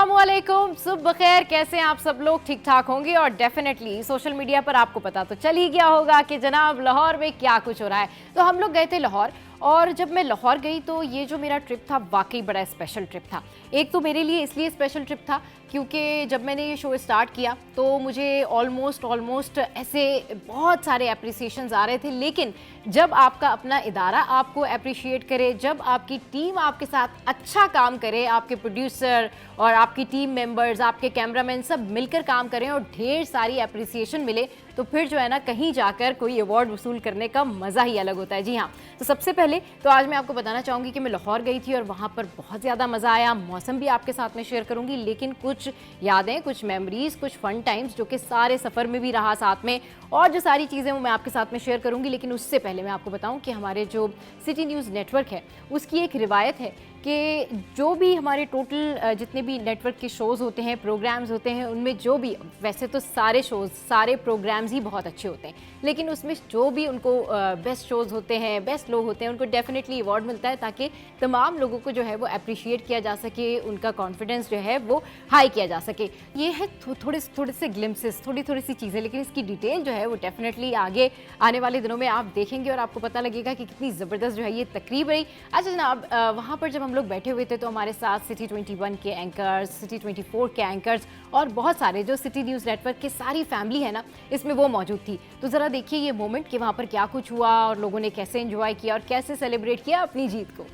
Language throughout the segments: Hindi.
अस्सलामुअलैकुम, सुबह बखैर। कैसे हैं आप सब लोग? ठीक ठाक होंगे। और डेफिनेटली सोशल मीडिया पर आपको पता तो चल ही गया होगा कि जनाब लाहौर में क्या कुछ हो रहा है। तो हम लोग गए थे लाहौर, और जब मैं लाहौर गई तो ये जो मेरा ट्रिप था वाकई बड़ा स्पेशल ट्रिप था। एक तो मेरे लिए इसलिए स्पेशल ट्रिप था क्योंकि जब मैंने ये शो स्टार्ट किया तो मुझे ऑलमोस्ट ऐसे बहुत सारे अप्रिसिएशंस आ रहे थे, लेकिन जब आपका अपना इदारा आपको अप्रिशिएट करे, जब आपकी टीम आपके साथ अच्छा काम करे, आपके प्रोड्यूसर और आपकी टीम मेंबर्स, आपके कैमरामैन सब मिलकर काम करें और ढेर सारी अप्रिसिएशन मिले, तो फिर जो है ना कहीं जाकर कोई अवार्ड वसूल करने का मज़ा ही अलग होता है। जी हाँ, तो सबसे पहले तो आज मैं आपको बताना चाहूँगी कि मैं लाहौर गई थी और वहाँ पर बहुत ज़्यादा मज़ा आया। मौसम भी आपके साथ में शेयर करूँगी, लेकिन कुछ यादें, कुछ मेमोरीज़, कुछ फन टाइम्स जो कि सारे सफ़र में भी रहा साथ में, और जो सारी चीज़ें वो मैं आपके साथ में शेयर करूँगी। लेकिन उससे पहले मैं आपको बताऊँ कि हमारे जो सिटी न्यूज़ नेटवर्क है उसकी एक रिवायत है कि जो भी हमारे टोटल जितने भी नेटवर्क के शोज़ होते हैं, प्रोग्राम्स होते हैं, उनमें जो भी, वैसे तो सारे शोज़, सारे प्रोग्राम्स ही बहुत अच्छे होते हैं, लेकिन उसमें जो भी उनको बेस्ट शोज़ होते हैं, बेस्ट लोग होते हैं, उनको डेफिनेटली अवार्ड मिलता है ताकि तमाम लोगों को जो है वो अप्रिशिएट किया जा सके, उनका कॉन्फिडेंस जो है वो हाई किया जा सके। ये है थोड़े से ग्लिम्पसेस, थोड़ी सी चीज़ें, लेकिन इसकी डिटेल जो है वो डेफिनेटली आगे आने वाले दिनों में आप देखेंगे और आपको पता लगेगा कि कितनी ज़बरदस्त जो है ये तकरीब रही। अच्छा जनाब, वहाँ पर जब हम लोग बैठे हुए थे तो हमारे साथ सिटी 21 के एंकर्स, सिटी 24 के एंकर्स और बहुत सारे जो सिटी न्यूज़ नेटवर्क के सारी फैमिली है ना, इसमें वो मौजूद थी। तो ज़रा देखिए ये मोमेंट कि वहाँ पर क्या कुछ हुआ और लोगों ने कैसे एंजॉय किया और कैसे सेलिब्रेट किया अपनी जीत को।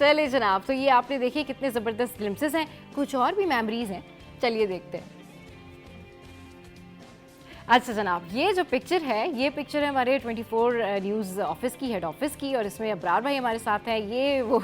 चलिए जनाब, तो ये आपने देखिए कितने ज़बरदस्त ग्लिम्पसेस हैं, कुछ और भी मेमोरीज़ हैं, चलिए देखते हैं। अच्छा जनाब, ये जो पिक्चर है, ये पिक्चर है हमारे 24 न्यूज़ ऑफिस की, हेड ऑफिस की, और इसमें अब्रार भाई हमारे साथ हैं। ये वो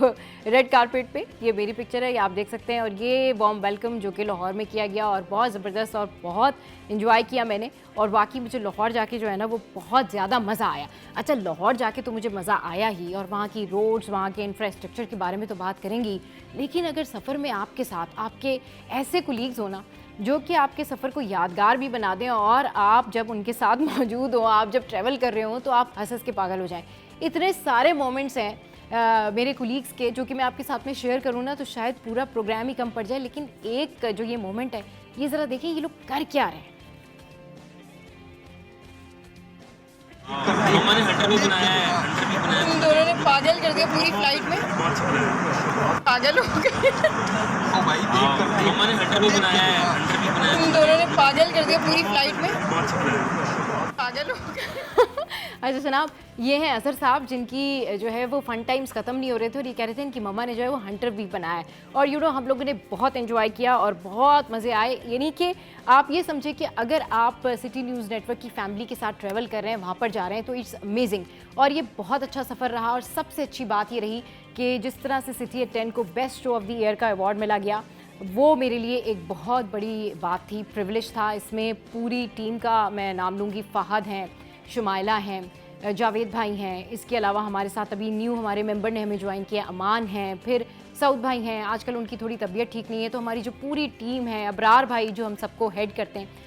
रेड कारपेट पे ये मेरी पिक्चर है, ये आप देख सकते हैं। और ये वार्म वेलकम जो कि लाहौर में किया गया और बहुत ज़बरदस्त और बहुत इंजॉय किया मैंने। और बाकी मुझे लाहौर जाके जो है ना वो बहुत ज़्यादा मज़ा आया। अच्छा, लाहौर जाके तो मुझे मज़ा आया ही, और वहाँ की रोड्स, वहाँ के इंफ्रास्ट्रक्चर के बारे में तो बात करेंगी, लेकिन अगर सफ़र में आपके साथ आपके ऐसे कुलीग्स होना जो कि आपके सफ़र को यादगार भी बना दें, और आप जब उनके साथ मौजूद हो, आप जब ट्रैवल कर रहे हो, तो आप हंस के पागल हो जाएं। इतने सारे मोमेंट्स हैं मेरे कुलीग्स के जो कि मैं आपके साथ में शेयर करूँ ना तो शायद पूरा प्रोग्राम ही कम पड़ जाए। लेकिन एक जो ये मोमेंट है, ये ज़रा देखिए ये लोग कर क्या रहे हैं। मम्मा ने हंटर भी बनाया है, हंटर भी बनाया है। तुम दोनों ने पागल कर दिया पूरी फ्लाइट में, पागल हो गए। ओ भाई देख कर मम्मा ने हंटर भी बनाया है, हंटर भी बनाया है। तुम दोनों ने पागल कर दिया पूरी फ्लाइट में, पागल हो गए। अच्छा जनाब, ये हैं असर साहब जिनकी जो है वो फन टाइम्स ख़त्म नहीं हो रहे थे और ये कह रहे थे इनकी मम्मा ने जो है वो हंटर भी बनाया है। और हम लोगों ने बहुत एंजॉय किया और बहुत मज़े आए। यानी कि आप ये समझे कि अगर आप सिटी न्यूज़ नेटवर्क की फैमिली के साथ ट्रैवल कर रहे हैं, वहाँ पर जा रहे हैं, तो इट्स अमेजिंग। और ये बहुत अच्छा सफ़र रहा। और सबसे अच्छी बात ये रही कि जिस तरह से सिटी एट 10 को best show off the year का अवार्ड मिला गया, वो मेरे लिए एक बहुत बड़ी बात थी, प्रिविलेज था। इसमें पूरी टीम का मैं नाम लूँगी, फ़हद हैं, शुमाइला हैं, जावेद भाई हैं, इसके अलावा हमारे साथ अभी न्यू हमारे मेंबर ने हमें ज्वाइन किया, अमान हैं, फिर सऊद भाई हैं, आजकल उनकी थोड़ी तबीयत ठीक नहीं है, तो हमारी जो पूरी टीम है, अब्रार भाई जो हम सबको हेड करते हैं,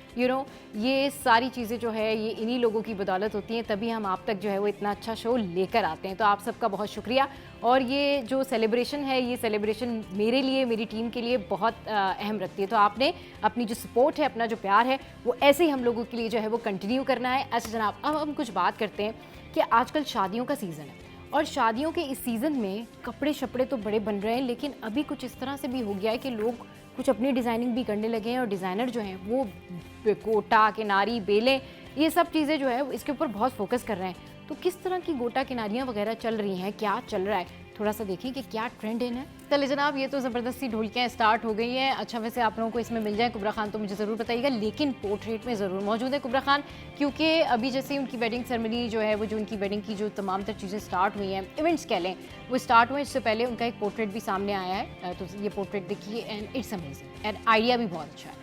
ये सारी चीज़ें जो है ये इन्हीं लोगों की बदौलत होती हैं, तभी हम आप तक जो है वो इतना अच्छा शो लेकर आते हैं। तो आप सबका बहुत शुक्रिया। और ये जो सेलिब्रेशन है, ये सेलिब्रेशन मेरे लिए, मेरी टीम के लिए बहुत अहम रखती है। तो आपने अपनी जो सपोर्ट है, अपना जो प्यार है, वो ऐसे ही हम लोगों के लिए जो है वो कंटिन्यू करना है। अच्छा जनाब, अब हम कुछ बात करते हैं कि आजकल शादियों का सीज़न है, और शादियों के इस सीज़न में कपड़े शपड़े तो बड़े बन रहे हैं, लेकिन अभी कुछ इस तरह से भी हो गया है कि लोग कुछ अपनी डिज़ाइनिंग भी करने लगे हैं, और डिज़ाइनर जो हैं वो गोटा, किनारी, बेलें, ये सब चीज़ें जो है इसके ऊपर बहुत फोकस कर रहे हैं। तो किस तरह की गोटा किनारियाँ वगैरह चल रही हैं, क्या चल रहा है, थोड़ा सा देखें कि क्या ट्रेंड इन है। चले जनाब, ये तो ज़बरदस्ती ढोलकियाँ स्टार्ट हो गई हैं। अच्छा, वैसे आप लोगों को इसमें मिल जाए कुबरा खान तो मुझे ज़रूर बताइएगा, लेकिन पोर्ट्रेट में ज़रूर मौजूद है कुबरा खान, क्योंकि अभी जैसे उनकी वेडिंग सेरेमनी जो है वो, जो उनकी वेडिंग की जो तमाम तर चीज़ें स्टार्ट हुई हैं, इवेंट्स कह लें, वो स्टार्ट हुए, इससे पहले उनका एक पोर्ट्रेट भी सामने आया है। तो ये पोर्ट्रेट देखिए, and it's amazing, and idea भी बहुत अच्छा है।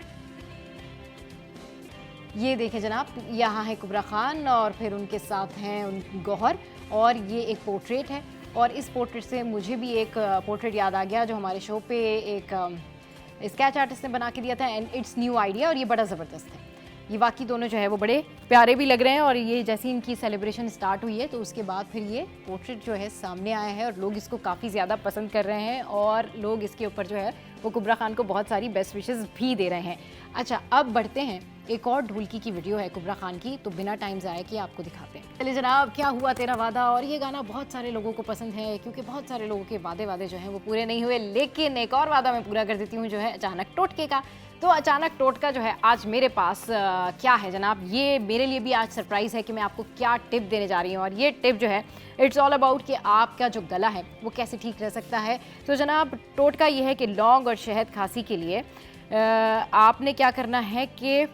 ये देखें जनाब, यहाँ है कुबरा खान और फिर उनके साथ हैं गौहर, और ये एक पोर्ट्रेट है। और इस पोर्ट्रेट से मुझे भी एक पोर्ट्रेट याद आ गया जो हमारे शो पे एक स्केच आर्टिस्ट ने बना के दिया था, एंड इट्स न्यू आइडिया, और ये बड़ा ज़बरदस्त है। ये वाकई दोनों जो है वो बड़े प्यारे भी लग रहे हैं। और ये जैसे इनकी सेलिब्रेशन स्टार्ट हुई है तो उसके बाद फिर ये पोर्ट्रेट जो है सामने आया है और लोग इसको काफ़ी ज़्यादा पसंद कर रहे हैं और लोग इसके ऊपर जो है वो कुबरा खान को बहुत सारी बेस्ट विशेस भी दे रहे हैं। अच्छा, अब बढ़ते हैं, एक और ढोलकी की वीडियो है कुबरा खान की, तो बिना टाइम ज़ाया किए आपको दिखाते हैं। चलिए जनाब, क्या हुआ तेरा वादा। और ये गाना बहुत सारे लोगों को पसंद है क्योंकि बहुत सारे लोगों के वादे जो हैं वो पूरे नहीं हुए, लेकिन एक और वादा मैं पूरा कर देती हूँ जो है अचानक टोटके का। तो अचानक टोटका जो है आज मेरे पास क्या है जनाब, ये मेरे लिए भी आज सरप्राइज़ है कि मैं आपको क्या टिप देने जा रही हूँ। और ये टिप जो है इट्स ऑल अबाउट कि आपका जो गला है वो कैसे ठीक रह सकता है। तो जनाब टोटका ये है कि लौंग और शहद खांसी के लिए आपने क्या करना है कि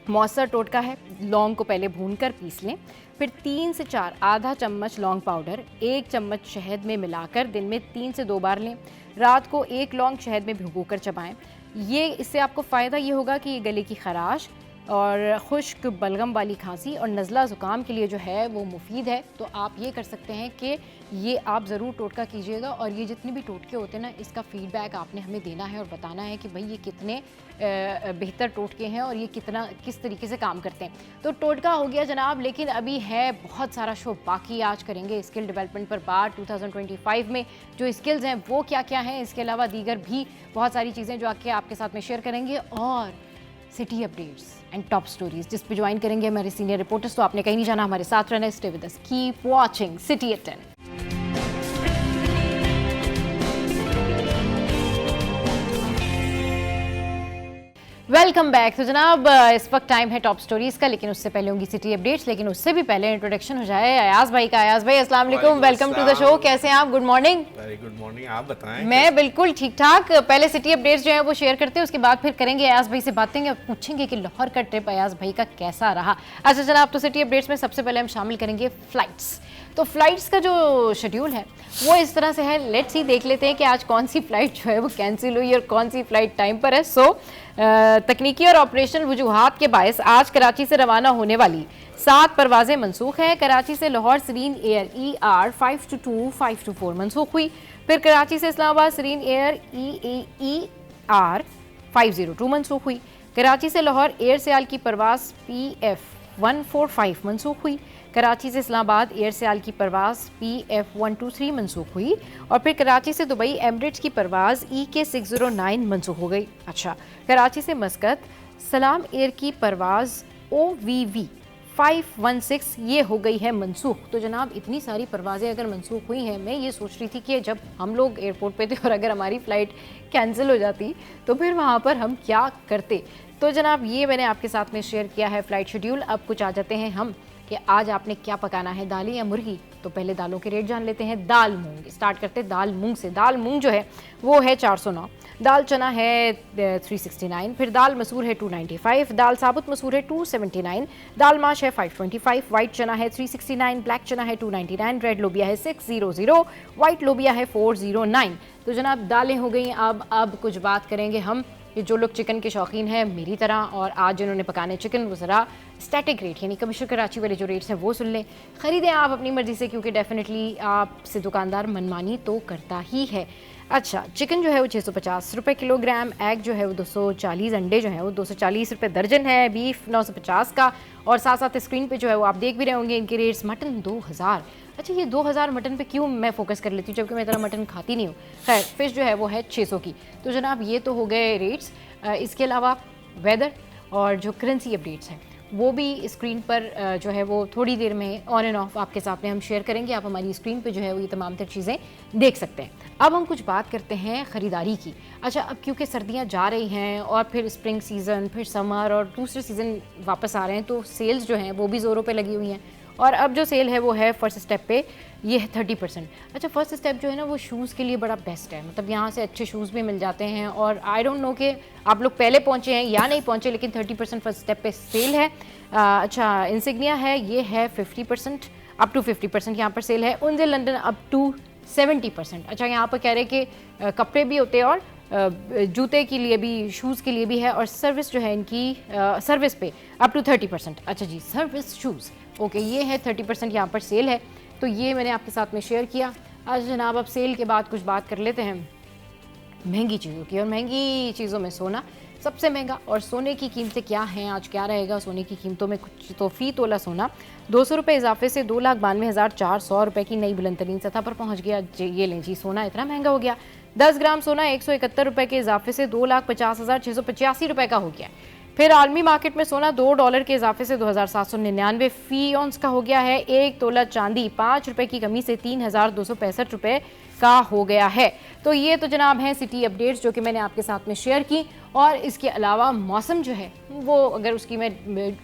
मौसर टोटका है, लौंग को पहले भूनकर पीस लें, फिर 3 से 4 आधा चम्मच लौंग पाउडर 1 चम्मच शहद में मिलाकर दिन में 3 से 2 बार लें। रात को 1 लौंग शहद में भिगोकर चबाएं। ये इससे आपको फ़ायदा ये होगा कि ये गले की खराश और खुश्क बलगम वाली खांसी और नज़ला ज़ुकाम के लिए जो है वो मुफीद है। तो आप ये कर सकते हैं कि ये आप ज़रूर टोटका कीजिएगा। और ये जितने भी टोटके होते हैं ना, इसका फ़ीडबैक आपने हमें देना है और बताना है कि भाई ये कितने बेहतर टोटके हैं और ये किस तरीके से काम करते हैं। तो टोटका हो गया जनाब, लेकिन अभी है बहुत सारा शो बाकी। आज करेंगे स्किल डेवलपमेंट पर बात, 2025 में जो स्किल्स हैं वो क्या क्या हैं, इसके अलावा दीगर भी बहुत सारी चीज़ें जो आके आपके साथ में शेयर करेंगे, और city updates and top stories जिस पे ज्वाइन करेंगे हमारे सीनियर रिपोर्टर्स। तो आपने कहीं नहीं जाना, हमारे साथ रहना। Stay with us, keep watching City at 10। Welcome back. तो जनाब इस वक्त टाइम है टॉप स्टोरीज का, लेकिन उससे पहले होंगी सिटी अपडेट्स। लेकिन उससे भी पहले इंट्रोडक्शन हो जाए अयाज भाई का। अयाज भाई अस्सलाम वालेकुम, वेलकम टू द शो। कैसे हैं आप? Good morning. Very good morning, आप बताएं। मैं बिल्कुल ठीक ठाक। पहले सिटी अपडेट्स जो है वो शेयर करते हैं, उसके बाद फिर करेंगे अयाज भाई से बातें और पूछेंगे कि लाहौर का ट्रिप अयाज भाई का कैसा रहा। अच्छा जनाब, तो सिटी अपडेट्स में सबसे पहले हम शामिल करेंगे फ्लाइट्स। तो फ्लाइट्स का जो शेड्यूल है वो इस तरह से है, लेट्स ही देख लेते हैं कि आज कौन सी फ़्लाइट जो है वो कैंसिल हुई और कौन सी फ़्लाइट टाइम पर है। तकनीकी और ऑपरेशनल वजूहात के बायस आज कराची से रवाना होने वाली 7 परवाजें मनसूख हैं। कराची से लाहौर सरीन एयर ER 522 524 मनसूख हुई। फिर कराची से इस्लामाबाद सरीन एयर ER 502 मनसूख हुई। कराची से लाहौर एयर सियाल की परवाज़ PF 145 मनसूख हुई। कराची से इस्लामाबाद एयर सियाल की परवाज़ PF 123 मनसूख हुई। और फिर कराची से दुबई एमिरेट्स की परवाज़ EK 609 मनसूख हो गई। अच्छा, कराची से मस्कत सलाम एयर की परवाज़ OVV 516 ये हो गई है मनसूख। तो जनाब इतनी सारी परवाज़ें अगर मनसूख हुई हैं, मैं ये सोच रही थी कि जब हम लोग एयरपोर्ट पे थे और अगर हमारी फ़्लाइट कैंसिल हो जाती तो फिर वहाँ पर हम क्या करते। तो जनाब ये मैंने आपके साथ में शेयर किया है फ़्लाइट शेड्यूल। अब कुछ आ जाते हैं हम कि आज आपने क्या पकाना है, दालें या मुर्गी। तो पहले दालों के रेट जान लेते हैं। दाल मूंग, स्टार्ट करते हैं दाल मूंग से। दाल मूंग जो है वो है 409, दाल चना है 369, फिर दाल मसूर है 295, दाल साबुत मसूर है 279, दाल माश है 525, वाइट चना है 369, ब्लैक चना है 299, रेड लोबिया है 600, वाइट लोबिया है 409। तो जनाब दालें हो गई। अब कुछ बात करेंगे हम कि जो लोग चिकन के शौकीन हैं मेरी तरह और आज जिन्होंने पकाने चिकन, वो ज़रा स्टैटिक रेट यानी कमिश्नर कराची वाले जो रेट्स हैं वो सुन लें। ख़रीदें आप अपनी मर्ज़ी से, क्योंकि डेफिनेटली आपसे दुकानदार मनमानी तो करता ही है। अच्छा, चिकन जो है वो 650 रुपये किलोग्राम, एग जो है वो 240, अंडे जो है वो 240 रुपये दर्जन है, बीफ 950 का। और साथ साथ स्क्रीन पे जो है वो आप देख भी रहे होंगे इनके रेट्स। मटन 2000। अच्छा, ये 2000 मटन पे क्यों मैं फोकस कर लेती हूँ जबकि मैं इतना मटन खाती नहीं हूँ। खैर, फ़िश जो है वो है 600 की। तो जनाब ये तो हो गए रेट्स। इसके अलावा वेदर और जो करेंसी अपडेट्स हैं वो भी स्क्रीन पर जो है वो थोड़ी देर में ऑन एंड ऑफ आपके सामने हम शेयर करेंगे। आप हमारी स्क्रीन पे जो है वो ये तमाम तर चीज़ें देख सकते हैं। अब हम कुछ बात करते हैं ख़रीदारी की। अच्छा, अब क्योंकि सर्दियां जा रही हैं और फिर स्प्रिंग सीज़न, फिर समर और दूसरे सीज़न वापस आ रहे हैं, तो सेल्स जो हैं वो भी ज़ोरों पे लगी हुई हैं। और अब जो सेल है वो है फर्स्ट स्टेप पे, ये है 30%। अच्छा, फर्स्ट स्टेप जो है ना वो शूज़ के लिए बड़ा बेस्ट है, मतलब यहाँ से अच्छे शूज़ भी मिल जाते हैं। और आई डोंट नो कि आप लोग पहले पहुँचे हैं या नहीं पहुँचे, लेकिन 30% फर्स्ट स्टेप पे सेल है। अच्छा, इंसिग्निया है, ये है 50%, अप टू 50% यहाँ पर सेल है। उनसे लंदन अप टू 70%। अच्छा, यहाँ पर कह रहे हैं कि कपड़े भी होते हैं और जूते के लिए भी, शूज़ के लिए भी है। और सर्विस जो है इनकी सर्विस पे अप टू 30%। अच्छा जी, सर्विस शूज़ ओके, ये है 30% यहाँ पर सेल है। तो ये मैंने आपके साथ में शेयर किया। आज जनाब अब सेल के बाद कुछ बात कर लेते हैं महंगी चीज़ों की, और महंगी चीज़ों में सोना सबसे महंगा। और सोने की कीमतें क्या हैं आज, क्या रहेगा सोने की कीमतों में? कुछ तो फी तोला सोना 200 रुपये इजाफे से 2,92,400 रुपये की नई बुलंदतरीन सतह पर पहुंच गया। ये लें जी, सोना इतना महंगा हो गया। 10 ग्राम सोना 171 रुपये के इजाफे से 2,50,685 रुपये का हो गया। फिर आलमी मार्केट में सोना $2 के इजाफे से 2,799 फी ऑन्स का हो गया है। 1 तोला चांदी 5 रुपये की कमी से 3,265 रुपये का हो गया है। तो ये तो जनाब हैं सिटी अपडेट्स जो कि मैंने आपके साथ में शेयर की। और इसके अलावा मौसम जो है वो, अगर उसकी मैं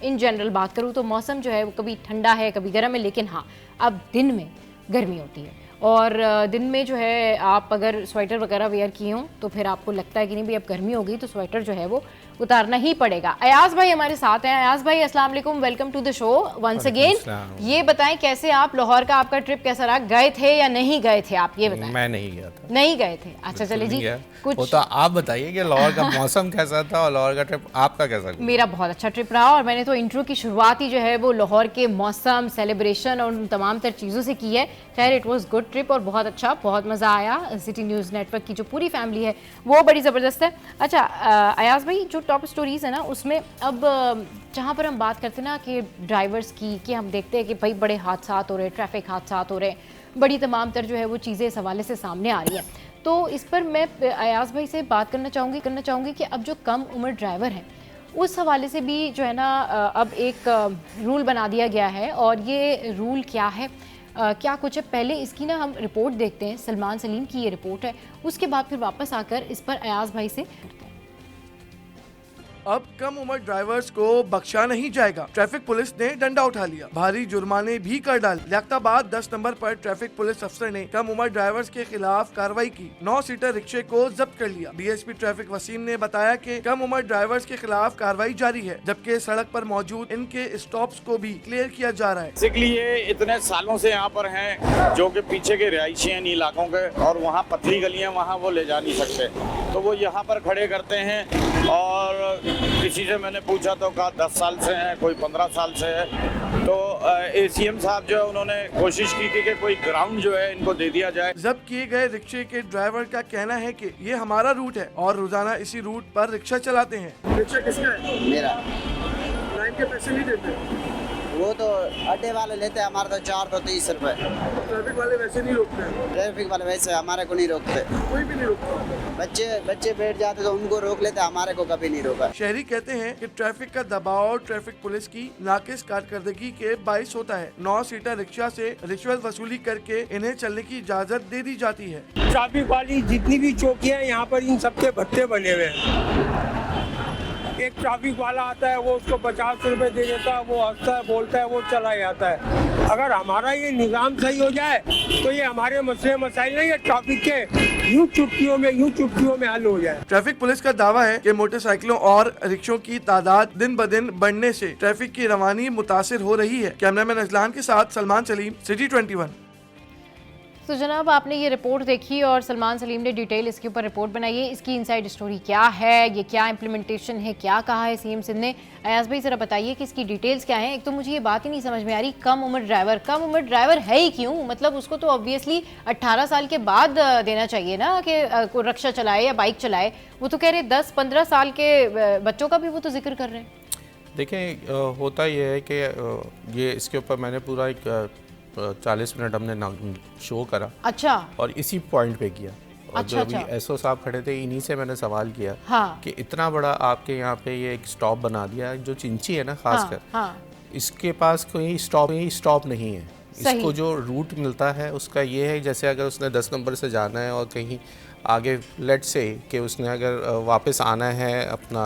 इन जनरल बात करूँ तो मौसम जो है वो कभी ठंडा है कभी गर्म है, लेकिन हाँ अब दिन में गर्मी होती है। और दिन में जो है आप अगर स्वेटर वगैरह वेयर किए हों तो फिर आपको लगता है कि नहीं भाई अब गर्मी हो गई तो स्वेटर जो है वो उतारना ही पड़ेगा। अयाज भाई हमारे साथ हैं। अयाज भाई अस्सलाम वालेकुम, welcome to the show once again. ये बताएं कैसे आप लाहौर का आपका ट्रिप कैसा रहा? गए थे या नहीं गए थे आप, ये बताएं। मैं नहीं गया था। नहीं गए थे? अच्छा चले जी, कुछ वो तो आप बताइए कि लाहौर का मौसम कैसा था और लाहौर का ट्रिप आपका कैसा? मेरा बहुत अच्छा ट्रिप रहा और मैंने तो इंट्रो की शुरुआत ही जो है वो लाहौर के मौसम, सेलिब्रेशन और उन तमाम तर चीज़ों से की है। खैर इट वॉज गुड ट्रिप और बहुत अच्छा, बहुत मज़ा आया। सिटी न्यूज़ नेटवर्क की जो पूरी फैमिली है वो बड़ी ज़बरदस्त है। अच्छा अयाज भाई, जो टॉप स्टोरीज़ है ना उसमें अब जहाँ पर हम बात करते हैं ना कि ड्राइवर्स की, कि हम देखते हैं कि भाई बड़े हादसात हो रहे, ट्रैफिक हादसात हो रहे, बड़ी तमाम तर जो है वो चीज़ें इस हवाले से सामने आ रही हैं। तो इस पर मैं अयाज भाई से बात करना चाहूँगी कि अब जो कम उम्र ड्राइवर हैं उस हवाले से भी जो है ना अब एक रूल बना दिया गया है। और ये रूल क्या है, क्या कुछ है, पहले इसकी ना हम रिपोर्ट देखते हैं। सलमान सलीम की ये रिपोर्ट है, उसके बाद फिर वापस आकर इस पर अयाज भाई से। अब कम उम्र ड्राइवर्स को बख्शा नहीं जाएगा। ट्रैफिक पुलिस ने डंडा उठा लिया, भारी जुर्माने भी कर डाले। लियाकताबाद 10 नंबर पर ट्रैफिक पुलिस अफसर ने कम उम्र ड्राइवर्स के खिलाफ कार्रवाई की। 9 सीटर रिक्शे को जब्त कर लिया। डीएसपी ट्रैफिक वसीम ने बताया कि कम उम्र ड्राइवर्स के खिलाफ कार्रवाई जारी है, जबकि सड़क पर मौजूद इनके स्टॉप्स को भी क्लियर किया जा रहा है। बेसिकली ये इतने सालों से यहाँ पर हैं जो कि पीछे के रिहायशी हैं इन इलाकों के, और वहाँ पथरी गलियाँ, वहाँ वो ले जा नहीं सकते, तो वो यहाँ पर खड़े करते हैं। और किसी से मैंने पूछा तो कहा 10 साल से है, कोई 15 साल से है। तो एसीएम साहब जो है उन्होंने कोशिश की थी कि कोई ग्राउंड जो है इनको दे दिया जाए। जब्त किए गए रिक्शे के ड्राइवर का कहना है कि ये हमारा रूट है और रोजाना इसी रूट पर रिक्शा चलाते हैं। रिक्शा किसका है? मेरा। लाइन के पैसे नहीं देते? वो तो अड्डे वाले लेते हैं, हमारे तो 430 रुपए। ट्रैफिक वाले वैसे नहीं रोकते? ट्रैफिक वाले वैसे हमारे को नहीं रोकते, कोई भी नहीं रोकता। बच्चे बैठ जाते तो उनको रोक लेते, हमारे को कभी नहीं रोका। शहरी कहते हैं कि ट्रैफिक का दबाव ट्रैफिक पुलिस की नाकिस कारकर्दगी के बाइस होता है। 9 सीटर रिक्शा से रिश्वत वसूली करके इन्हें चलने की इजाजत दे दी जाती है। ट्रैफिक वाली जितनी भी चौकियां हैं यहाँ पर, इन सबके भत्ते बने हुए हैं। एक ट्रैफिक वाला आता है, वो उसको 50 रुपए दे देता है, वो हंसता है, बोलता है, वो चला जाता है। अगर हमारा ये निज़ाम सही हो जाए तो ये हमारे मसले मसाइल नहीं है ट्रैफिक के, यूं चुटकियों में हल हो जाए। ट्रैफिक पुलिस का दावा है कि मोटरसाइकिलों और रिक्शों की तादाद दिन ब दिन बढ़ने से ट्रैफिक की रवानी मुतासिर हो रही है। कैमरामैन अजलान के साथ सलमान सलीम, सिटी 21। तो जनाब आपने ये रिपोर्ट देखी और सलमान सलीम ने डिटेल इसके ऊपर रिपोर्ट बनाई है। इसकी इनसाइड स्टोरी क्या है, ये क्या इम्प्लीमेंटेशन है, क्या कहा है सीएम सिंध ने? अयाज भाई ज़रा बताइए कि इसकी डिटेल्स क्या हैं। एक तो मुझे ये बात ही नहीं समझ में आ रही, कम उम्र ड्राइवर है ही क्यों? मतलब उसको तो ऑब्वियसली 18 साल के बाद देना चाहिए ना कि कोई रिक्शा चलाए या बाइक चलाए। वो तो कह रहे 10-15 साल के बच्चों का भी वो तो जिक्र कर रहे हैं। देखिए होता ये है कि ये इसके ऊपर मैंने पूरा एक 40 मिनट हमने शो करा। अच्छा। और इसी पॉइंट पे किया। और अच्छा, जो अभी अच्छा। एसओ साहब खड़े थे, इन्हीं से मैंने सवाल किया। हाँ। कि इतना बड़ा आपके यहाँ पे ये एक स्टॉप बना दिया, जो चिंची है ना खासकर, हाँ। इसके पास कोई स्टॉप नहीं है। इसको जो रूट मिलता है उसका ये है, जैसे अगर उसने 10 नंबर से जाना है और कहीं आगे लेट से कि उसने अगर वापस आना है अपना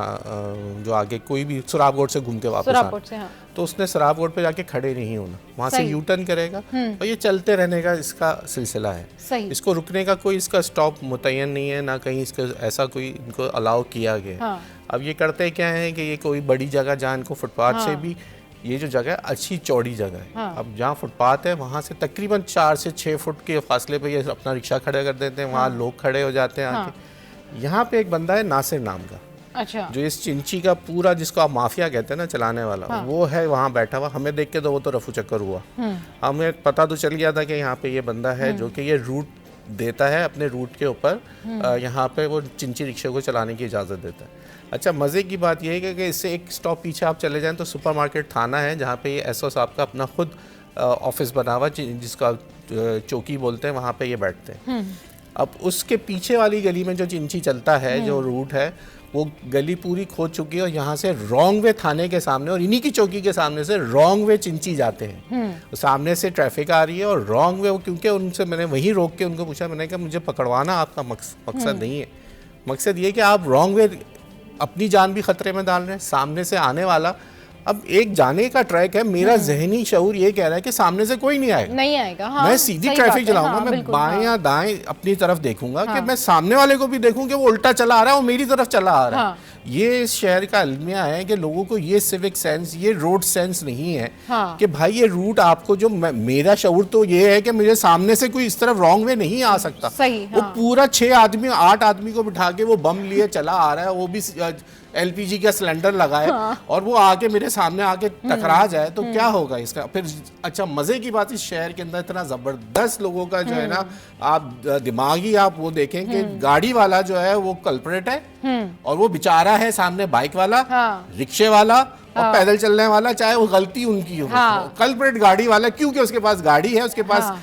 जो आगे कोई भी सुराबगोट से घूम के वापस आना, हाँ। तो उसने सराबगोट पे जाके खड़े नहीं होना, वहाँ से यू टर्न करेगा और ये चलते रहने का इसका सिलसिला है। सही। इसको रुकने का कोई इसका स्टॉप मुतय्यन नहीं है, ना कहीं इसका ऐसा कोई इनको अलाउ किया गया। हाँ। अब ये करते क्या है कि ये कोई बड़ी जगह जहाँ इनको फुटपाथ से भी, ये जो जगह है अच्छी चौड़ी जगह है। हाँ। अब जहाँ फुटपाथ है वहाँ से तकरीबन 4 से 6 फुट के फासले पे ये अपना रिक्शा खड़ा कर देते हैं। वहाँ लोग खड़े हो जाते हैं आके। यहाँ पे एक बंदा है नासिर नाम का, अच्छा, जो इस चिंची का पूरा, जिसको आप माफिया कहते हैं ना चलाने वाला, वो है वहाँ बैठा हुआ। हमें देख के तो वो तो रफू चक्कर हुआ। हमें पता तो चल गया था कि यहाँ पे ये बंदा है जो कि ये रूट देता है अपने रूट के ऊपर, यहाँ पे वो चिंची रिक्शे को चलाने की इजाज़त देता है। अच्छा, मज़े की बात यह है कि इससे एक स्टॉप पीछे आप चले जाएं तो सुपरमार्केट थाना है, जहाँ पे ये एसओ साहब का अपना खुद ऑफिस बना हुआ, जिसका चौकी बोलते हैं, वहाँ पे ये बैठते हैं। अब उसके पीछे वाली गली में जो चिंची चलता है, जो रूट है, वो गली पूरी खोद चुकी है और यहाँ से रॉन्ग वे थाने के सामने और इन्हीं की चौकी के सामने से रॉन्ग वे चिंची जाते हैं। सामने से ट्रैफिक आ रही है और रॉन्ग वे, क्योंकि उनसे मैंने वहीं रोक के उनको पूछा, मैंने कहा मुझे पकड़वाना आपका मकसद नहीं है, मकसद ये कि आप रॉन्ग वे अपनी जान भी खतरे में डाल रहे हैं, सामने से आने वाला, अब एक जाने का ट्रैक है, मेरा जहनी शऊर ये कह रहा है कि सामने से कोई नहीं आएगा, हाँ, मैं सीधी ट्रैफक चलाऊंगा, हाँ, मैं बाएं या दाएं अपनी तरफ देखूंगा, हाँ, कि मैं सामने वाले को भी देखूं कि वो उल्टा चला आ रहा है और मेरी तरफ चला आ रहा है, हाँ, ये इस शहर का अलमिया है कि लोगों को ये सिविक सेंस, ये रोड सेंस नहीं है, हाँ, कि भाई ये रूट आपको जो मेरा शऊर तो ये है कि मुझे सामने से कोई इस तरफ रॉन्ग वे नहीं आ सकता, सही, हाँ, वो पूरा 6 आदमी 8 आदमी को बिठा के वो बम लिए चला आ रहा है, वो भी एलपीजी का सिलेंडर लगाए, हाँ, और वो आके मेरे सामने आके टकरा जाए तो क्या होगा इसका फिर। अच्छा, मजे की बात, इस शहर के अंदर इतना जबरदस्त लोगों का जो है ना, आप दिमागी आप वो देखें कि गाड़ी वाला जो है वो कल्प्रेट है और वो बेचारा है सामने बाइक वाला, हाँ, रिक्शे वाला, और पैदल चलने वाला, चाहे वो गलती उनकी हो, हाँ, कल्प्रेट गाड़ी वाला, क्योंकि उसके पास गाड़ी है, उसके पास, हाँ,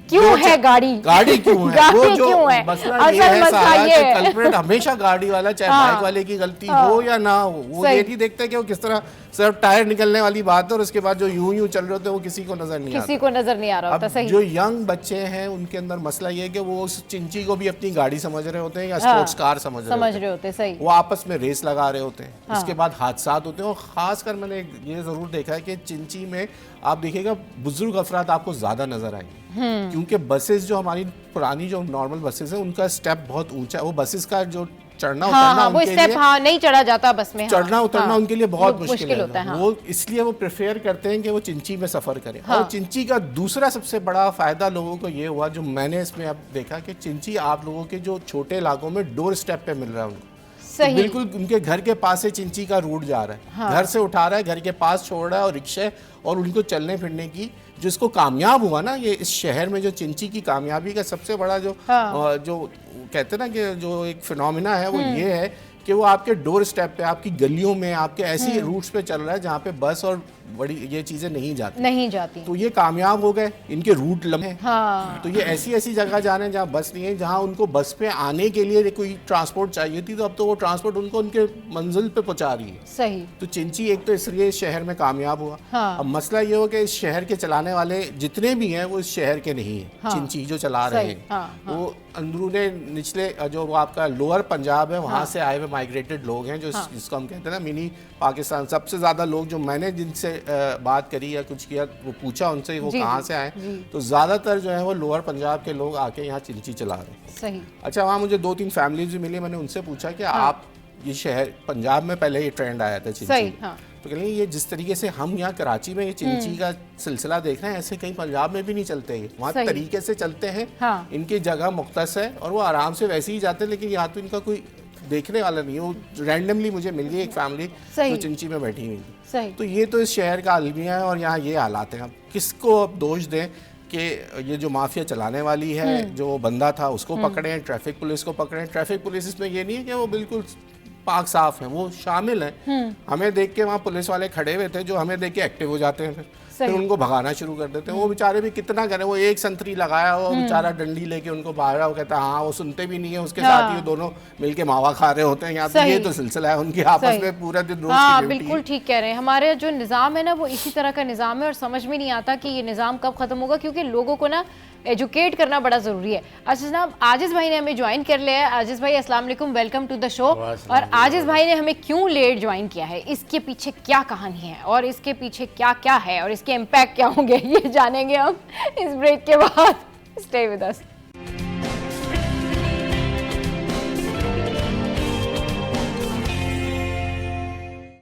क्यों है गाड़ी क्यों है, वो जो मसला ये है सारा कि कल्प्रेट हमेशा गाड़ी वाला, चाहे बाइक वाले की गलती हो या ना हो, वो ये नहीं देखते कि वो किस तरह सिर्फ टायर निकलने वाली बात है और उसके बाद जो यूं चल रहे होते हैं वो किसी को नजर नहीं आ रहा। सही, जो यंग बच्चे हैं उनके अंदर मसला ये है कि वो उस चिंची को भी अपनी गाड़ी समझ रहे होते हैं या स्पोर्ट्स कार समझ रहे होते हैं, सही, वो आपस में रेस लगा रहे होते हैं, इसके बाद हादसात होते हैं। और खासकर मैंने ये जरूर देखा है कि चिंची में आप देखिएगा बुजुर्ग अफराद आपको ज्यादा नजर आएंगे, क्योंकि बसेस जो हमारी पुरानी जो नॉर्मल बसेस हैं उनका स्टेप बहुत ऊंचा है, वो बसेस का जो चढ़ना उतरना वो स्टेप, हाँ, नहीं चढ़ा जाता बस में, चढ़ना उतरना उनके लिए बहुत मुश्किल होता है, वो इसलिए वो प्रेफर करते हैं कि वो चिंची में सफर करें। और चिंची का दूसरा सबसे बड़ा फायदा लोगों को ये हुआ, जो मैंने इसमें अब देखा, कि चिंची आप लोगों के जो छोटे इलाकों में डोर स्टेप पे मिल रहा है उनको, तो बिल्कुल उनके घर के पास से चिंची का रूट जा रहा है, हाँ, घर से उठा रहा है, घर के पास छोड़ रहा है, और रिक्शे और उनको चलने फिरने की जो इसको कामयाब हुआ ना, ये इस शहर में जो चिंची की कामयाबी का सबसे बड़ा जो, हाँ, जो कहते हैं ना कि जो एक फिनोमिना है वो ये है कि वो आपके डोर स्टेप पे, आपकी गलियों में, आपके ऐसी रूट्स पे चल रहा है जहाँ पे बस और बड़ी ये चीजें नहीं जाती, तो ये कामयाब हो गए, इनके रूट लंबे, हाँ, तो ये ऐसी जगह जा रहे हैं जहाँ बस नहीं है, जहाँ उनको बस पे आने के लिए कोई ट्रांसपोर्ट चाहिए थी, तो अब तो वो ट्रांसपोर्ट उनको उनके मंजिल पे पहुंचा रही है, सही। तो चिंची एक तो इसलिए इस शहर में कामयाब हुआ, हाँ, अब मसला ये हो कि इस शहर के चलाने वाले जितने भी हैं वो इस शहर के नहीं है, हाँ, चिंची जो चला रहे हैं, हाँ, वो अंदरूने निचले जो आपका लोअर पंजाब है, वहाँ से आए हुए माइग्रेटेड लोग हैं, जो जिसको हम कहते हैं ना मिनी पाकिस्तान। सबसे ज्यादा लोग जो मैंने जिनसे बात करी या कुछ किया, वो पूछा उनसे वो कहाँ से आए, तो ज्यादातर जो है वो लोअर पंजाब के लोग आके यहाँ चिंची चला रहे हैं, सही। अच्छा, वहाँ मुझे 2-3 फैमिलीज भी मिली, मैंने उनसे पूछा कि आप ये शहर, पंजाब में पहले ये ट्रेंड आया था चिंची, तो कहते ये जिस तरीके से हम यहाँ कराची में ये चिंची का सिलसिला देख रहे हैं, ऐसे कहीं पंजाब में भी नहीं चलते हैं, वहाँ तरीके से चलते हैं, हाँ, इनकी जगह मुख्तस है और वो आराम से वैसे ही जाते हैं, लेकिन यहाँ तो इनका कोई देखने वाला नहीं है, वो रैंडमली मुझे मिल गई एक फैमिली जो चिंची में बैठी हुई थी। तो ये तो इस शहर का अलमिया है और यहाँ ये हालात हैं। अब किसको अब दोष दें कि ये जो माफिया चलाने वाली है, जो बंदा था उसको पकड़े, ट्रैफिक पुलिस को पकड़े। ट्रैफिक पुलिस इसमें ये नहीं है कि वो बिल्कुल पाक साफ है, वो शामिल है। हमें देख के वहाँ पुलिस वाले खड़े हुए थे जो हमें देख के एक्टिव हो जाते हैं, फिर उनको भगाना शुरू कर देते हैं। वो बेचारे भी कितना करें, वो एक संतरी लगाया वो बेचारा डंडी लेके उनको भागा, वो कहता है हाँ, वो सुनते भी नहीं है, उसके साथ ही दोनों मिलके मावा खा रहे होते हैं। यहाँ पे ये तो सिलसिला है उनकी आपस में पूरा दिन रोज की ड्यूटी। बिल्कुल ठीक कह रहे हैं। हमारे जो निज़ाम है ना वो इसी तरह का निज़ाम है और समझ में नहीं आता कि ये निज़ाम कब खत्म होगा, क्योंकि लोगों को ना एजुकेट करना बड़ा ज़रूरी है। अच्छा जनाब, आजिज़ भाई ने हमें ज्वाइन कर लिया है। आजिज़ भाई अस्सलाम वालेकुम, वेलकम टू द शो। और आजिज़ भाई ने हमें क्यों लेट ज्वाइन किया है, इसके पीछे क्या कहानी है और इसके पीछे क्या क्या है और इसके इम्पैक्ट क्या होंगे, ये जानेंगे हम इस ब्रेक के बाद। Stay with us.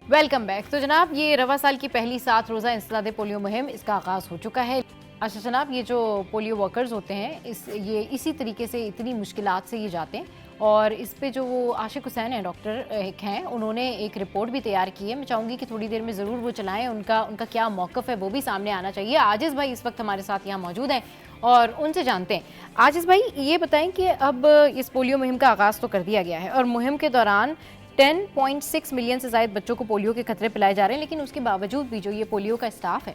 Welcome back. तो जनाब, ये रवा साल की पहली 7 रोज़ा इंसदादे पोलियो मुहिम, इसका आगाज़ हो चुका है। अच्छा जनाब, ये जो पोलियो वर्कर्स होते हैं ये इसी तरीके से इतनी मुश्किलात से ये जाते हैं और इस पे जो वो आशिक हुसैन है, डॉक्टर एक हैं, उन्होंने एक रिपोर्ट भी तैयार की है। मैं चाहूँगी कि थोड़ी देर में ज़रूर वो चलाएं, उनका क्या मौक़िफ़ है वो भी सामने आना चाहिए। आजिज़ भाई इस वक्त हमारे साथ यहाँ मौजूद हैं और उनसे जानते हैं। आजिज भाई, ये बताएं कि अब इस पोलियो मुहिम का आगाज़ तो कर दिया गया है और मुहिम के दौरान 10.6 मिलियन से ज़ायद बच्चों को पोलियो के खतरे पिलाए जा रहे हैं, लेकिन उसके बावजूद भी जो ये पोलियो का स्टाफ है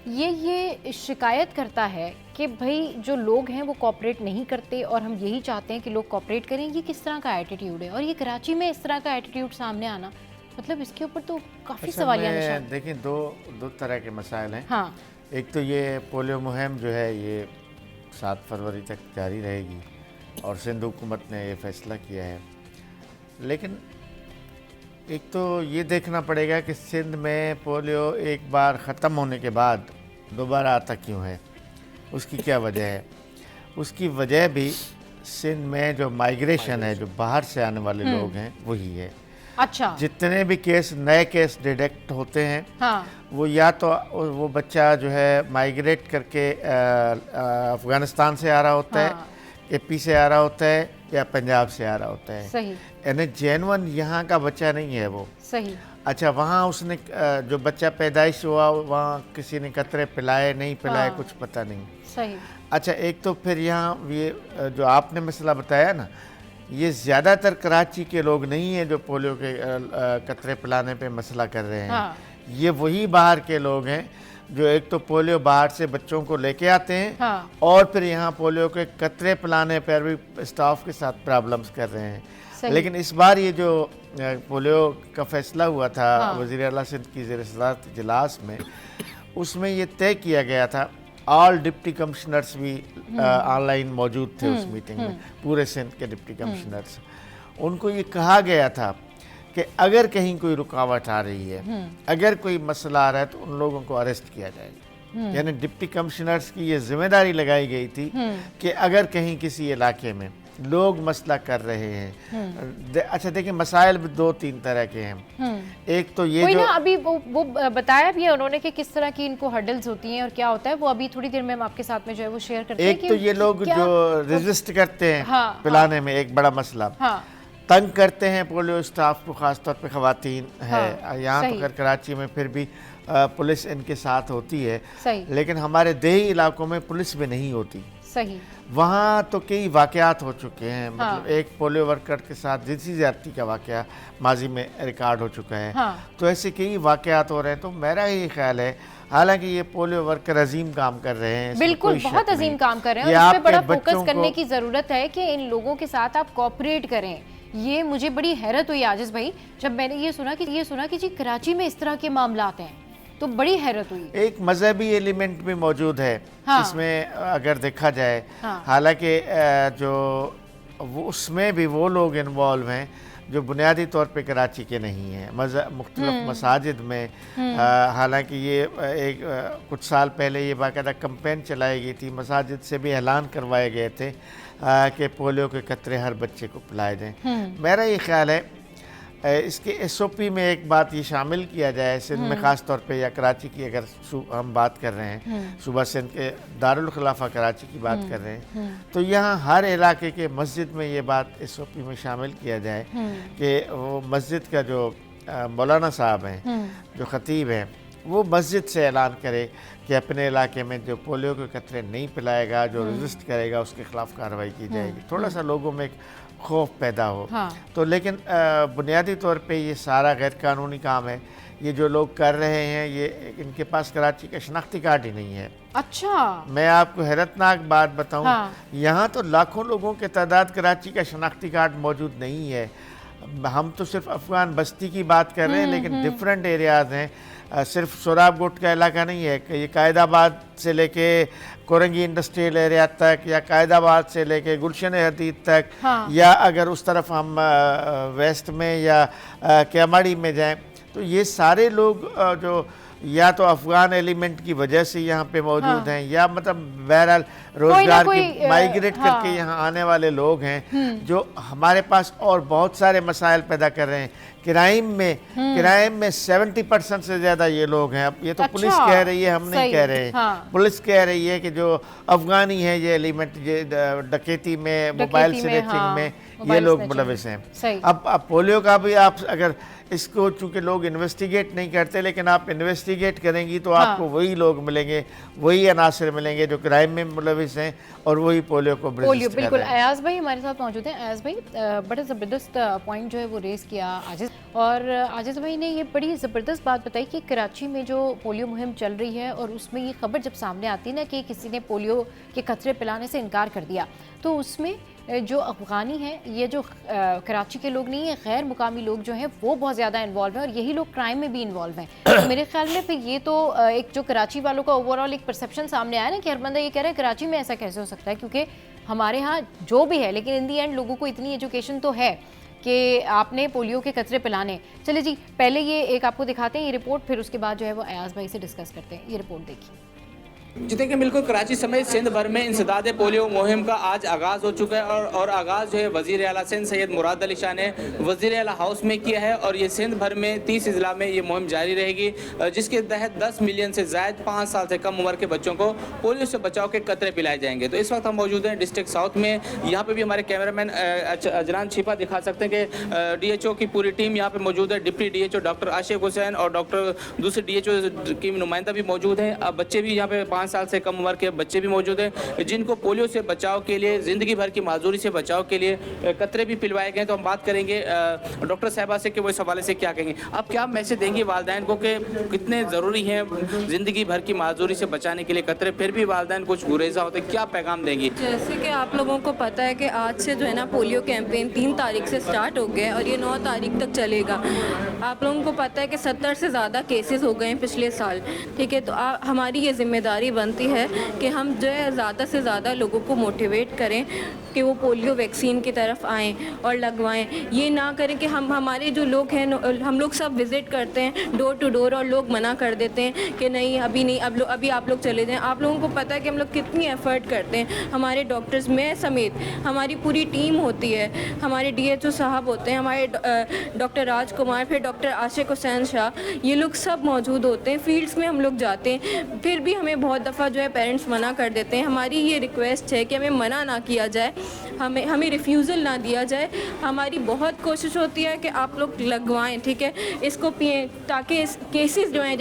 ये शिकायत करता है कि भाई जो लोग हैं वो कोऑपरेट नहीं करते और हम यही चाहते हैं कि लोग कोऑपरेट करें। ये किस तरह का एटीट्यूड है? और ये कराची में इस तरह का एटीट्यूड सामने आना, मतलब इसके ऊपर तो काफ़ी सवालिया निशान। देखिए, दो तरह के मसाइल हैं। हाँ, एक तो ये पोलियो मुहिम जो है ये 7 फरवरी तक जारी रहेगी और सिंध हुकूमत ने ये फैसला किया है, लेकिन एक तो ये देखना पड़ेगा कि सिंध में पोलियो एक बार ख़त्म होने के बाद दोबारा आता क्यों है, उसकी क्या वजह है। उसकी वजह भी सिंध में जो माइग्रेशन है, जो बाहर से आने वाले लोग हैं, वही है। अच्छा, जितने भी नए केस डिटेक्ट होते हैं, हाँ, वो या तो वो बच्चा जो है माइग्रेट करके अफ़गानिस्तान से आ रहा होता है, एपी से आ रहा होता है, या पंजाब से आ रहा होता है। सही, यानी जेन्युइन यहाँ का बच्चा नहीं है वो। सही। अच्छा, वहाँ उसने जो बच्चा पैदाइश हुआ वहाँ किसी ने कतरे पिलाए नहीं पिलाए, कुछ पता नहीं। सही। अच्छा, एक तो फिर यहाँ ये जो आपने मसला बताया ना, ये ज़्यादातर कराची के लोग नहीं हैं जो पोलियो के कतरे पिलाने पे मसला कर रहे हैं। हाँ। ये वही बाहर के लोग हैं जो एक तो पोलियो बाहर से बच्चों को लेके आते हैं, हाँ। और फिर यहाँ पोलियो के कतरे पिलाने पर भी स्टाफ के साथ प्रॉब्लम्स कर रहे हैं। लेकिन इस बार ये जो पोलियो का फैसला हुआ था, हाँ। वज़ीर आला सिंध की ज़ेर-ए-सदारत इजलास में, उसमें ये तय किया गया था, ऑल डिप्टी कमिश्नर्स भी ऑनलाइन मौजूद थे उस मीटिंग में, पूरे सिंध के डिप्टी कमिश्नर्स। उनको ये कहा गया था कि अगर कहीं कोई रुकावट आ रही है, अगर कोई मसला आ रहा है, तो उन लोगों को अरेस्ट किया जाएगा। यानी डिप्टी कमिश्नर्स की ये जिम्मेदारी लगाई गई थी कि अगर कहीं किसी इलाके में लोग मसला कर रहे हैं। अच्छा देखिए, मसाइल भी 2-3 तरह के हैं। एक तो ये जो अभी वो बताया भी है उन्होंने कि किस तरह की इनको हर्डल्स होती हैं और क्या होता है, वो अभी थोड़ी देर में हम आपके साथ में जो है वो शेयर करते हैं। एक तो ये लोग जो रेजिस्ट करते हैं हाँ, पिलाने में, एक बड़ा मसला। हाँ, तंग करते हैं पोलियो स्टाफ को, ख़ासतौर पे ख़वातीन है। हाँ, यहाँ तो खैर कराची में फिर भी पुलिस इनके साथ होती है, सही। लेकिन हमारे देही इलाकों में पुलिस भी नहीं होती। सही। वहाँ तो कई वाक़यात हो चुके हैं। हाँ। मतलब एक पोलियो वर्कर के साथ जिनसी ज़्यादती का वाक़या माजी में रिकॉर्ड हो चुका है। हाँ। तो ऐसे कई वाक़यात हो रहे हैं। तो मेरा ये ख्याल है, हालांकि ये पोलियो वर्कर अजीम काम कर रहे हैं, बिल्कुल बहुत अजीम काम कर रहे हैं, और इस पे बड़ा फोकस करने की ज़रूरत है कि इन लोगों के साथ आप कोऑपरेट करें। ये मुझे बड़ी हैरत हुई आजिज़ भाई जब मैंने ये सुना कि जी कराची में इस तरह के मामलात हैं, तो बड़ी हैरत हुई। एक मजहबी एलिमेंट भी मौजूद है। हाँ। इसमें अगर देखा जाए, हाँ। हालांकि जो वो उसमें भी वो लोग इन्वॉल्व हैं जो बुनियादी तौर पे कराची के नहीं हैं, मुख्तलिफ मसाजिद में। हालांकि ये कुछ साल पहले ये बाकायदा कैंपेन चलाई गई थी, मसाजिद से भी ऐलान करवाए गए थे कि पोलियो के कतरे हर बच्चे को पिलाए जाएँ। मेरा ये ख्याल है इसके SOP में एक बात ये शामिल किया जाए, सिंध में ख़ास तौर पे, या कराची की अगर हम बात कर रहे हैं, सूबा सिंध के दारुल खिलाफा कराची की बात कर रहे हैं, तो यहाँ हर इलाके के मस्जिद में ये बात SOP में शामिल किया जाए कि वो मस्जिद का जो मौलाना साहब हैं, जो ख़तीब हैं, वो मस्जिद से ऐलान करे कि अपने इलाके में जो पोलियो के कतरे नहीं पिलाएगा, जो रेजिस्ट करेगा, उसके ख़िलाफ़ कार्रवाई की जाएगी। थोड़ा सा लोगों में खौफ पैदा हो। हाँ। तो लेकिन बुनियादी तौर पे ये सारा गैर कानूनी काम है। ये जो लोग कर रहे हैं, ये इनके पास कराची का शनाख्ती कार्ड ही नहीं है। अच्छा, मैं आपको हैरतनाक बात बताऊं, हाँ। यहाँ तो लाखों लोगों के तादाद कराची का शनाख्ती कार्ड मौजूद नहीं है। हम तो सिर्फ अफगान बस्ती की बात कर रहे हैं, लेकिन डिफरेंट एरियाज़ हैं। सिर्फ सोराब गुट का इलाका नहीं है, ये कायदाबाद से लेके कोरंगी इंडस्ट्रियल एरिया तक, या कायदाबाद से लेके गुलशन हदीद तक, हाँ। या अगर उस तरफ हम वेस्ट में या कैमाड़ी में जाएं, तो ये सारे लोग जो या तो अफगान एलिमेंट की वजह से यहाँ पे मौजूद हाँ। हैं, या मतलब बहरहाल रोजगार के माइग्रेट करके यहाँ आने वाले लोग हैं, जो हमारे पास और बहुत सारे मसाइल पैदा कर रहे हैं। क्राइम में 70% से ज़्यादा ये लोग हैं। अब ये तो पुलिस कह रही है, हम नहीं कह रहे हैं। हाँ। पुलिस कह रही है कि जो अफगानी है ये एलिमेंट, ये डकैती में, मोबाइल स्नैचिंग में, ये लोग मुलविस हैं। अब पोलियो का भी आप अगर इसको चूंकि लोग इन्वेस्टिगेट नहीं करते, लेकिन आप इन्वेस्टिगेट करेंगी तो आपको वही लोग मिलेंगे, वही अनासर मिलेंगे जो क्राइम में मुलविस हैं और वही पोलियो को पोलियो बिल्कुल। अयाज भाई हमारे साथ मौजूद हैं। अयाज भाई बड़ा ज़बरदस्त पॉइंट जो है वो रेस किया आजिज़, और आजिज़ भाई ने ये बड़ी ज़बरदस्त बात बताई कि कराची में जो पोलियो मुहिम चल रही है और उसमें ये खबर जब सामने आती है ना कि किसी ने पोलियो के कतरे पिलाने से इनकार कर दिया, तो उसमें जो अफ़गानी हैं, ये जो कराची के लोग नहीं है, गैर मुकामी लोग जो हैं वो बहुत ज़्यादा इन्वॉल्व हैं और यही लोग क्राइम में भी इन्वॉल्व हैं। तो मेरे ख्याल में फिर ये तो एक जो कराची वालों का ओवरऑल एक परसेप्शन सामने आया ना कि हर बंदा ये कह रहा है कराची में ऐसा कैसे हो सकता है, क्योंकि हमारे यहाँ जो भी है, लेकिन इन दी एंड लोगों को इतनी एजुकेशन तो है कि आपने पोलियो के कतरे पिलाने। चले जी, पहले ये एक आपको दिखाते हैं ये रिपोर्ट, फिर उसके बाद जो है वो अयाज भाई से डिस्कस करते हैं। ये रिपोर्ट देखिए। जी देखिए, बिल्कुल कराची समेत सिंध भर में इंसदाद पोलियो मुहिम का आज आगाज़ हो चुका है और आगाज़ जो है वज़ीर आला सिंध सैयद मुराद अली शाह ने वज़ीर आला हाउस में किया है और ये सिंध भर में 30 अजला में ये मुहिम जारी रहेगी, जिसके तहत 10 मिलियन से ज़ायद 5 साल से कम उम्र के बच्चों को पोलियो से बचाव के कतरे पिलाए जाएंगे। तो इस वक्त हम मौजूद हैं डिस्ट्रिक्ट साउथ में। यहाँ पर भी हमारे कैमरामैन अजलान छिपा दिखा सकते हैं कि DHO की पूरी टीम यहाँ पर मौजूद है। डिप्टी DHO डॉक्टर आशिक हुसैन और दूसरे DHO की नुमाइंदा भी मौजूद हैं। अब बच्चे भी यहाँ पे 5 साल से कम उम्र के बच्चे भी मौजूद हैं जिनको पोलियो से बचाव के लिए, ज़िंदगी भर की माजूरी से बचाव के लिए कतरे भी पिलवाए गए। तो हम बात करेंगे डॉक्टर साहबा से कि वो इस हवाले से क्या कहेंगे। आप क्या मैसेज देंगे वालिदैन को कि कितने ज़रूरी हैं ज़िंदगी भर की माजूरी से बचाने के लिए कतरे, फिर भी वालिदैन कुछ गुरेज़ा होते, क्या पैगाम देंगी? जैसे कि आप लोगों को पता है कि आज से जो है ना पोलियो कैंपेन 3 तारीख से स्टार्ट हो गया और ये 9 तारीख तक चलेगा। आप लोगों को पता है कि 70 से ज़्यादा केसेस हो गए हैं पिछले साल, ठीक है। तो हमारी ये जिम्मेदारी बनती है कि हम जो है ज़्यादा से ज़्यादा लोगों को मोटिवेट करें कि वो पोलियो वैक्सीन की तरफ आएँ और लगवाएं। ये ना करें कि हमारे जो लोग हैं, हम लोग सब विज़िट करते हैं डोर टू डोर और लोग मना कर देते हैं कि नहीं अभी नहीं, अभी आप लोग चले जाएं। आप लोगों को पता है कि हम लोग कितनी एफ़र्ट करते हैं, हमारे डॉक्टर्स में समेत हमारी पूरी टीम होती है, हमारे DHO साहब होते हैं, हमारे डॉक्टर राजकुमार, फिर डॉक्टर आशिक हुसैन शाह, ये लोग सब मौजूद होते हैं। फील्ड्स में हम लोग जाते हैं, फिर भी हमें बहुत दफ़ा जो है पेरेंट्स मना कर देते हैं। हमारी ये रिक्वेस्ट है कि हमें मना ना किया जाए, हमें रिफ्यूज़ल ना दिया जाए। हमारी बहुत कोशिश होती है कि आप लोग लगवाएं, ठीक है, इसको पिए, ताकि केसेस जो हैं,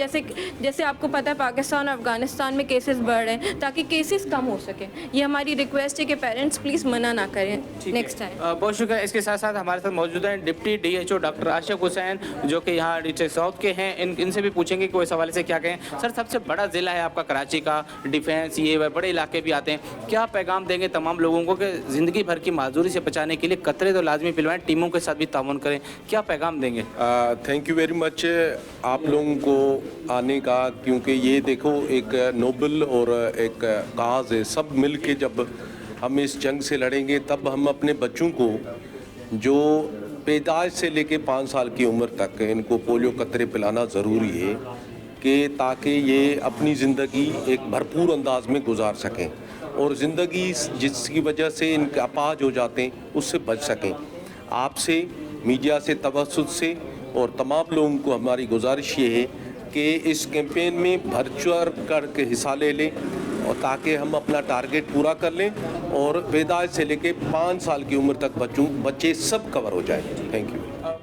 जैसे आपको पता है पाकिस्तान और अफगानिस्तान में केसेस बढ़ रहे हैं, ताकि केसेस कम हो सके। ये हमारी रिक्वेस्ट है कि पेरेंट्स प्लीज़ मना ना करें नेक्स्ट टाइम। बहुत शुक्रिया। इसके साथ साथ हमारे साथ मौजूद हैं डिप्टी DHO डॉक्टर आशिक हुसैन जो कि यहाँ डिस्ट्रिक्ट साउथ के हैं। इनसे भी पूछेंगे कि इस हवाले से क्या कहें। सर, सबसे बड़ा ज़िला है आपका कराची का, डिफेंस ये बड़े इलाके भी आते हैं, क्या पैगाम देंगे तमाम लोगों को कि ज़िंदगी भर की माजूरी से बचाने के लिए कतरे तो लाजमी पिलवाएं, टीमों के साथ भी ताउन करें, क्या पैगाम देंगे? थैंक यू वेरी मच आप लोगों को आने का, क्योंकि ये देखो एक नोबल और एक काज है। सब मिल के जब हम इस जंग से लड़ेंगे तब हम अपने बच्चों को जो पैदाइश से लेके 5 साल की उम्र तक इनको पोलियो कतरे पिलाना ज़रूरी है कि ताकि ये अपनी ज़िंदगी एक भरपूर अंदाज में गुजार सकें और ज़िंदगी जिसकी वजह से इनके अपाज हो जाते हैं उससे बच सकें। आपसे, मीडिया से, तवज्जुह से और तमाम लोगों को हमारी गुजारिश ये है कि इस कैंपेन में भरचढ़ करके हिस्सा ले लें और ताकि हम अपना टारगेट पूरा कर लें और पैदाइश से लेके 5 साल की उम्र तक बच्चे सब कवर हो जाएं। Thank you.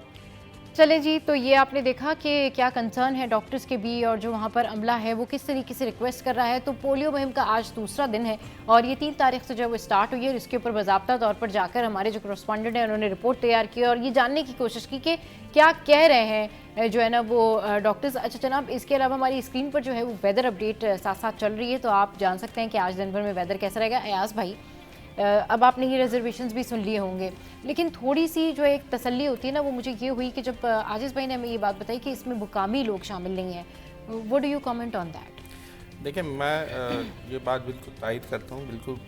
चले जी, तो ये आपने देखा कि क्या कंसर्न है डॉक्टर्स के भी और जो वहाँ पर अमला है वो किस तरीके से रिक्वेस्ट कर रहा है। तो पोलियो मुहिम का आज दूसरा दिन है और ये 3 तारीख से जो वो स्टार्ट हुई है और इसके ऊपर बाज़ाब्ता तौर पर जाकर हमारे जो कॉरेस्पॉन्डेंट हैं उन्होंने रिपोर्ट तैयार की और ये जानने की कोशिश की कि क्या कह रहे हैं जो है ना वो डॉक्टर्स। अच्छा जनाब, इसके अलावा हमारी स्क्रीन पर जो है वो वेदर अपडेट साथ साथ चल रही है, तो आप जान सकते हैं कि आज दिन भर में वेदर कैसा रहेगा। अयाज भाई, अब आपने ये रिजर्वेशंस भी सुन लिए होंगे, लेकिन थोड़ी सी जो एक तसल्ली होती है ना वो मुझे ये हुई कि जब आजिज़ भाई ने हमें ये बात बताई कि इसमें मुकामी लोग शामिल नहीं हैं। What do you comment on that? देखिए, मैं ये बात बिल्कुल तायद करता हूँ, बिल्कुल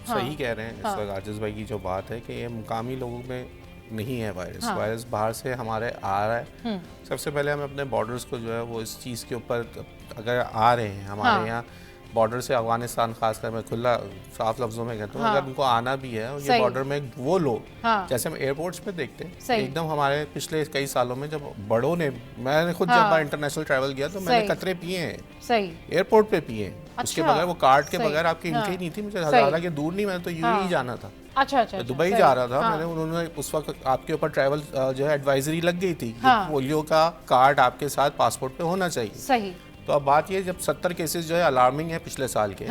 सही कह रहे हैं इस वक्त आजिज़ भाई की जो बात है कि ये मुकामी लोगों में नहीं है वायरस। वायरस बाहर से हमारे आ रहा है। सबसे पहले हमें अपने बॉर्डर्स को जो है वो इस चीज़ के ऊपर अगर आ रहे हैं हमारे यहाँ बॉर्डर से अफगानिस्तान, खासकर मैं खुला साफ लफ्जों में कहता हूँ, अगर उनको आना भी है और ये बॉर्डर में वो लोग जैसे हम एयरपोर्ट्स पे देखते हैं, एकदम हमारे पिछले कई सालों में जब बड़ों ने, मैंने खुद जब इंटरनेशनल ट्रैवल किया तो मैंने कतरे पिए हैं एयरपोर्ट पे पिए हैं। उसके बगैर, वो कार्ड के बगैर आपकी एंट्री नहीं थी। मुझे हालांकि दूर नहीं, मैंने तो यूएई जाना था। अच्छा, दुबई जा रहा था मैंने, उन्होंने उस वक्त आपके ऊपर ट्रैवल जो है एडवाइजरी लग गई थी, पोलियो का कार्ड आपके साथ पासपोर्ट पे होना चाहिए। सही। तो अब बात ये, जब 70 केसेस जो है अलार्मिंग है पिछले साल के,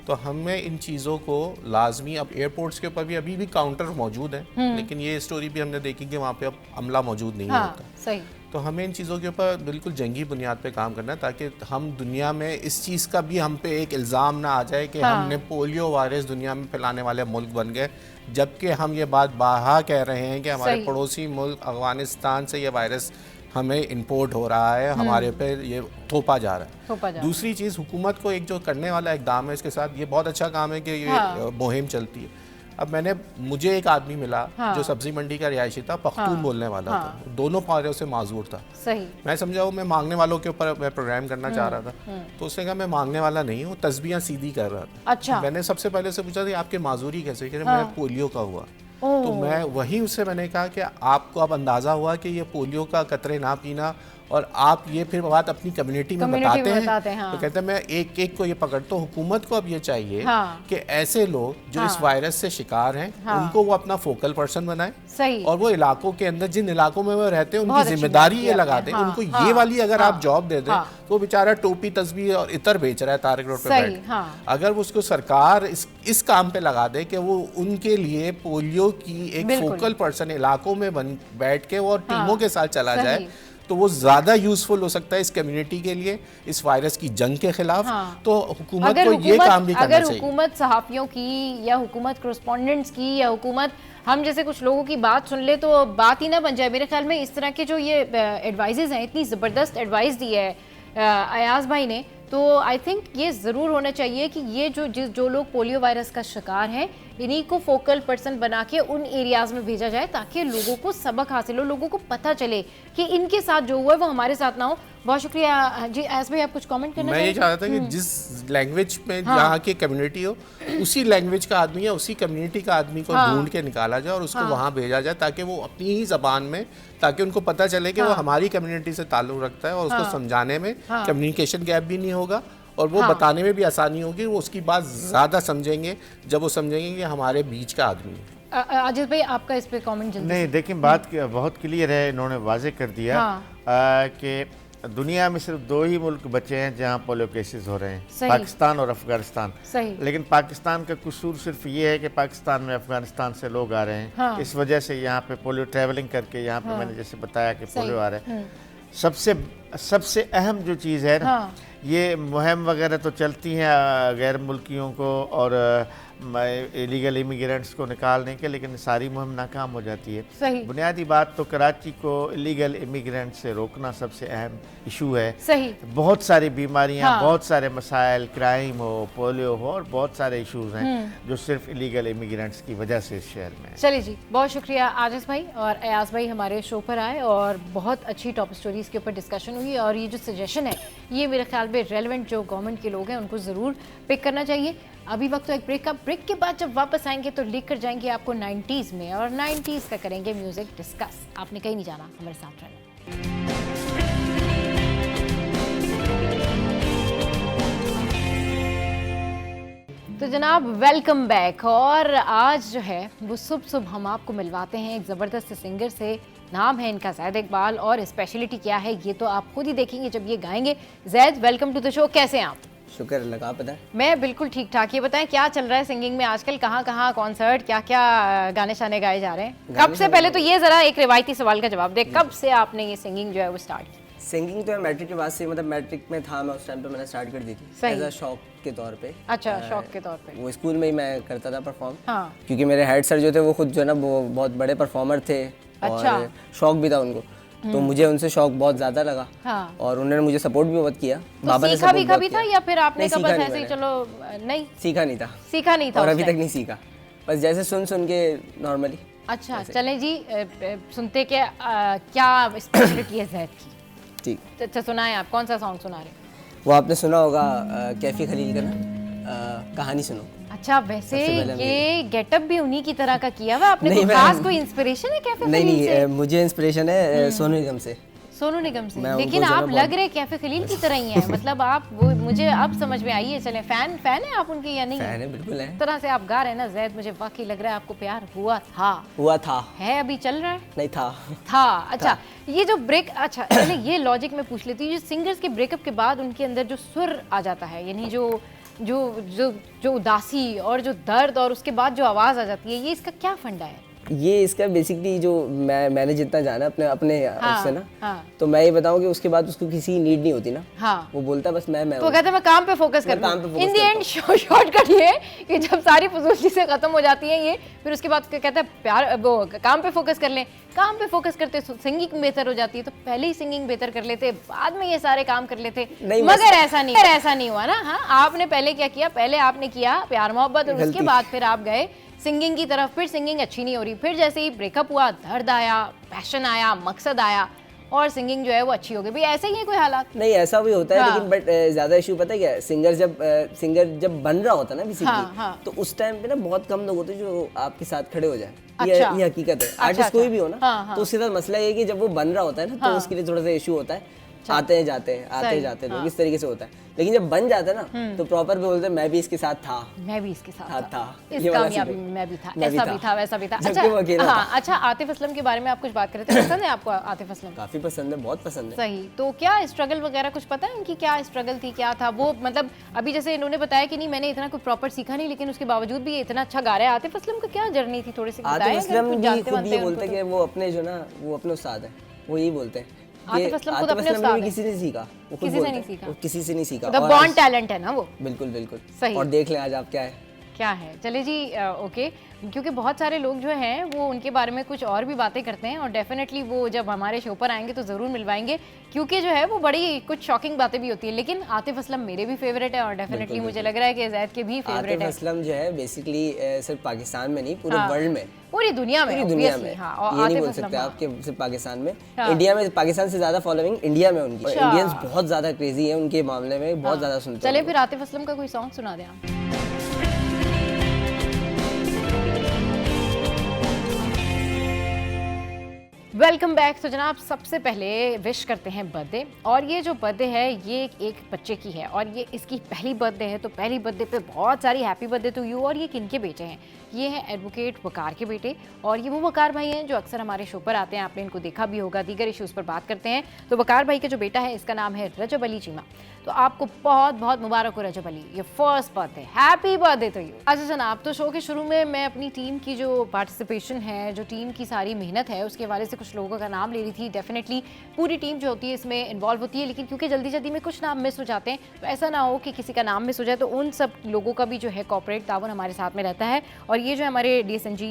तो हमें इन चीज़ों को लाजमी, अब एयरपोर्ट्स के ऊपर भी अभी भी काउंटर मौजूद है, लेकिन ये स्टोरी भी हमने देखी कि वहाँ पे अब अमला मौजूद नहीं होता। सही। तो हमें इन चीज़ों के ऊपर बिल्कुल जंगी बुनियाद पे काम करना है, ताकि हम दुनिया में इस चीज़ का भी हम पे एक इल्ज़ाम ना आ जाए कि हमने पोलियो वायरस दुनिया में फैलाने वाले मुल्क बन गए, जबकि हम ये बात बाहा कह रहे हैं कि हमारे पड़ोसी मुल्क अफगानिस्तान से ये वायरस हमें इंपोर्ट हो रहा है, हमारे पे ये थोपा जा रहा है। दूसरी चीज़, हुकूमत को एक जो करने वाला इकदाम है इसके साथ, ये बहुत अच्छा काम है कि ये मुहिम चलती है। अब मुझे एक आदमी मिला जो सब्जी मंडी का रिहायशी था, पख्तून बोलने वाला था, दोनों पारों से माजूर था। सही। मैं समझा वो मैं मांगने वालों के ऊपर मैं प्रोग्राम करना चाह रहा था, तो उसने कहा मैं मांगने वाला नहीं हूँ, तस्बीहां सीधी कर रहा था। अच्छा। मैंने सबसे पहले से पूछा था आपके माजूरी कैसे, कि मैं पोलियो का हुआ। तो मैं वही उससे मैंने कहा कि आपको अब अंदाजा हुआ कि ये पोलियो का कतरे ना पीना, और आप ये फिर बात अपनी कम्युनिटी में बताते हैं। तो कहते हैं मैं एक एक को ये पकड़ता हूँ। हुकूमत को अब ये चाहिए कि ऐसे लोग जो इस वायरस से शिकार हैं, उनको वो अपना फोकल पर्सन बनाए, और वो इलाकों के अंदर, जिन इलाकों में वो रहते हैं, उनकी जिम्मेदारी ये लगा दें, उनको ये वाली अगर आप जॉब दे दें, तो वो बेचारा टोपी, तस्बीह और इतर बेच रहा है तारक रोड पे बैठ, अगर वो उसको सरकार इस काम पे लगा दे कि वो उनके लिए पोलियो की एक फोकल पर्सन इलाकों में बैठ के वो टीमों के साथ चला जाए, तो वो ज्यादा यूजफुल हो सकता है इस कम्युनिटी के लिए, इस वायरस की जंग के खिलाफ। तो हुकूमत को ये काम भी करना चाहिए। अगर हुकूमत सहाफियों की या हुकूमत करस्पॉन्डेंट्स की या हुकूमत हम जैसे कुछ लोगों की बात सुन ले, तो बात ही ना बन जाए। मेरे ख्याल में इस तरह के जो ये एडवाइजेज हैं, इतनी ज़बरदस्त एडवाइस दी है अयाज भाई ने, तो आई थिंक ये ज़रूर होना चाहिए कि ये जो लोग पोलियो वायरस का शिकार हैं, इन्हीं को फोकल पर्सन बना के उन एरियाज़ में भेजा जाए, ताकि लोगों को सबक हासिल हो, लोगों को पता चले कि इनके साथ जो हुआ है वो हमारे साथ ना हो। बहुत शुक्रिया जी। एस भाई, आप कुछ कमेंट करना मैं ये चाह रहा था कि जिस लैंग्वेज में यहाँ की कम्युनिटी हो, उसी लैंग्वेज का आदमी या उसी कम्युनिटी का आदमी को ढूंढ के निकाला जाए और उसको वहाँ भेजा जाए, ताकि वो अपनी ही जबान में, ताकि उनको पता चले कि वो हमारी कम्युनिटी से ताल्लुक रखता है, और उसको समझाने में कम्युनिकेशन गैप भी नहीं होगा, और वो बताने में भी आसानी होगी। वो उसकी बात ज़्यादा समझेंगे जब वो समझेंगे कि हमारे बीच का आदमी है। अजीत भाई, आपका इस पे कमेंट जल्दी। नहीं, देखिए बात बहुत क्लियर है, इन्होंने वाजे कर दिया कि दुनिया में सिर्फ 2 ही मुल्क बचे हैं जहां पोलियो केसेस हो रहे हैं, पाकिस्तान और अफगानिस्तान। लेकिन पाकिस्तान का कसूर सिर्फ ये है कि पाकिस्तान में अफगानिस्तान से लोग आ रहे हैं, इस वजह से यहाँ पे पोलियो ट्रैवलिंग करके यहाँ पे मैंने जैसे बताया कि पोलियो आ रहा है। सबसे अहम जो चीज़ है ना, ये मुहिम वगैरह तो चलती हैं गैर मुल्कियों को और इलीगल इमिग्रेंट्स को निकालने के, लेकिन सारी मुहिम नाकाम हो जाती है। बुनियादी बात तो कराची को इलीगल इमिग्रेंट से रोकना सबसे अहम इशू है। बहुत सारी बीमारियां, बहुत सारे मसाइल, क्राइम हो, पोलियो हो, और बहुत सारे इशूज़ हैं जो सिर्फ इलीगल इमिग्रेंट्स की वजह से इस शहर में। चलिए जी, बहुत शुक्रिया आजिज़ भाई और अयाज भाई हमारे शो पर आए, और बहुत अच्छी टॉप स्टोरीज़ के ऊपर डिस्कशन हुई। और ये जो सजेशन है, ये मेरे ख्याल में रेलेवेंट जो गवर्नमेंट के लोग हैं उनको ज़रूर पिक करना चाहिए। अभी वक्त तो एक ब्रेक का, ब्रेक के बाद जब वापस आएंगे तो लेकर जाएंगे आपको 90s में, और 90s का करेंगे म्यूजिक डिस्कस। आपने कहीं नहीं जाना, हमारे साथ रहना। तो जनाब, वेलकम बैक। और आज जो है वो सुबह हम आपको मिलवाते हैं एक ज़बरदस्त सिंगर से। नाम है इनका ज़ैद इकबाल, और स्पेशलिटी क्या है ये तो आप खुद ही देखेंगे जब ये गाएंगे। ज़ैद, वेलकम टू द शो। कैसे हैं आप? शुक्र लगा, पता है मैं बिल्कुल ठीक ठाक। ये बताएं क्या चल रहा है सिंगिंग में आजकल, कहाँ कहाँ कॉन्सर्ट, क्या क्या गाने शाने गाए जा रहे हैं? कब से, पहले तो ये ज़रा एक रिवायती सवाल का जवाब दे, कब से आपने ये सिंगिंग जो है वो स्टार्ट की? सिंगिंग तो मैं मैट्रिक के बाद से, मतलब मैट्रिक में था मैं उस टाइम पे, मैंने स्टार्ट कर दी थी एज अ शौक के तौर पे। अच्छा, शौक के तौर पे। वो स्कूल में ही मैं करता था परफॉर्म, क्योंकि मेरे हेड सर जो थे वो खुद जो है ना वो बहुत बड़े परफॉर्मर थे, और शौक भी था उनको, तो मुझे उनसे शौक बहुत ज्यादा लगा। और उन्होंने मुझे सपोर्ट भी बहुत किया। तो बाबा ने सीखा भी था या फिर आपने कहा बस ऐसे ही चलो? नहीं, सीखा नहीं था और अभी तक नहीं सीखा, बस जैसे सुन के नॉर्मली। अच्छा, चलें जी, सुनते क्या स्पेशलिटी है ज़ैद की? ठीक। अच्छा, सुनाएं आप, कौन सा सॉन्ग सुना रहे हैं? वो आपने सुना होगा कैफी खलील का ना, कहानी सुनो। अच्छा, वैसे ये गेटअप भी उन्हीं की तरह का किया हुआ आपने? कोई खास कोई इंस्पिरेशन है कैफे खलील से? नहीं, मुझे इंस्पिरेशन है सोनू निगम से। सोनू निगम से? लेकिन आप लग रहे कैफे खलील की तरह ही हैं। मतलब आप वो, मुझे अब समझ में आई है। चले, फैन है आप उनकी या नहीं? फैन है, बिल्कुल है। तरह से आप गा रहे हैं ना ज़ैद, मुझे वाकई लग रहा है आपको प्यार हुआ था। है अभी चल रहा है? नहीं था। अच्छा, ये जो ब्रेक, अच्छा चले ये लॉजिक में पूछ लेती हूँ। सिंगर्स के ब्रेकअप के बाद उनके अंदर जो सुर आ जाता है, यानी जो उदासी और जो दर्द, और उसके बाद जो आवाज़ आ जाती है, ये इसका क्या फंडा है? ये इसका बेसिकली जो मैंने जितना जाना अपने उससे ना, तो मैं ये बताऊं कि उसके बाद उसको किसी नीड नहीं होती ना। वो बोलता बस मैं तो कहता है मैं काम पे फोकस करता हूं। इन द एंड शॉर्टकट ये है कि जब सारी फजूल चीजें खत्म हो जाती हैं ये, फिर उसके बाद कहता है प्यार वो काम पे फोकस कर लें। काम पे फोकस करते सिंगिंग बेहतर हो जाती है, तो पहले ही सिंगिंग बेहतर कर लेते, बाद में ये सारे काम कर लेते। मगर ऐसा नहीं हुआ ना। हाँ, आपने पहले क्या किया? पहले आपने किया प्यार मोहब्बत, और उसके बाद फिर आप गए सिंगिंग की तरफ। फिर सिंगिंग अच्छी नहीं हो रही, फिर जैसे ही ब्रेकअप हुआ, दर्द आया, पैशन आया, मकसद आया, और सिंगिंग जो है वो अच्छी हो गई। भाई ऐसे ही है कोई हालात? नहीं, ऐसा भी होता है, लेकिन बट ज्यादा इशू पता है क्या है? सिंगर जब बन रहा होता है ना बेसिकली, तो उस टाइम पे ना बहुत कम लोग होते हैं जो आपके साथ खड़े हो जाए। ये हकीकत है। आर्टिस्ट कोई भी हो ना, तो उसके साथ मसला ये है कि जब वो बन रहा होता है ना, तो उसके लिए थोड़ा सा इशू होता है। आते हैं जाते हैं लोग, इस तरीके से होता है। लेकिन जब बन जाता है ना, तो प्रॉपर पे बोलते हैं मैं भी इसके साथ था, मैं भी इसके साथ था, इस कामयाबी में मैं भी था, ऐसा भी था, वैसा भी था। अच्छा, आतिफ असलम के बारे में आप कुछ बात कर रहे थे। पसंद है आपको आतिफ असलम? काफी पसंद है, बहुत पसंद है। सही। तो क्या स्ट्रगल वगैरह कुछ पता है उनकी? क्या स्ट्रगल थी, क्या था वो? मतलब अभी जैसे इन्होंने बताया कि नहीं मैंने इतना कुछ प्रॉपर सीखा नहीं, लेकिन उसके बावजूद भी इतना अच्छा गा रहे हैं। आतिफ असलम का क्या जर्नी थी, थोड़ी सी बताएं। आतिफ असलम भी खुद ये बोलते हैं कि वो अपने जो ना, वो अपने उस्ताद है, वो यही बोलते हैं। आतिफ असलम खुद अपने उस्ताद है? किसी से सीखा, वो किसी से नहीं सीखा, किसी से नहीं सीखा। मतलब बॉर्न टैलेंट है ना वो। बिल्कुल सही। और देख लें आज आप क्या है। चले जी, ओके। क्योंकि बहुत सारे लोग जो हैं वो उनके बारे में कुछ और भी बातें करते हैं, और डेफिनेटली वो जब हमारे शो पर आएंगे तो ज़रूर मिलवाएंगे, क्योंकि जो है वो बड़ी कुछ शॉकिंग बातें भी होती है। लेकिन आतिफ असलम मेरे भी फेवरेट है, और डेफिनेटली मुझे लग रहा है कि ज़ैद के भी फेवरेट है। आतिफ असलम जो है बेसिकली सिर्फ पाकिस्तान में नहीं, पूरे वर्ल्ड में, पूरी दुनिया में। हाँ, ये नहीं बोल सकते आप कि सिर्फ पाकिस्तान में। इंडिया में पाकिस्तान से ज्यादा फॉलोइंग इंडिया में उनकी। इंडियंस बहुत ज्यादा क्रेजी है उनके मामले में, बहुत ज्यादा सुनते हैं। चले फिर आतिफ असलम का कोई सॉन्ग सुना दें आप। Welcome back. तो जनाब, सबसे पहले विश करते हैं बर्थडे, और ये जो बर्थडे है ये एक बच्चे की है, और ये इसकी पहली बर्थडे है। तो पहली बर्थडे पे बहुत सारी हैप्पी बर्थडे टू यू। और ये किनके बेटे हैं? ये हैं एडवोकेट वकार के बेटे, और ये वो वकार भाई हैं जो अक्सर हमारे शो पर आते हैं, आपने इनको देखा भी होगा, दीगर इश्यूज़ पर बात करते हैं। तो वकार भाई का जो बेटा है इसका नाम है रजब अली चीमा। तो आपको बहुत बहुत मुबारक हो रजब अली, ये first birthday, happy birthday to you. अच्छा जनाब, तो शो के शुरू में मैं अपनी टीम की जो पार्टिसिपेशन है, जो टीम की सारी मेहनत है, उसके हवाले से कुछ लोगों का नाम ले रही थी। डेफिनेटली पूरी टीम जो होती है इसमें इन्वॉल्व होती है, लेकिन क्योंकि जल्दी जल्दी में कुछ नाम मिस हो जाते हैं, तो ऐसा ना हो कि किसी का नाम मिस हो जाए। तो उन सब लोगों का भी जो है कॉर्पोरेट ताउन हमारे साथ में रहता है। और ये जो हमारे DSNG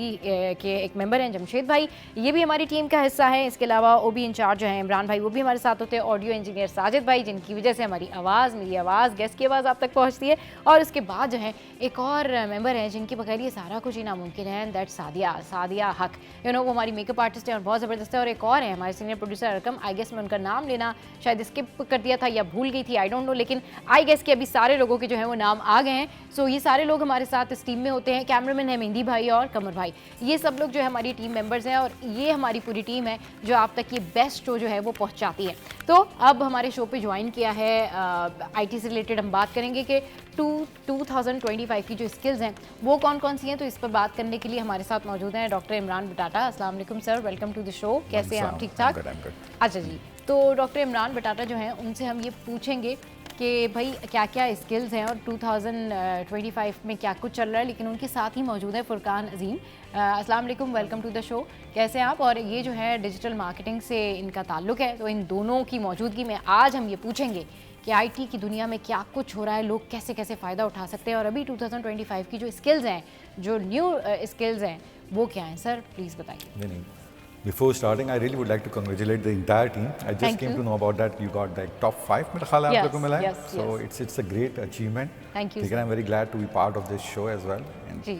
के एक मेंबर हैं जमशेद भाई, ये भी हमारी टीम का हिस्सा है। इसके अलावा OB इंचार्ज जो हैं इमरान भाई, वो भी हमारे साथ होते हैं। ऑडियो इंजीनियर साजिद भाई, जिनकी वजह से हमारी आवाज़, मेरी आवाज़, गेस्ट की आवाज़ आप तक पहुँचती है। और उसके बाद जो है एक और मेंबर हैं जिनके बगैर ये सारा कुछ ही नामुमकिन है, दैट सादिया हक। वो हमारी मेकअप आर्टिस्ट है और बहुत ज़बरदस्त है। और एक और है हमारे senior producer Arqam. I guess मैं उनका नाम लेना शायद स्किप कर दिया था या भूल गई थी, आई डोंट नो, लेकिन आई गेस कि अभी सारे लोगों के जो है वो नाम आ गए हैं। सो ये सारे लोग हमारे साथ इस टीम में होते हैं। कैमरामैन है मेहंदी भाई और कमर भाई, ये सब लोग जो है हमारी टीम मेंबर्स हैं, और ये हमारी पूरी टीम है जो आप तक ये बेस्ट शो जो है वो पहुँचाती है। तो अब हमारे शो पे ज्वाइन किया है IT से रिलेटेड हम बात करेंगे कि 2025 की जो स्किल्स हैं वो कौन कौन सी हैं। तो इस पर बात करने के लिए हमारे साथ मौजूद हैं डॉक्टर इमरान बटाटा। अस्सलाम वालेकुम sir, welcome to the show. कैसे हैं आप? ठीक ठाक? अच्छा जी, तो डॉक्टर इमरान बटाटा जो हैं उनसे हम ये पूछेंगे कि भाई क्या क्या स्किल्स हैं और 2025 में क्या कुछ चल रहा है। लेकिन उनके साथ ही मौजूद है फुरकान अजीम। अस्सलाम वालेकुम, वेलकम टू द शो। कैसे हैं आप? और ये जो है डिजिटल मार्केटिंग से इनका ताल्लुक़ है, तो इन दोनों की मौजूदगी में आज हम ये पूछेंगे कि IT की दुनिया में क्या कुछ हो रहा है, लोग कैसे कैसे फ़ायदा उठा सकते हैं, और अभी 2025 की जो स्किल्स हैं, जो न्यू स्किल्स हैं, वो क्या हैं सर, प्लीज़ बताइए। Before starting, I really would like to congratulate the entire team. I just came to know about that you got like top 5 मेरा ख्याल है आप लोगों को मिला है. So it's a great achievement. Thank you. लेकिन I'm very glad to be part of this show as well. Ji.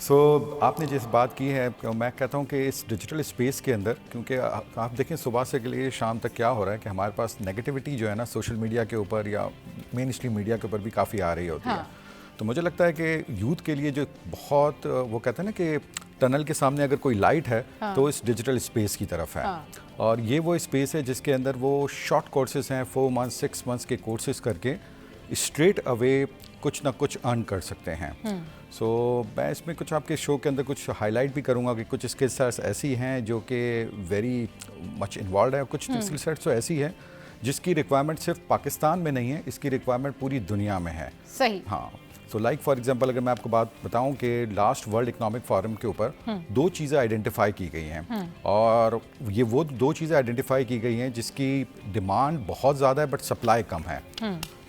So आपने जिस बात की है, मैं कहता हूँ कि इस डिजिटल स्पेस के अंदर, क्योंकि आप देखें सुबह से के लिए शाम तक क्या हो रहा है कि हमारे पास नेगेटिविटी जो है ना सोशल मीडिया के ऊपर या मेन स्ट्रीम मीडिया के ऊपर भी काफ़ी आ रही होती है। तो मुझे लगता है कि यूथ के लिए जो बहुत वो कहते हैं ना कि टनल के सामने अगर कोई लाइट है तो इस डिजिटल स्पेस की तरफ है। और ये वो स्पेस है जिसके अंदर वो शॉर्ट कोर्सेज हैं, 4 मंथ्स 6 मंथ्स के कोर्सेज करके स्ट्रेट अवे कुछ ना कुछ अर्न कर सकते हैं। सो मैं इसमें कुछ आपके शो के अंदर कुछ हाईलाइट भी करूंगा कि कुछ स्किल सेट्स ऐसी हैं जो कि वेरी मच इन्वॉल्व है, कुछ स्किल सेट्स तो ऐसी है जिसकी रिक्वायरमेंट सिर्फ पाकिस्तान में नहीं है, इसकी रिक्वायरमेंट पूरी दुनिया में है। सही। हाँ, तो लाइक फॉर एग्जांपल अगर मैं आपको बात बताऊं कि लास्ट वर्ल्ड इकोनॉमिक फोरम के ऊपर 2 चीज़ें आइडेंटिफाई की गई हैं और ये वो 2 चीज़ें आइडेंटिफाई की गई हैं जिसकी डिमांड बहुत ज़्यादा है बट सप्लाई कम है।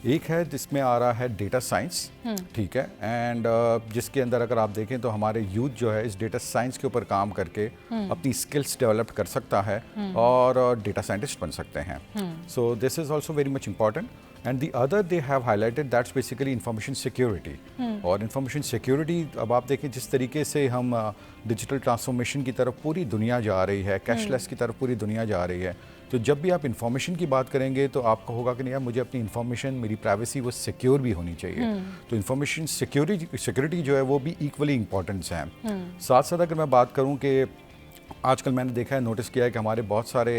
एक है जिसमें आ रहा है डेटा साइंस, ठीक है, एंड जिसके अंदर अगर आप देखें तो हमारे यूथ जो है इस डेटा साइंस के ऊपर काम करके अपनी स्किल्स डेवलप कर सकता है और डेटा साइंटिस्ट बन सकते हैं। So this is also very much important. And the other they have highlighted that's basically information security. और इंफॉर्मेशन सिक्योरिटी अब आप देखें जिस तरीके से हम डिजिटल ट्रांसफॉर्मेशन की तरफ पूरी दुनिया जा रही है, कैशलेस की तरफ पूरी दुनिया जा रही है, तो जब भी आप इंफॉर्मेशन की बात करेंगे तो आपको होगा कि नहीं यार मुझे अपनी इंफॉर्मेशन, मेरी प्राइवेसी वो सिक्योर भी होनी चाहिए। तो इंफॉर्मेशन सिक्योरिटी जो है वो भी इक्वली इंपॉर्टेंस है। साथ साथ अगर मैं बात करूँ कि आजकल मैंने देखा है, नोटिस किया है कि हमारे बहुत सारे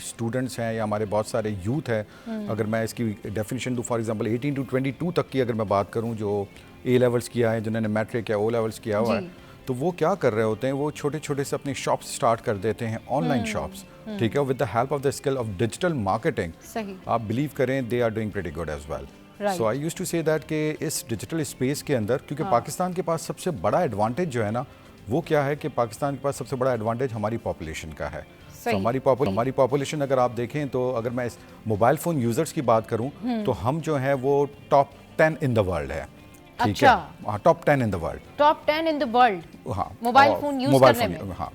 स्टूडेंट्स हैं या हमारे बहुत सारे यूथ हैं, अगर मैं इसकी डेफिनेशन दूँ फॉर एग्जांपल 18 to 22 तक की अगर मैं बात करूँ, जो ए लेवल्स किया है, जिन्होंने मैट्रिक या ओ लेवल्स किया हुआ है, तो वो क्या कर रहे होते हैं, वो छोटे छोटे से अपने शॉप्स स्टार्ट कर देते हैं, ऑनलाइन शॉप्स, ठीक है, with the help of the skill of digital marketing. आप बिलीव करें they are doing pretty good as well. So I used to say that कि इस डिजिटल स्पेस के अंदर, क्योंकि पाकिस्तान के पास सबसे बड़ा एडवांटेज जो है ना वो क्या है कि पाकिस्तान के पास सबसे बड़ा एडवांटेज हमारी पॉपुलेशन का है। तो हमारी पॉपुलेशन अगर आप देखें तो अगर मैं इस मोबाइल फ़ोन यूज़र्स की बात करूं तो हम जो है वो टॉप 10 इन द वर्ल्ड है। ठीक है, हाँ, top 10 in the world, top 10 in the world. हाँ, मोबाइल फ़ोन यूज़ करने में। हाँ,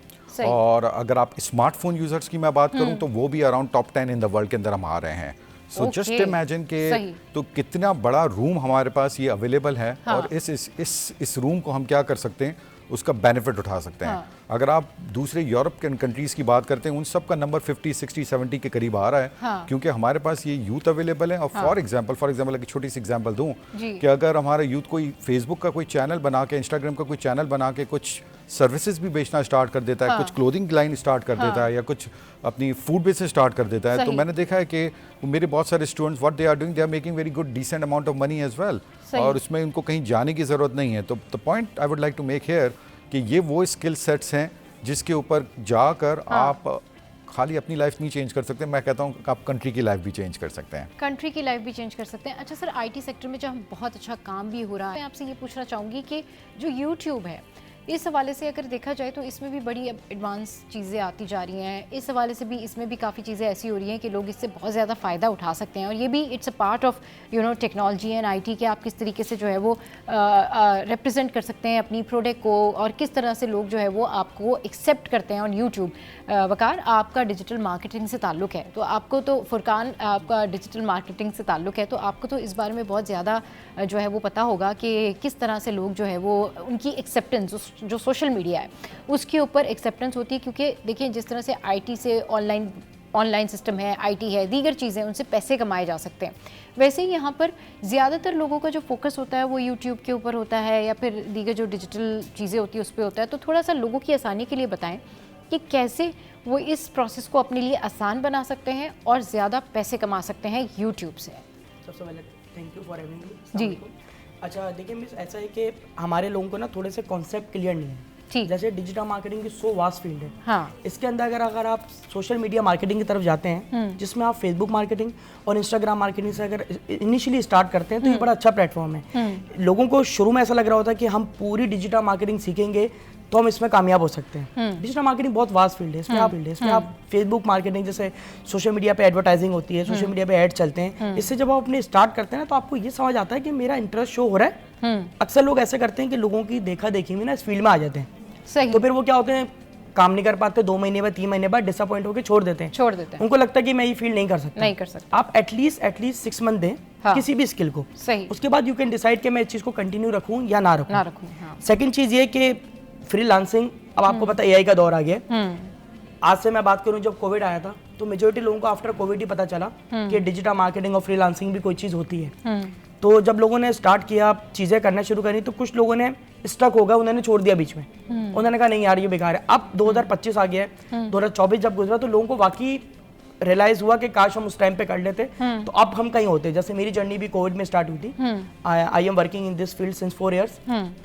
और अगर आप स्मार्टफोन यूज़र्स की मैं बात करूं तो वो भी around top 10 in the world के अंदर हम आ रहे हैं। सो जस्ट इमेजिन के तो कितना बड़ा रूम हमारे पास ये अवेलेबल है। और इस रूम को हम क्या कर सकते हैं, उसका बेनिफिट उठा सकते हैं। अगर आप दूसरे यूरोप के कंट्रीज की बात करते हैं, उन सब का नंबर 50, 60, 70 के करीब आ रहा है, क्योंकि हमारे पास ये यूथ अवेलेबल है। और फॉर एग्जांपल एक छोटी सी एग्जांपल दूं कि अगर हमारा यूथ कोई फेसबुक का कोई चैनल बना के, इंस्टाग्राम का कोई चैनल बना के कुछ सर्विसेज भी बेचना स्टार्ट कर देता है, कुछ क्लोथिंग लाइन स्टार्ट कर देता है, या कुछ अपनी फूड बिजनेस स्टार्ट कर देता है, तो मैंने देखा है कि मेरे बहुत सारे students what they are doing, they are making very good decent amount of money as well. और उसमें उनको कहीं जाने की ज़रूरत नहीं है। तो the point I would like to make here कि ये वो स्किल सेट्स हैं जिसके ऊपर जाकर आप खाली अपनी लाइफ नहीं चेंज कर सकते, मैं कहता हूँ आप कंट्री की लाइफ भी चेंज कर सकते हैं। कंट्री की लाइफ भी चेंज कर सकते हैं। अच्छा सर, आईटी सेक्टर में जो हम बहुत अच्छा काम भी हो रहा है, मैं आपसे ये पूछना चाहूँगी कि जो यूट्यूब है, इस हवाले से अगर देखा जाए तो इसमें भी बड़ी एडवांस चीज़ें आती जा रही हैं। इस हवाले से भी इसमें भी काफ़ी चीज़ें ऐसी हो रही हैं कि लोग इससे बहुत ज़्यादा फ़ायदा उठा सकते हैं। और ये भी it's a part of technology and IT के आप किस तरीके से जो है वो रिप्रेजेंट कर सकते हैं अपनी प्रोडक्ट को, और किस तरह से लोग जो है वो आपको एक्सेप्ट करते हैं ऑन यूट्यूब। वकार, आपका डिजिटल मार्केटिंग से ताल्लुक़ है, तो आपको तो फुरकान आपका डिजिटल मार्केटिंग से ताल्लुक़ है, तो आपको तो इस बारे में बहुत ज़्यादा जो है वो पता होगा कि किस तरह से लोग जो है वो उनकी एक्सेप्टेंस, जो सोशल मीडिया है उसके ऊपर एक्सेप्टेंस होती है। क्योंकि देखिए जिस तरह से आईटी से ऑनलाइन सिस्टम है, आईटी है, दीगर चीज़ें, उनसे पैसे कमाए जा सकते हैं, वैसे ही यहाँ पर ज़्यादातर लोगों का जो फोकस होता है वो यूट्यूब के ऊपर होता है या फिर दीगर जो डिजिटल चीज़ें होती है उस पर होता है। तो थोड़ा सा लोगों की आसानी के लिए बताएं कि कैसे वो इस प्रोसेस को अपने लिए आसान बना सकते हैं और ज़्यादा पैसे कमा सकते हैं यूट्यूब से। सबसे पहले thank you for having me जी। अच्छा देखिए मिस, ऐसा है कि हमारे लोगों को ना थोड़े से कॉन्सेप्ट क्लियर नहीं है। ठीक, जैसे डिजिटल मार्केटिंग की सो वास्ट फील्ड है। हाँ। इसके अंदर अगर आप सोशल मीडिया मार्केटिंग की तरफ जाते हैं, जिसमें आप फेसबुक मार्केटिंग और इंस्टाग्राम मार्केटिंग से अगर इनिशियली स्टार्ट करते हैं तो ये बड़ा अच्छा प्लेटफॉर्म है। लोगों को शुरू में ऐसा लग रहा होता है कि हम पूरी डिजिटल मार्केटिंग सीखेंगे तो हम इसमें कामयाब हो सकते हैं। डिजिटल मार्केटिंग बहुत वास्ट फील्ड है। इसमें आप फेसबुक मार्केटिंग, जैसे सोशल मीडिया पे एडवर्टाइजिंग होती है, सोशल मीडिया पे ऐड चलते हैं, इससे जब आप अपने स्टार्ट करते हैं ना तो आपको ये समझ आता है कि मेरा इंटरेस्ट शो हो रहा है। अक्सर लोग ऐसे करते हैं कि लोगों की देखा देखी में ना इस फील्ड में आ जाते हैं। सही। तो फिर वो क्या होते हैं, काम नहीं कर पाते, 2 महीने बाद 3 महीने बाद डिसअपॉइंट होकर छोड़ देते हैं। उनको लगता है कि मैं ये फील्ड नहीं कर सकता। आप एटलीस्ट 6 मंथ दें किसी भी स्किल को। सही। उसके बाद यू कैन डिसाइड कि मैं इस चीज को कंटिन्यू रखूं या ना रखूं। हाँ। सेकंड चीज ये कि फ्रीलांसिंग, अब आपको पता एआई का दौर आ गया। आज से मैं बात करूं, जब कोविड आया था तो मेजोरिटी लोगों को आफ्टर कोविड ही पता चला कि डिजिटल मार्केटिंग और फ्रीलांसिंग भी कोई चीज़ होती है। तो जब लोगों ने स्टार्ट किया, चीज़ें करना शुरू करी, तो कुछ लोगों ने स्टक हो गया, उन्होंने छोड़ दिया बीच में। उन्होंने कहा नहीं यार ये बेकार है। अब 2025 आ गया है, 2024 जब गुजरा तो लोगों को वाकई रियलाइज हुआ कि काश हम उस टाइम पे कर लेते, तो अब हम कहीं होते। जैसे मेरी जर्नी भी कोविड में स्टार्ट हुई थी। I am working in this field since 4 years।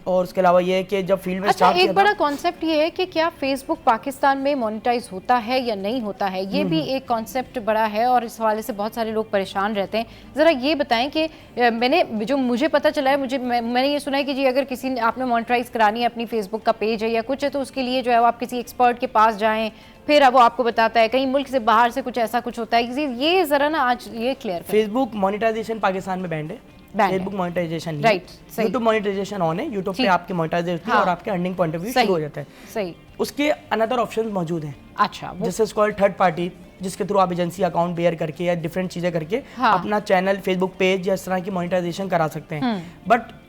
और उसके अलावा ये है कि जब फील्ड में स्टार्ट एक बड़ा कॉन्सेप्ट ये है कि क्या फेसबुक पाकिस्तान में मोनेटाइज होता है या नहीं होता है, ये भी एक कॉन्सेप्ट बड़ा है और इस हवाले से बहुत सारे लोग परेशान रहते हैं। ज़रा ये बताएं कि मुझे पता चला है, मैंने ये सुना है कि जी अगर किसी ने आपने मोनेटाइज करानी है, अपनी फेसबुक का पेज है या कुछ है, तो उसके लिए जो है वो आप किसी एक्सपर्ट के पास जाएं, फिर अब वो आपको बताता है। कहीं मुल्क से बाहर से कुछ ऐसा कुछ होता है, ये जरा ना आज ये क्लियर। फेसबुक मोनेटाइजेशन पाकिस्तान में बैंड है, फेसबुक मोनेटाइजेशन नहीं। राइट, यूट्यूब मोनेटाइजेशन ऑन है, यूट्यूब पे आपकी मोनेटाइजेशन होती है और आपके अर्निंग पॉइंट ऑफ व्यू शुरू हो जाता है। सही। उसके अनदर ऑप्शंस मौजूद हैं। अच्छा, this is called third party, जिसके थ्रू आप एजेंसी अकाउंट बेयर करके या डिफरेंट चीजें करके अपना चैनल, फेसबुक पेज या इस तरह की मोनेटाइजेशन करा सकते हैं। बट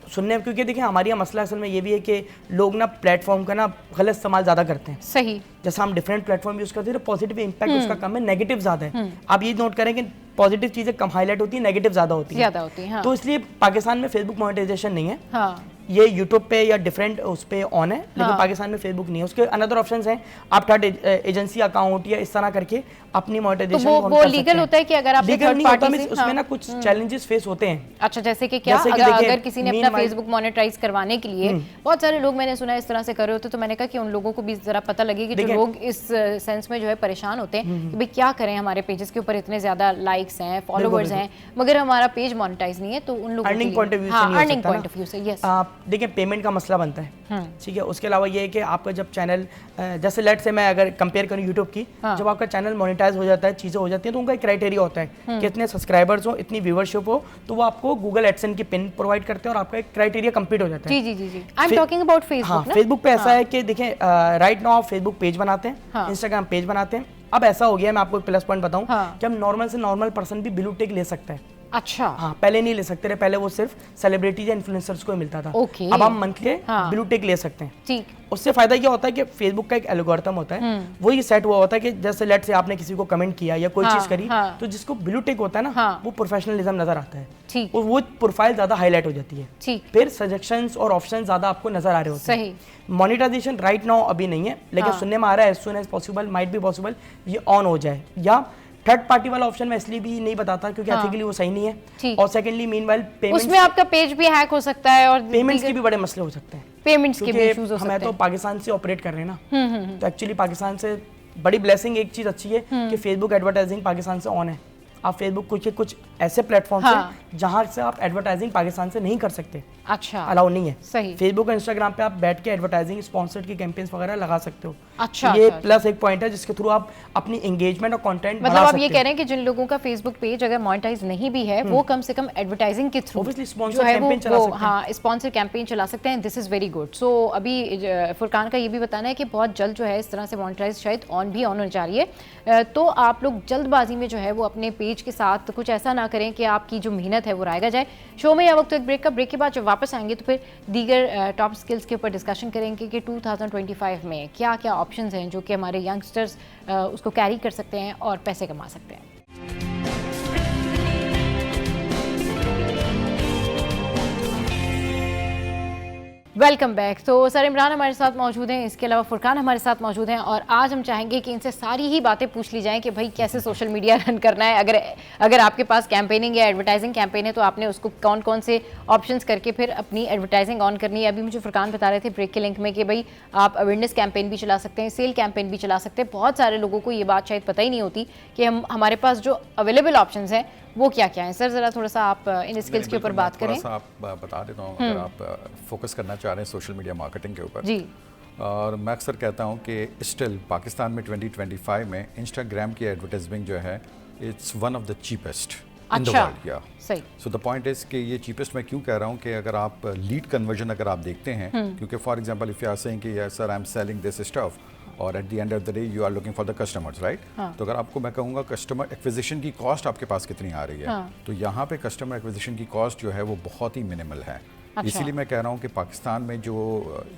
सुनने, क्योंकि देखिए हमारे यहाँ मसला असल में ये भी है कि लोग ना प्लेटफॉर्म का ना गलत इस्तेमाल ज़्यादा करते हैं। सही। जैसा हम डिफरेंट प्लेटफॉर्म यूज़ करते हैं तो पॉजिटिव इंपैक्ट उसका कम है, नेगेटिव ज़्यादा है। आप ये नोट करें कि पॉजिटिव चीज़ें कम हाईलाइट होती है, नेगेटिव ज़्यादा होती है। तो इसलिए पाकिस्तान में फेसबुक मोनेटाइजेशन नहीं है। ये यूट्यूब पे या डिफरेंट उस पे ऑन है, लेकिन पाकिस्तान में फेसबुक नहीं है। उसके अनदर ऑप्शंस हैं, आप थर्ड एजेंसी अकाउंट या इस तरह करके अपनी मोनेटाइजेशन तो वो लीगल होता है कि अगर आप लीगल पार्टी से उसमें ना कुछ चैलेंजेस फेस होते हैं। अच्छा, जैसे कि क्या, अगर किसी ने अपना फेसबुक मोनेटाइज करवाने के लिए, बहुत सारे लोग मैंने सुना इस तरह से कर रहे होते, तो मैंने कहा कि उन लोगों को भी जरा पता लगे कि जो लोग इस सेंस में जो है परेशान होते हैं कि भाई क्या करें, हमारे पेजेस के ऊपर इतने ज्यादा लाइक्स हैं, फॉलोवर्स हैं, मगर हमारा पेज मोनेटाइज नहीं है, तो उन लोगों अर्निंग पॉइंट ऑफ व्यू से यस, देखिए पेमेंट का मसला बनता है। ठीक है। उसके अलावा ये है कि आपका जब चैनल, जैसे लेट से मैं अगर कंपेयर करूं यूट्यूब की, जब आपका चैनल मोनेटाइज हो जाता है, चीज़ें हो जाती हैं, तो उनका एक क्राइटेरिया होता है कि इतने सब्सक्राइबर्स हो, इतनी व्यूअरशिप हो, तो वो आपको गूगल एडसेंस की पिन प्रोवाइड करते हैं और आपका एक क्राइटेरिया कंप्लीट हो जाता है। जी। I am talking about Facebook. हाँ, फेसबुक पे ऐसा है कि देखिए राइट नाउ आप फेसबुक पेज बनाते हैं, इंस्टाग्राम पेज बनाते हैं। अब ऐसा हो गया है, मैं आपको एक प्लस पॉइंट बताऊं कि हम नॉर्मल से नॉर्मल पर्सन भी ब्लू टिक ले सकते हैं। अच्छा। हाँ, पहले नहीं ले सकते थे, पहले वो सिर्फ सेलिब्रिटीज या इन्फ्लुएंसर्स को मिलता था। अब हम मंथली ब्लू टिक ले सकते हैं। ठीक। उससे फायदा क्या होता है कि फेसबुक का एक एल्गोरिथम होता है, वो ये सेट हुआ होता है कि जैसे लेट से आपने किसी को कमेंट किया या कोई चीज करी, तो जिसको ब्लू टिक होता है ना, वो प्रोफेशनलिज्म नजर आता है। ठीक। वो प्रोफाइल ज्यादा हाईलाइट हो जाती है। ठीक। फिर सजेशंस और ऑप्शन ज्यादा आपको नजर आ रहे होते हैं। सही। मोनेटाइजेशन राइट नाउ अभी नहीं है, लेकिन सुनने में आ रहा है as soon as possible, might be possible ये ऑन हो जाए। या थर्ड पार्टी वाला ऑप्शन मैं इसलिए भी नहीं बताता क्योंकि एथिकली वो सही नहीं है, और सेकंडली मीनवाइल पेमेंट्स, उसमें आपका पेज भी हैक हो सकता है और पेमेंट्स के भी बड़े मसले हो सकते हैं। पेमेंट्स के भी इश्यूज हो सकते हैं। हमें तो पाकिस्तान से ऑपरेट कर रहे हैं ना, तो एक्चुअली पाकिस्तान से बड़ी ब्लेसिंग एक चीज अच्छी है कि फेसबुक एडवर्टाइजिंग पाकिस्तान से ऑन है। आप फेसबुक कुछ ऐसे प्लेटफॉर्म से जहां से आप एडवर्टाइजिंग पाकिस्तान से नहीं कर सकते। अच्छा। अलाउ नहीं है। सही। फेसबुक और इंस्टाग्राम पे आप बैठ के एडवर्टाइजिंग, स्पॉन्सर्ड की कैंपेन्स वगैरह लगा सकते हो। अच्छा। ये प्लस एक पॉइंट है जिसके थ्रू आप अपनी एंगेजमेंट और कंटेंट मतलब आप ये कह रहे हैं कि जिन लोगों का फेसबुक पेज अगर मोनेटाइज नहीं भी है, वो कम से कम एडवर्टाइजिंग के थ्रू स्पॉन्सर कैंपेन चला सकते हैं। हाँ, स्पॉन्सर कैंपेन चला सकते हैं। This is very good. So अभी फुरकान का ये भी बताना है कि बहुत जल्द जो है इस तरह से मोनेटाइज शायद ऑन होने जा रही है, तो आप लोग जल्दबाजी में जो है वो अपने पेज के साथ कुछ ऐसा ना करें कि आपकी जो मेहनत है वो रायगा जाए। शो में या वक्त एक ब्रेक के बाद जब वापस आएंगे तो फिर दीगर टॉप स्किल्स के ऊपर डिस्कशन करेंगे कि 2025 में क्या क्या ऑप्शंस हैं जो कि हमारे यंगस्टर्स उसको कैरी कर सकते हैं और पैसे कमा सकते हैं। Welcome back. तो सर इमरान हमारे साथ मौजूद हैं, इसके अलावा फुरकान हमारे साथ मौजूद हैं, और आज हम चाहेंगे कि इनसे सारी ही बातें पूछ ली जाएं कि भाई कैसे सोशल मीडिया रन करना है। अगर आपके पास कैंपेनिंग या एडवर्टाइजिंग कैंपेन है तो आपने उसको कौन कौन से ऑप्शंस करके फिर अपनी एडवर्टाइजिंग ऑन करनी है। अभी मुझे फुरकान बता रहे थे ब्रेक के लिंक में कि भाई आप अवेयरनेस कैंपेन भी चला सकते हैं, सेल कैंपेन भी चला सकते हैं। बहुत सारे लोगों को ये बात शायद पता ही नहीं होती कि हमारे पास जो अवेलेबल ऑप्शंस हैं वो क्या क्या है। सर जरा थोड़ा सा आप इन स्किल्स के ऊपर बात करें। आप बता देता हूँ, अगर आप फोकस करना चाह रहे हैं सोशल मीडिया मार्केटिंग के ऊपर जी, और मैं अक्सर कहता हूँ कि स्टिल पाकिस्तान में 2025 में इंस्टाग्राम की एडवर्टाइजमेंट जो है it's one of the cheapest in the world. या सही। सो द पॉइंट इज कि ये चीपेस्ट मैं क्यों कह रहा हूँ कि अगर आप लीड कन्वर्जन अगर आप देखते हैं, क्योंकि for example if you are saying कि yes sir I am selling this stuff और at the end of the day you are looking for the customers, right. तो अगर आपको मैं कहूँगा कस्टमर एक्विजिशन की कॉस्ट आपके पास कितनी आ रही है, तो यहाँ पे कस्टमर एक्विजिशन की कॉस्ट जो है वो बहुत ही मिनिमल है। इसीलिए मैं कह रहा हूँ कि पाकिस्तान में जो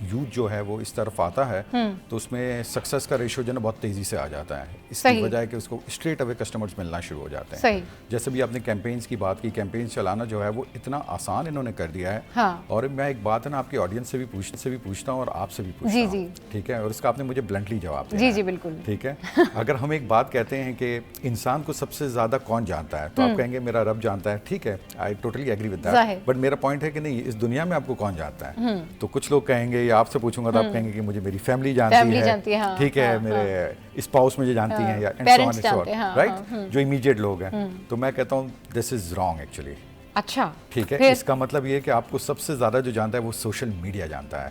यूथ जो है वो इस तरफ आता है तो उसमें सक्सेस का रेशो जो है बहुत तेज़ी से आ जाता है। इसकी वजह है कि उसको स्ट्रेट अवे कस्टमर्स मिलना शुरू हो जाते हैं। जैसे भी आपने कैंपेन्स की बात की, कैंपेन्स चलाना जो है वो इतना आसान इन्होंने कर दिया है। और मैं एक बात है ना आपकी ऑडियंस से भी पूछता हूँ और आपसे भी पूछता हूँ, ठीक है, और इसका आपने मुझे ब्लंटली जवाब दिया। जी बिल्कुल, ठीक है। अगर हम एक बात कहते हैं कि इंसान को सबसे ज़्यादा कौन जानता है, तो आप कहेंगे मेरा रब जानता है, ठीक है, I totally agree with that. But मेरा पॉइंट है कि नहीं, इस दुनिया में आपको कौन जानता है? तो कुछ लोग कहेंगे, या आपसे पूछूंगा तो आप कहेंगे कि मुझे मेरी फैमिली जानती है, ठीक है, मेरे स्पाउस मुझे जानती हैं, या राइट, जो इमीडिएट लोग हैं। तो मैं कहता हूँ दिस इज रॉन्ग एक्चुअली। अच्छा, ठीक है, इसका मतलब ये है कि आपको सबसे ज्यादा जो जानता है वो सोशल मीडिया जानता है।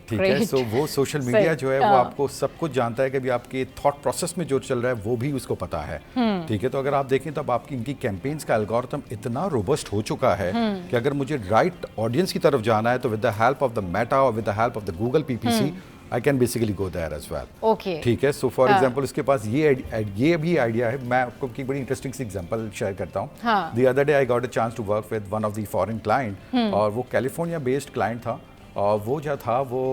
ठीक है, सो वो सोशल मीडिया जो है वो आपको सब कुछ जानता है कि भी आपके थॉट प्रोसेस में जो चल रहा है वो भी उसको पता है। ठीक है, तो अगर आप देखें तो अब आपकी इनकी कैंपेन्स का एल्गोरिथम इतना रोबस्ट हो चुका है कि अगर मुझे राइट ऑडियंस की तरफ जाना है तो with the help of the Meta और with the help of the Google PPC I can basically go there as well. Okay. ठीक है, so for example उसके पास ये भी आइडिया है। मैं आपको एक बड़ी इंटरेस्टिंग सी एग्जांपल शेयर करता हूँ। The other day I got a chance to work with one of the foreign client और वो कैलिफोर्निया बेस्ड क्लाइंट था और वो जो था वो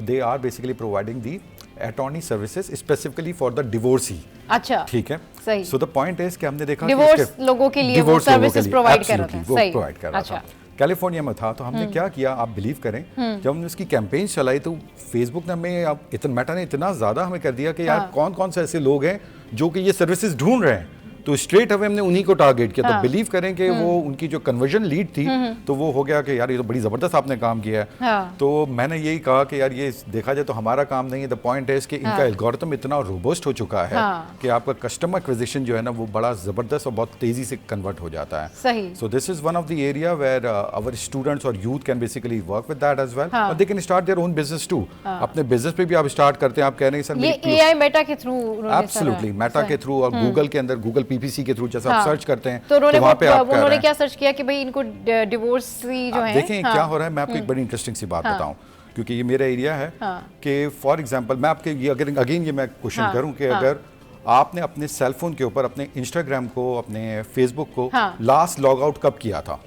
they are basically providing the attorney services specifically for the divorcee। अच्छा, ठीक है, सही। So the point is कि हमने देखा डिवोर्स लोगों के लिए वो सर्विसेज प्रोवाइड कर रहे हैं, वो प्रोवाइड कर रहा था, कैलिफोर्निया में था। तो हमने क्या किया, आप बिलीव करें, जब हमने उसकी कैंपेन चलाई तो फेसबुक ने हमें, अब मेटा ने इतना ज़्यादा हमें कर दिया कि यार कौन कौन से ऐसे लोग हैं जो कि ये सर्विसेज ढूंढ रहे हैं, तो स्ट्रेट अवे हमने उन्हीं को टारगेट किया। तो बिलीव करें कि वो उनकी जो कन्वर्जन लीड थी तो वो हो गया कि यार ये तो बड़ी ज़बरदस्त आपने काम किया है। तो मैंने यही कहा कि यार ये देखा जाए तो हमारा काम नहीं है। द पॉइंट है कि इनका एल्गोरिथम इतना रोबस्ट हो चुका है कि आपका कस्टमर एक्विजिशन जो है ना वो बड़ा ज़बरदस्त और बहुत तेज़ी से कन्वर्ट हो जाता है। So this is one of the area where our students और youth can basically work with that as well, और they can start their own business too. अपने बिजनेस पे भी आप स्टार्ट करते हैं, आप कह रहे हैं सर ये एआई मेटा के थ्रू, एब्सोल्युटली मेटा के थ्रू और गूगल के अंदर गूगल पीपीसी के थ्रू जैसा सर्च करते हैं तो उन्होंने क्या सर्च किया कि भाई इनको डिवोर्स जो है, देखें क्या हो रहा है। मैं आपको एक बड़ी इंटरेस्टिंग सी बात बताऊं, क्योंकि ये मेरा एरिया है कि फॉर एग्जांपल मैं आपके ये अगर अगेन ये मैं क्वेश्चन करूं कि अगर आपने अपने सेल फोन के ऊपर अपने इंस्टाग्राम को, अपने फेसबुक को लास्ट लॉग आउट कब किया था,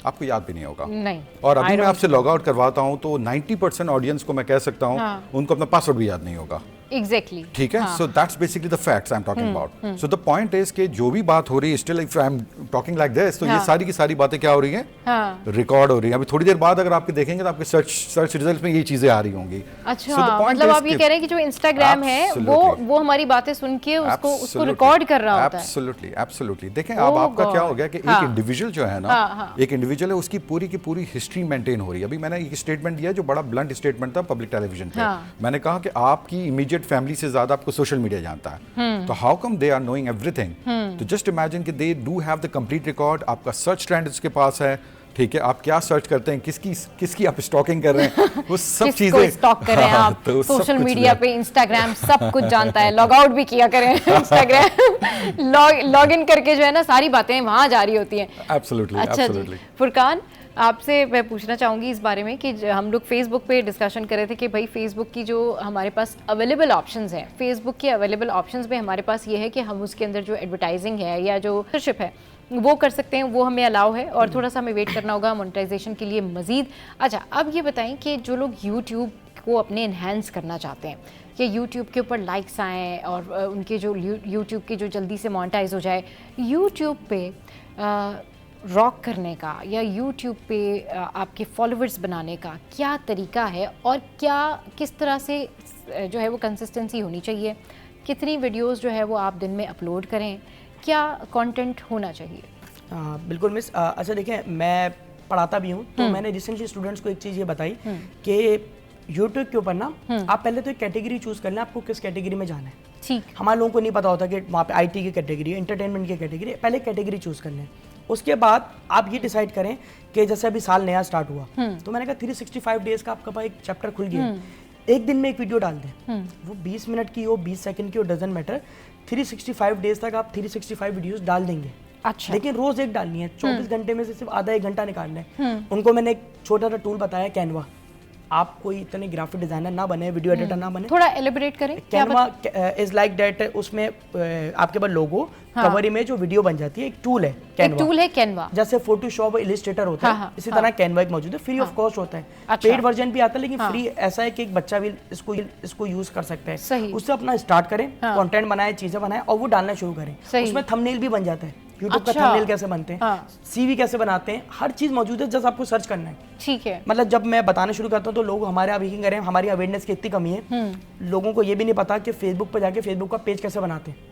आपको याद भी नहीं होगा। नहीं। और अभी मैं आपसे लॉग आउट करवाता हूं तो 90% ऑडियंस को मैं कह सकता हूं उनको अपना पासवर्ड भी याद नहीं होगा। Exactly. ठीक है, so that's basically the facts I am talking about. So the point is कि जो भी बात हो रही है, still if I am talking like this, तो ये सारी की सारी बातें क्या हो रही हैं, रिकॉर्ड हो रही हैं। अभी थोड़ी देर बाद अगर आपके देखेंगे तो आपके सर्च रिजल्ट में ये चीजें आ रही होंगी। अच्छा, मतलब आप ये कह रहे हैं कि जो इंस्टाग्राम है वो हमारी बातें सुन के उसको रिकॉर्ड कर रहा होता है। Absolutely, absolutely. देखें अब आपका क्या हो गया कि एक इंडिविजुअल जो है ना, एक इंडिविजुअल है, उसकी पूरी की पूरी हिस्ट्री मेंटेन हो रही है। अभी मैंने एक स्टेटमेंट दिया जो बड़ा ब्लंट स्टेटमेंट था पब्लिक टेलीविजन पे। मैंने कहा कि आपकी इमीडिएट फैमिली से ज्यादा आपको सोशल मीडिया जानता है, तो how come they are knowing everything. तो जस्ट इमेजिन कि they do have the complete record, आपका सर्च ट्रेंड उसके पास है। ठीक है, आप क्या सर्च करते हैं, किसकी आप स्टॉकिंग कर रहे हैं, वो सब चीजें स्टॉक कर रहे हैं आप। तो सोशल मीडिया पे इंस्टाग्राम सब कुछ जानता है। लॉग आउट भी किया करें इंस्टाग्राम, लॉग इन करके जो है ना सारी बातें वहां जा रही होती हैं। Absolutely, absolutely. फुरकान, आपसे मैं पूछना चाहूँगी इस बारे में कि हम लोग फेसबुक पे डिस्कशन कर रहे थे कि भाई फेसबुक की जो हमारे पास अवेलेबल ऑप्शंस हैं, फेसबुक के अवेलेबल ऑप्शंस में हमारे पास ये है कि हम उसके अंदर जो एडवर्टाइजिंग है या जो स्पॉन्सरशिप है वो कर सकते हैं, वो हमें अलाउ है और थोड़ा सा हमें वेट करना होगा मोनेटाइजेशन के लिए मज़ीद। अच्छा, अब ये बताएं कि जो लोग यूट्यूब को अपने इन्हेंस करना चाहते हैं कि यूट्यूब के ऊपर लाइक्स आएँ और उनके जो यूट्यूब के जो जल्दी से मोनेटाइज हो जाए, यूट्यूब पे रॉक करने का या यूट्यूब पे आपके फॉलोअर्स बनाने का क्या तरीका है और किस तरह से जो है वो कंसिस्टेंसी होनी चाहिए, कितनी वीडियोस जो है वो आप दिन में अपलोड करें, क्या कंटेंट होना चाहिए? बिल्कुल मिस। अच्छा देखिए, मैं पढ़ाता भी हूँ तो मैंने रिसेंटली स्टूडेंट्स को एक चीज़ ये बताई कि यूट्यूब के ऊपर ना आप पहले तो एक कैटेगरी चूज़ कर लें, आपको किस कैटेगरी में जाना है। ठीक, हमारे लोगों को नहीं पता होता कि वहाँ पे आईटी की कैटेगरी, एंटरटेनमेंट की कैटेगरी, पहले कैटेगरी चूज़ कर लें। उसके बाद आप ये डिसाइड करें कि जैसे अभी साल नया स्टार्ट हुआ तो मैंने कहा 365 डेज का आपका एक चैप्टर खुल गया, एक दिन में एक वीडियो डाल दें, वो 20 मिनट की हो, 20 सेकंड की हो, डजंट मैटर। 365 डेज तक आप 365 वीडियोस डाल देंगे। अच्छा, लेकिन रोज एक डालनी है, 24 घंटे में से सिर्फ आधा एक घंटा निकालना है। उनको मैंने एक छोटा सा टूल बताया, कैनवा। आप कोई इतने ग्राफिक डिजाइनर ना बने, वीडियो एडिटर ना बने। थोड़ा एलिबरेट करें। कैनवा इज लाइक दैट, उसमें आपके पास लोगो, कवर इमेज और वीडियो बन जाती है। एक टूल है कैनवा, एक टूल है कैनवा, जैसे फोटोशॉप और इलिस्ट्रेटर होता है, इसी तरह कैनवा एक मौजूद है, फ्री ऑफ कॉस्ट होता है। पेड वर्जन भी आता है, लेकिन फ्री ऐसा है कि एक बच्चा भी इसको यूज कर सकता है। उससे अपना स्टार्ट करें, कंटेंट बनाए, चीजें बनाए और वो डालना शुरू करें। उसमें थंबनेल भी बन जाता है, यूट्यूब का थंबनेल कैसे बनते हैं, सीवी कैसे बनाते हैं, हर चीज मौजूद है, जस्ट आपको सर्च करना है। ठीक है। मतलब जब मैं बताना शुरू करता हूँ तो लोग हमारे आप यकीन करें, हमारी अवेयरनेस की इतनी कमी है, लोगों को ये भी नहीं पता कि फेसबुक पर जाके फेसबुक का पेज कैसे बनाते हैं।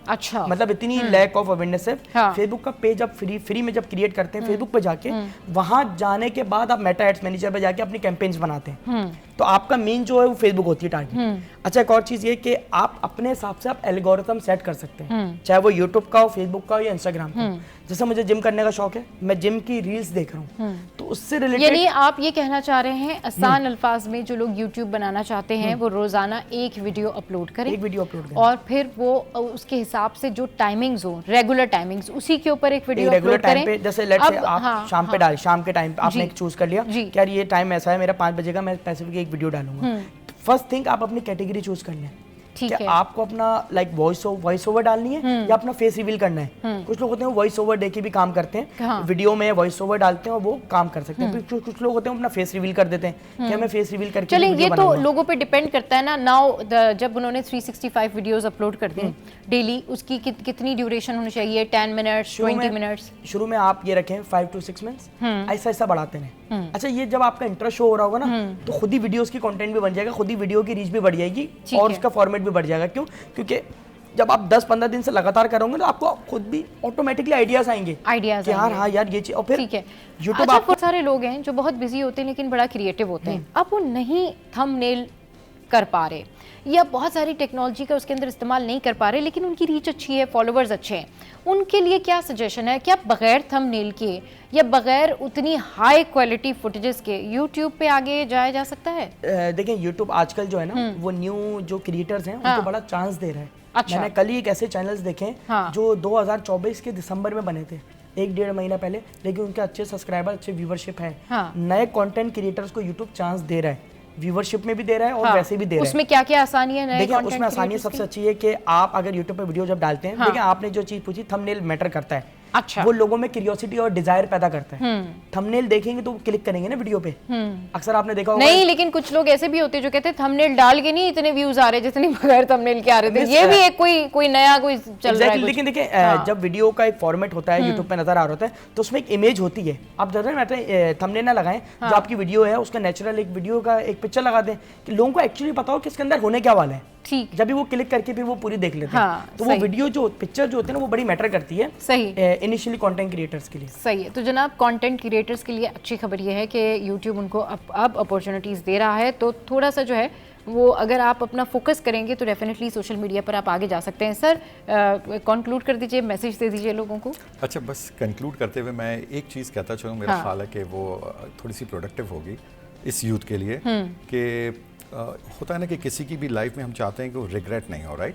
अच्छा, मतलब इतनी लैक ऑफ अवेयरनेस है। फेसबुक का पेज आप फ्री में जब क्रिएट करते हैं, फेसबुक पे जाके वहां जाने के बाद आप मेटा एड्स मैनेजर पे जाके अपनी कैंपेन्स बनाते हैं, तो आपका मेन जो है वो फेसबुक होती है टारगेट। अच्छा, एक और चीज ये कि आप अपने हिसाब से आप एल्गोरिथम सेट कर सकते हैं, चाहे वो यूट्यूब का हो, फेसबुक का हो या इंस्टाग्राम का। जैसे मुझे जिम करने का शौक है, मैं जिम की रील्स देख रहा हूँ, तो उससे रिलेटेड, यानी आप ये कहना चाह रहे हैं आसान अल्फाज में, जो लोग यूट्यूब बनाना चाहते हैं वो रोजाना एक वीडियो अपलोड करें, और फिर वो उसके हिसाब से जो टाइमिंग्स हो, रेगुलर टाइमिंग्स, उसी के ऊपर एक वीडियो अपलोड करें। पे, जैसे लेट्स से आप शाम पे डाल, शाम के टाइम पे आपने एक चूज कर लिया कि यार ये टाइम ऐसा है मेरा 5 बजे का, मैं पैसिफिक एक वीडियो डालूंगा। फर्स्ट थिंग आप अपनी कैटेगरी चूज कर लें, ठीक है। आपको अपना लाइक वॉइस ओवर डालनी है या अपना फेस रिवील करना है। कुछ लोग होते हैं वॉइस ओवर देके भी काम करते हैं, वीडियो में वॉइस ओवर डालते हैं और वो काम कर सकते हैं। कुछ लोग होते हैं अपना फेस रिवील कर देते हैं कि हमें फेस रिवील करके चलें, ये तो लोगों पे डिपेंड करता है ना। नाउ जब उन्होंने 365 वीडियोस अपलोड कर दी डेली, उसकी कितनी ड्यूरेशन होनी चाहिए? 10 मिनट्स, 20 मिनट्स? शुरू में आप ये रखें 5 to 6 मिनट्स, ऐसा ऐसा बढ़ाते हैं। अच्छा, ये जब आपका इंटरेस्ट शो हो रहा होगा ना, तो खुद ही वीडियोस की कंटेंट भी बन जाएगा, खुद ही वीडियो की रीच भी बढ़ जाएगी और उसका फॉर्मेट भी बढ़ जाएगा। क्यों? क्योंकि जब आप 10-15 दिन से लगातार करोगे तो आपको खुद भी ऑटोमेटिकली आइडियाज आएंगे कि हाँ यार ये चीज। और फिर ठीक है, यूट्यूब अच्छा, बहुत सारे लोग हैं जो बहुत बिजी होते हैं लेकिन बड़ा क्रिएटिव होते हैं, अब वो नहीं थंबनेल कर पा रहे या बहुत सारी टेक्नोलॉजी का उसके अंदर इस्तेमाल नहीं कर पा रहे, लेकिन उनकी रीच अच्छी है, फॉलोअर्स अच्छे हैं, उनके लिए क्या सजेशन है? क्या बगैर थंबनेल के या बगैर उतनी हाई क्वालिटी फुटेजेस के यूट्यूब पे आगे जाया जा सकता है? देखें, यूट्यूब आजकल जो है ना, वो न्यू जो क्रिएटर्स हैं उनको बड़ा चांस दे रहा है। अच्छा। मैंने कल ही एक ऐसे चैनल्स देखे जो 2024 के दिसंबर में बने थे, 1-1.5 महीना पहले, लेकिन उनके अच्छे सब्सक्राइबर, अच्छे व्यूवरशिप है। नए कंटेंट क्रिएटर्स को यूट्यूब चांस दे रहा है, व्यूवरशिप में भी दे रहा है और वैसे भी दे रहा है। उसमें क्या क्या आसानी है? देखिए, उसमें आसानी सबसे अच्छी है कि आप अगर यूट्यूब पे वीडियो जब डालते हैं, देखिए आपने जो चीज पूछी, थंबनेल मैटर करता है। अच्छा, वो लोगों में क्यूरियोसिटी और डिजायर पैदा करता है। थंबनेल देखेंगे तो क्लिक करेंगे ना वीडियो पे, अक्सर आपने देखा होगा। नहीं, लेकिन कुछ लोग ऐसे भी होते हैं जो कहते हैं थंबनेल डाल के नहीं इतने व्यूज आ रहे जितने बगैर थंबनेल के आ रहे थे। ये भी एक कोई नया चल रहा है। लेकिन देखिए, जब वीडियो का एक फॉर्मेट होता है, यूट्यूब पे नजर आ रहा होता है, तो उसमें एक इमेज होती है। आप थंबनेल ना लगाएं, जो आपकी वीडियो है उसका नेचुरल एक वीडियो का एक पिक्चर लगा दें कि लोगों को एक्चुअली पता हो कि इसके अंदर होने क्या वाला है। ठीक, जब भी वो क्लिक करके फिर वो पूरी देख लेते हैं, तो वो वीडियो जो पिक्चर जो होती है ना, वो बड़ी मैटर करती है। सही, इनिशियली कंटेंट क्रिएटर्स के लिए। सही है। तो जनाब, कंटेंट क्रिएटर्स के लिए अच्छी खबर ये है कि यूट्यूब उनको अब अपॉर्चुनिटीज़ दे रहा है, तो थोड़ा सा जो है वो अगर आप अपना फोकस करेंगे तो डेफिनेटली सोशल मीडिया पर आप आगे जा सकते हैं। सर, कंक्लूड कर दीजिए, मैसेज दे दीजिए लोगों को। अच्छा, बस कंक्लूड करते हुए मैं एक चीज़ कहता चलूँ, मेरा ख्याल है कि वो थोड़ी सी प्रोडक्टिव होगी इस यूथ के लिए, कि होता है ना कि किसी की भी लाइफ में हम चाहते हैं कि वो रिग्रेट नहीं हो, राइट?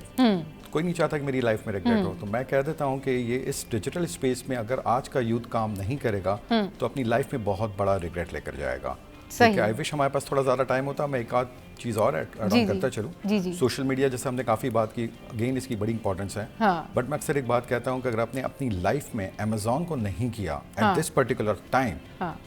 कोई नहीं चाहता कि मेरी लाइफ में रिग्रेट हो। तो मैं कह देता हूँ कि ये इस डिजिटल स्पेस में अगर आज का यूथ काम नहीं करेगा तो अपनी लाइफ में बहुत बड़ा रिग्रेट लेकर जाएगा। आई विश हमारे पास थोड़ा ज़्यादा टाइम होता, मैं एक आध चीज़ और ऐड ऑन करता चलूँ। सोशल मीडिया, जैसे हमने काफ़ी बात की, अगेन इसकी बड़ी इंपॉर्टेंस है, बट मैं अक्सर एक बात कहता हूँ कि अगर आपने अपनी लाइफ में अमेजोन को नहीं किया एट दिस पर्टिकुलर टाइम,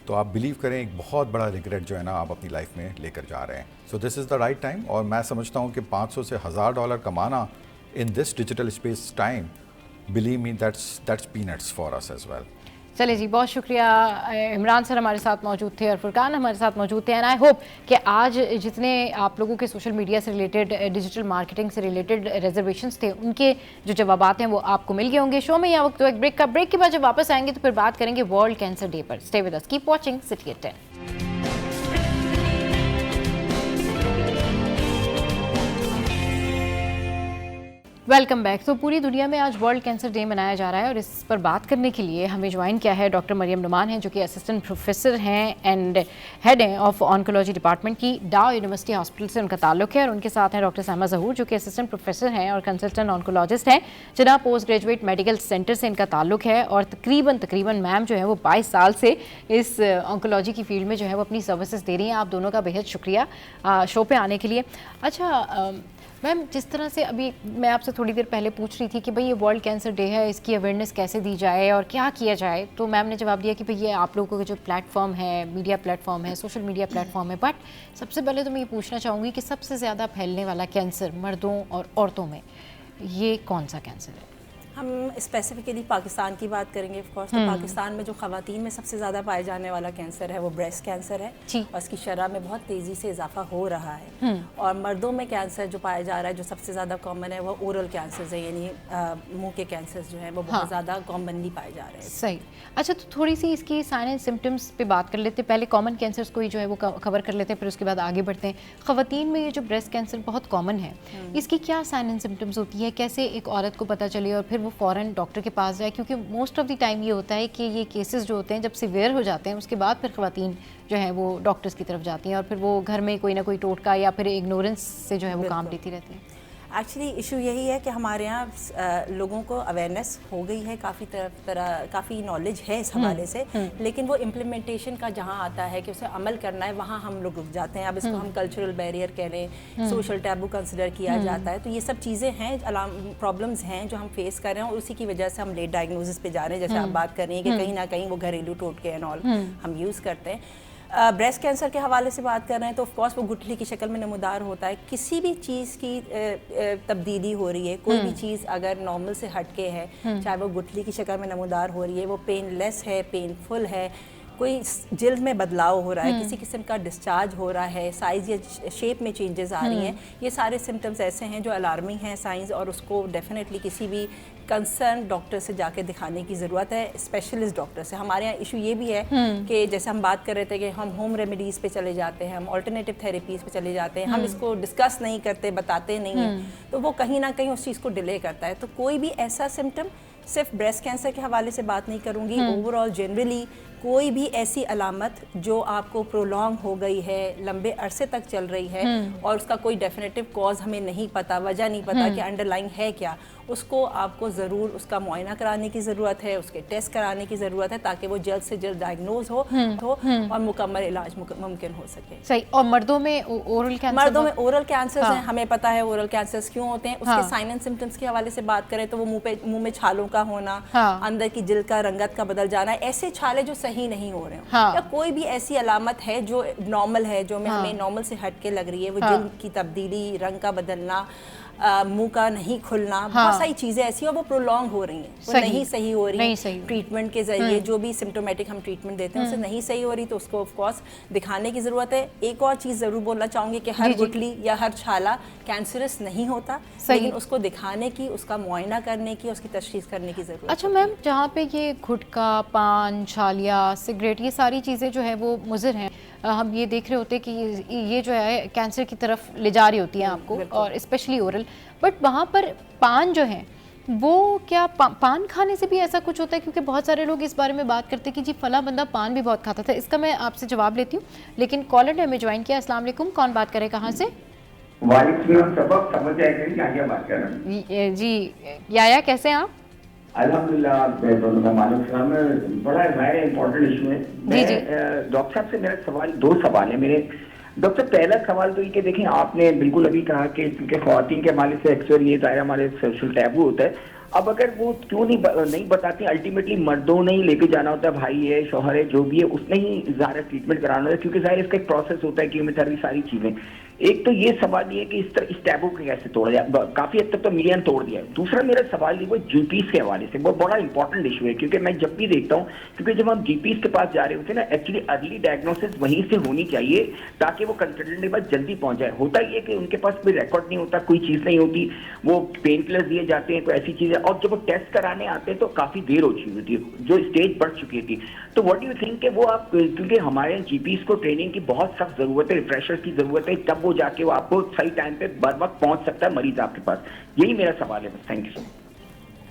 तो आप बिलीव करें एक बहुत बड़ा रिग्रेट जो है ना आप अपनी लाइफ में लेकर जा रहे हैं। So this is the right time, और मैं समझता हूँ कि $500 से $1000 कमाना in this digital space time, believe me, that's peanuts for us as well. चले जी, बहुत शुक्रिया। इमरान सर हमारे साथ मौजूद थे और फुरकान हमारे साथ मौजूद थे, एंड आई होप कि आज जितने आप लोगों के सोशल मीडिया से रिलेटेड, डिजिटल मार्केटिंग से रिलेटेड रिजर्वेशंस थे, उनके जो जवाबात हैं वो आपको मिल गए होंगे। शो में यहाँ वक्त एक ब्रेक के बाद जब वापस आएंगे तो फिर बात करेंगे वर्ल्ड कैंसर डे पर। Stay with us, keep watching City at 10। Welcome back. तो पूरी दुनिया में आज वर्ल्ड कैंसर डे मनाया जा रहा है और इस पर बात करने के लिए हमें ज्वाइन किया है डॉक्टर मरियम नुमान हैं, जो कि असिस्टेंट प्रोफेसर हैं एंड हेड हैं ऑफ ऑन्कोलॉजी डिपार्टमेंट की डाउ यूनिवर्सिटी हॉस्पिटल से उनका ताल्लुक है। और उनके साथ हैं डॉक्टर सामा ज़हूर, जो कि असिस्टेंट प्रोफेसर हैं और कंसल्टेंट ऑन्कोलॉजिस्ट हैं। जिना पोस्ट ग्रेजुएट मेडिकल सेंटर से इनका ताल्लुक है और तकरीबन मैम जो है वो 22 साल से इस ऑन्कोलॉजी की फील्ड में जो है वो अपनी सर्विसेज दे रही हैं। आप दोनों का बेहद शुक्रिया शो पे आने के लिए। अच्छा मैम, जिस तरह से अभी मैं आपसे थोड़ी देर पहले पूछ रही थी कि भाई ये वर्ल्ड कैंसर डे है, इसकी अवेयरनेस कैसे दी जाए और क्या किया जाए, तो मैम ने जवाब दिया कि भाई ये आप लोगों का जो प्लेटफॉर्म है, मीडिया प्लेटफॉर्म है, सोशल मीडिया प्लेटफॉर्म है। बट सबसे पहले तो मैं ये पूछना चाहूँगी कि सबसे ज़्यादा फैलने वाला कैंसर मर्दों और औरतों में ये कौन सा कैंसर है? हम स्पेसिफिकली पाकिस्तान की बात करेंगे ऑफ कोर्स। तो पाकिस्तान में जो ख़वातीन में सबसे ज़्यादा पाए जाने वाला कैंसर है वो ब्रेस्ट कैंसर है और इसकी शरह में बहुत तेज़ी से इजाफा हो रहा है। और मर्दों में कैंसर जो पाया जा रहा है, जो सबसे ज़्यादा कॉमन है, वो ओरल कैंसर है, यानी मुंह के कैंसर जो हैं वो बहुत ज़्यादा कॉमनली पाए जा रहे हैं। सही। अच्छा, तो थोड़ी सी इसकी साइन एंड सिम्टम्स पे बात कर लेते हैं। पहले कॉमन कैंसर्स को ही जो है वो कवर कर लेते हैं, फिर उसके बाद आगे बढ़ते हैं। ख़वातीन में ये जो ब्रेस्ट कैंसर बहुत कॉमन है, इसकी क्या साइन एंड सिम्टम्स होती है? कैसे एक औरत को पता चले और फिर वो फ़ौरन डॉक्टर के पास जाए? क्योंकि मोस्ट ऑफ द टाइम ये होता है कि ये केसेस जो होते हैं जब सीवियर हो जाते हैं उसके बाद फिर ख़वातीन जो है वो डॉक्टर्स की तरफ जाती हैं और फिर वो घर में कोई ना कोई टोटका या फिर इग्नोरेंस से जो है वो काम लेती रहती हैं। एक्चुअली इशू यही है कि हमारे यहाँ लोगों को अवेयरनेस हो गई है, काफ़ी नॉलेज है इस हवाले से, लेकिन वो इम्प्लीमेंटेशन का जहाँ आता है कि उसे अमल करना है, वहाँ हम लोग रुक जाते हैं। अब इसको हम कल्चरल बैरियर कह लें, सोशल टैबू कंसिडर किया जाता है। तो ये सब चीज़ें हैं, प्रॉब्लम्स हैं जो हम फेस कर रहे हैं और उसी की वजह से हम लेट डायग्नोसिस पे जा रहे हैं। जैसे आप बात कर रही हैं कि कहीं ना कहीं वो घरेलू टोटके एंड ऑल हम यूज़ करते हैं। ब्रेस्ट कैंसर के हवाले से बात कर रहे हैं तो ऑफ कोर्स वो गुठली की शक्ल में नमूदार होता है। किसी भी चीज़ की तब्दीली हो रही है, कोई भी चीज़ अगर नॉर्मल से हटके है, चाहे वो गुठली की शक्ल में नमूदार हो रही है, वो पेनलेस है, पेनफुल है, कोई जिल्द में बदलाव हो रहा है, किसी किस्म का डिस्चार्ज हो रहा है, साइज़ या शेप में चेंजेस आ रही हैं, ये सारे सिम्टम्स ऐसे हैं जो अलार्मिंग हैं साइंस, और उसको डेफिनेटली किसी भी कंसर्न डॉक्टर से जाके दिखाने की ज़रूरत है, स्पेशलिस्ट डॉक्टर से। हमारे यहाँ इशू ये भी है कि जैसे हम बात कर रहे थे कि हम होम रेमेडीज़ पे चले जाते हैं, हम ऑल्टरनेटिव थेरेपीज़ पे चले जाते हैं, हम इसको डिस्कस नहीं करते, बताते नहीं हैं, तो वो कहीं ना कहीं उस चीज़ को डिले करता है। तो कोई भी ऐसा सिम्टम, सिर्फ ब्रेस्ट कैंसर के हवाले से बात नहीं करूँगी, ओवरऑल जनरली कोई भी ऐसी अलामत जो आपको प्रोलॉन्ग हो गई है, लंबे अरसे तक चल रही है और उसका कोई डेफिनेटिव कॉज हमें नहीं पता, वजह नहीं पता कि अंडरलाइंग है क्या, उसको आपको ज़रूर उसका मुआयना कराने की ज़रूरत है, उसके टेस्ट कराने की ज़रूरत है, ताकि वो जल्द से जल्द डायग्नोज हो और मुकम्मल इलाज मुमकिन हो सके। सही। और मर्दों में ओरल कैंसर? मर्दों में ओरल कैंसर हैं, हमें पता है ओरल कैंसर्स क्यों होते हैं। उसके साइन एंड सिम्टम्स के हवाले से बात करें तो वो मुंह में छालों का होना, अंदर की जिल्द का रंगत का बदल जाना, ऐसे छाले जो सही नहीं हो रहे हो, या कोई भी ऐसी अलामत है जो नॉर्मल है, जो हमें नॉर्मल से हट के लग रही है, वो जिल्द की तब्दीली, रंग का बदलना, मुंह का नहीं खुलना, बहुत सारी चीज़ें ऐसी हैं वो प्रोलॉन्ग हो रही हैं, वो नहीं सही हो रही हैं। ट्रीटमेंट के जरिए जो भी सिम्टोमेटिक हम ट्रीटमेंट देते हैं उससे नहीं सही हो रही, तो उसको ऑफ कोर्स दिखाने की ज़रूरत है। एक और चीज़ ज़रूर बोलना चाहूँगी कि हर गुठली या हर छाला कैंसरस नहीं होता, लेकिन उसको दिखाने की, उसका मुआयना करने की, उसकी तशखीस करने की ज़रूरत है। अच्छा मैम, जहाँ पे ये गुटखा, पान, छालिया, सिगरेट, ये सारी चीज़ें जो है वो मुज़र हैं, हम ये देख रहे होते हैं कि ये जो है कैंसर की तरफ ले जा रही होती हैं आपको, और स्पेशली ओरल। बट वहाँ पर पान जो है वो क्या पान खाने से भी ऐसा कुछ होता है? क्योंकि बहुत सारे लोग इस बारे में बात करते हैं कि जी फला बंदा पान भी बहुत खाता था। इसका मैं आपसे जवाब लेती हूँ, लेकिन कॉलर ने हमें ज्वाइन किया। अस्सलाम वालेकुम, कौन बात करे, कहाँ से? जी याया, कैसे हैं आप? अल्हम्दुलिल्लाह, बड़ा इम्पोर्टेंट इशू है। डॉक्टर साहब से मेरा सवाल, दो सवाल है मेरे। डॉक्टर, पहला सवाल तो ये कि देखें, आपने बिल्कुल अभी कहा कि क्योंकि ख़वातीन के हवाले से अक्सर ये दायरा हमारे सोशल टैबू होता है, अब अगर वो क्यों नहीं बताती, अल्टीमेटली मर्दों ने ही लेके जाना होता है, भाई है, शौहर है, जो भी है, उसने ही ज़ाहिर ट्रीटमेंट कराना होता है, क्योंकि ज़ाहिर इसका एक प्रोसेस होता है, कीमोथेरेपी, सारी चीज़ें। एक तो ये सवाल ये कि इस टैबू को कैसे तोड़ा जाए, काफ़ी हद तक तो मीडिया ने तोड़ दिया है। दूसरा मेरा सवाल ये वो जीपीज के हवाले से बहुत बड़ा इंपॉर्टेंट इशू है, क्योंकि मैं जब भी देखता हूँ, क्योंकि जब हम जीपीज के पास जा रहे होते हैं ना, एक्चुअली अर्ली डायग्नोसिस वहीं से होनी चाहिए ताकि वो कंसल्टेंट के पास जल्दी पहुंच जाए। होता ये कि उनके पास कोई रिकॉर्ड नहीं होता, कोई चीज़ नहीं होती, वो पेन किलर दिए जाते हैं, कोई ऐसी चीज़ें, और जब वो टेस्ट कराने आते हैं तो काफ़ी देर हो चुकी होती है, जो स्टेज बढ़ चुकी थी। तो व्हाट डू यू थिंक कि वो आप, क्योंकि हमारे जीपीज को ट्रेनिंग की बहुत सख्त ज़रूरत है, रिफ्रेशर की ज़रूरत है, तब वो वो जाके वो आपको सही टाइम पे बर वक्त पहुंच सकता है मरीज आपके पास। यही मेरा सवाल है बस। Thank you so much.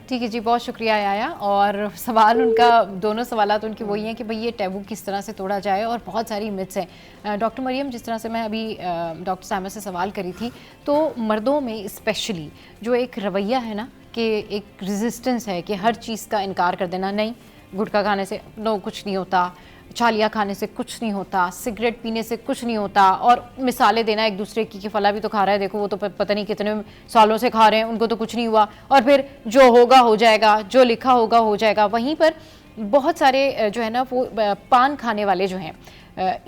ठीक है जी, बहुत शुक्रिया आया। और सवाल उनका, दोनों सवाल उनके वही हैं कि भाई ये टैबू किस तरह से तोड़ा जाए, और बहुत सारी मिथ्स हैं। डॉक्टर मरियम, जिस तरह से मैं अभी डॉक्टर सामा से सवाल करी थी, तो मर्दों में स्पेशली जो एक रवैया है ना कि एक रेजिस्टेंस है कि हर चीज़ का इनकार कर देना, नहीं गुटखा खाने से नो कुछ नहीं होता, छालिया खाने से कुछ नहीं होता, सिगरेट पीने से कुछ नहीं होता, और मिसालें देना एक दूसरे की कि फला भी तो खा रहा है, देखो वो तो पता नहीं कितने सालों से खा रहे हैं, उनको तो कुछ नहीं हुआ, और फिर जो होगा हो जाएगा, जो लिखा होगा हो जाएगा। वहीं पर बहुत सारे जो है ना वो पान खाने वाले जो हैं,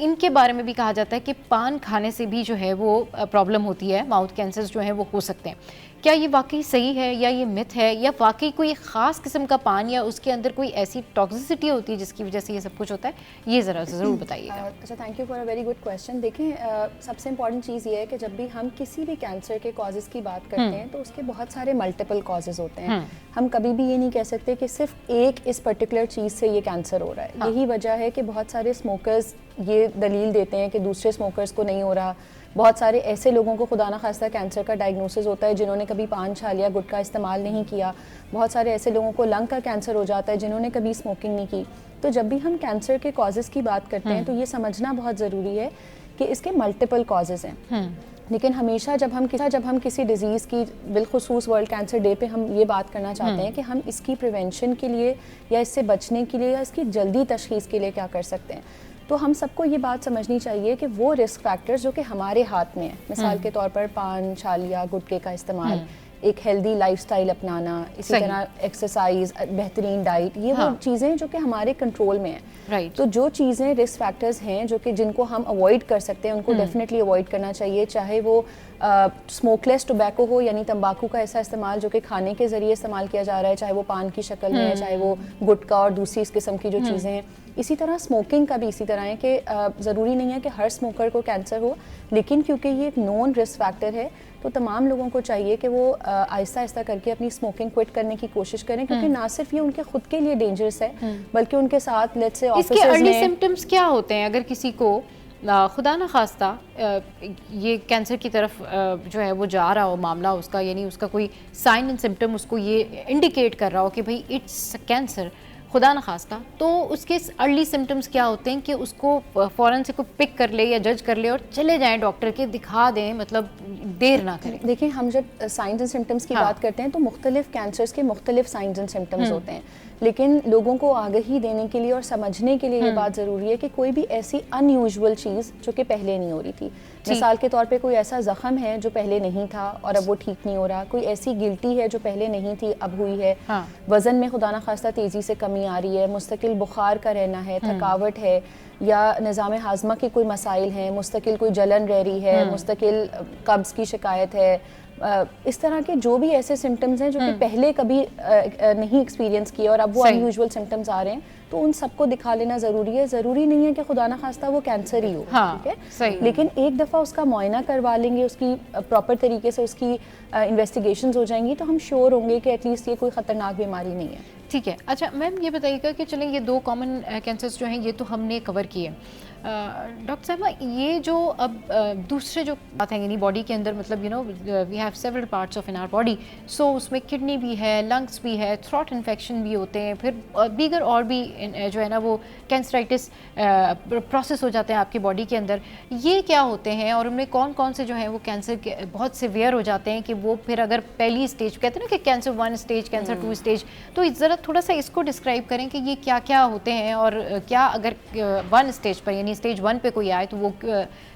इनके बारे में भी कहा जाता है कि पान खाने से भी जो है वो प्रॉब्लम होती है, माउथ कैंसर्स जो हैं वो हो सकते हैं। क्या ये वाकई सही है या ये मिथ है, या वाकई कोई ख़ास किस्म का पान या उसके अंदर कोई ऐसी टॉक्सिसिटी होती है जिसकी वजह से ये सब कुछ होता है? ये ज़रूर बताइएगा। अच्छा, thank you for a very good question. देखें, सबसे इंपॉर्टेंट चीज़ ये है कि जब भी हम किसी भी कैंसर के कॉजेज़ की बात करते हैं तो उसके बहुत सारे मल्टीपल कॉजेज़ होते हैं। हम कभी भी ये नहीं कह सकते कि सिर्फ एक इस पर्टिकुलर चीज़ से ये कैंसर हो रहा है। यही वजह है कि बहुत सारे स्मोकर्स ये दलील देते हैं कि दूसरे स्मोकर्स को नहीं हो रहा। बहुत सारे ऐसे लोगों को खुदा ना खास्ता कैंसर का डायग्नोसिस होता है जिन्होंने कभी पान छालिया गुटखा इस्तेमाल नहीं किया। बहुत सारे ऐसे लोगों को लंग का कैंसर हो जाता है जिन्होंने कभी स्मोकिंग नहीं की। तो जब भी हम कैंसर के कॉजेज़ की बात करते हैं तो ये समझना बहुत ज़रूरी है कि इसके मल्टीपल कॉजेज़ हैं। लेकिन हमेशा जब हम किसी डिज़ीज़ की, बिलखुसूस वर्ल्ड कैंसर डे पे हम ये बात करना चाहते हैं कि हम इसकी प्रिवेंशन के लिए या इससे बचने के लिए या इसकी जल्दी तशख़ीस के लिए क्या कर सकते हैं। तो हम सबको ये बात समझनी चाहिए कि वो रिस्क फैक्टर्स जो कि हमारे हाथ में है, मिसाल के तौर पर पान छालिया गुटखे का इस्तेमाल, एक हेल्दी लाइफस्टाइल अपनाना, इसी तरह एक्सरसाइज, बेहतरीन डाइट, ये वो चीज़ें जो कि हमारे कंट्रोल में है। तो जो चीज़ें रिस्क फैक्टर्स हैं जो कि जिनको हम अवॉइड कर सकते हैं उनको डेफिनेटली अवॉइड करना चाहिए। चाहे वो स्मोकलेस टोबैको हो, यानी तंबाकू का ऐसा इस्तेमाल जो कि खाने के ज़रिए इस्तेमाल किया जा रहा है, चाहे वो पान की शक्ल में है, चाहे वो गुटखा और दूसरी इस किस्म की जो चीज़ें हैं। इसी तरह स्मोकिंग का भी इसी तरह है कि ज़रूरी नहीं है कि हर स्मोकर को कैंसर हो, लेकिन क्योंकि ये एक नोन रिस्क फैक्टर है तो तमाम लोगों को चाहिए कि वो आहिस्ता आहिस्ता करके अपनी स्मोकिंग क्विट करने की कोशिश करें, क्योंकि ना सिर्फ ये उनके खुद के लिए डेंजरस है बल्कि उनके साथ लेट्स से इसके अर्ली सिम्टम्स क्या होते हैं अगर किसी को खुदा न खास्ता ये कैंसर की तरफ जो है वो जा रहा हो मामला उसका, यानी उसका कोई साइन एंड सिम्टम उसको ये इंडिकेट कर रहा हो कि भाई इट्स कैंसर, खुदा न खास्ता, तो उसके अर्ली सिम्टम्स क्या होते हैं कि उसको फ़ौरन से कोई पिक कर ले या जज कर ले और चले जाएं डॉक्टर के, दिखा दें, मतलब देर ना करें? देखिए, हम जब साइंस एंड सिम्टम्स की बात करते हैं तो मुख्तलिफ कैंसर्स के मुख्तलिफ साइंस एंड सिम्टम्स होते हैं, लेकिन लोगों को आगाही देने के लिए और समझने के लिए ये बात ज़रूरी है कि कोई भी ऐसी अनयूजुअल चीज़ जो कि पहले नहीं हो रही थी, मिसाल के तौर पे कोई ऐसा ज़ख़म है जो पहले नहीं था और अब वो ठीक नहीं हो रहा, कोई ऐसी गिल्टी है जो पहले नहीं थी अब हुई है, वज़न में खुदा न खास्ता तेज़ी से कमी आ रही है, मुस्तकिल बुखार का रहना है, थकावट है, या निज़ाम हाज़मा के कोई मसाइल हैं, मुस्तकिल कोई जलन रह रही है, मुस्तकिल कब्ज़ की शिकायत है, इस तरह के जो भी ऐसे सिम्टम्स हैं जो कि पहले कभी नहीं एक्सपीरियंस किए और अब वो अनयूजुअल सिम्टम्स आ रहे हैं, तो उन सबको दिखा लेना ज़रूरी है। ज़रूरी नहीं है कि खुदा ना खास्ता वो कैंसर ही हो, ठीक है, लेकिन एक दफ़ा उसका मुआयना करवा लेंगे, उसकी प्रॉपर तरीके से उसकी इन्वेस्टिगेशंस हो जाएंगी तो हम श्योर होंगे कि एटलीस्ट ये कोई ख़तरनाक बीमारी नहीं है। ठीक है। अच्छा मैम, ये बताइएगा कि चलें ये 2 कॉमन कैंसर्स जो हैं ये तो हमने कवर किए, डॉक्टर साहब ये जो अब दूसरे जो बात है यानी बॉडी के अंदर, मतलब you know we have several parts of in our body, so उसमें किडनी भी है, लंग्स भी है, थ्रोट इन्फेक्शन भी होते हैं, फिर दीगर और भी जो है ना वो कैंसराइटिस प्रोसेस हो जाते हैं आपकी बॉडी के अंदर, ये क्या होते हैं और उनमें कौन कौन से जो हैं वो कैंसर के बहुत सिवियर हो जाते हैं कि वो फिर अगर पहली स्टेज कहते हैं ना कि कैंसर 1 स्टेज, कैंसर 2 स्टेज, तो ज़रा थोड़ा सा इसको डिस्क्राइब करें कि ये क्या क्या होते हैं और क्या अगर 1 स्टेज पर यानी स्टेज 1 पे कोई आए तो वो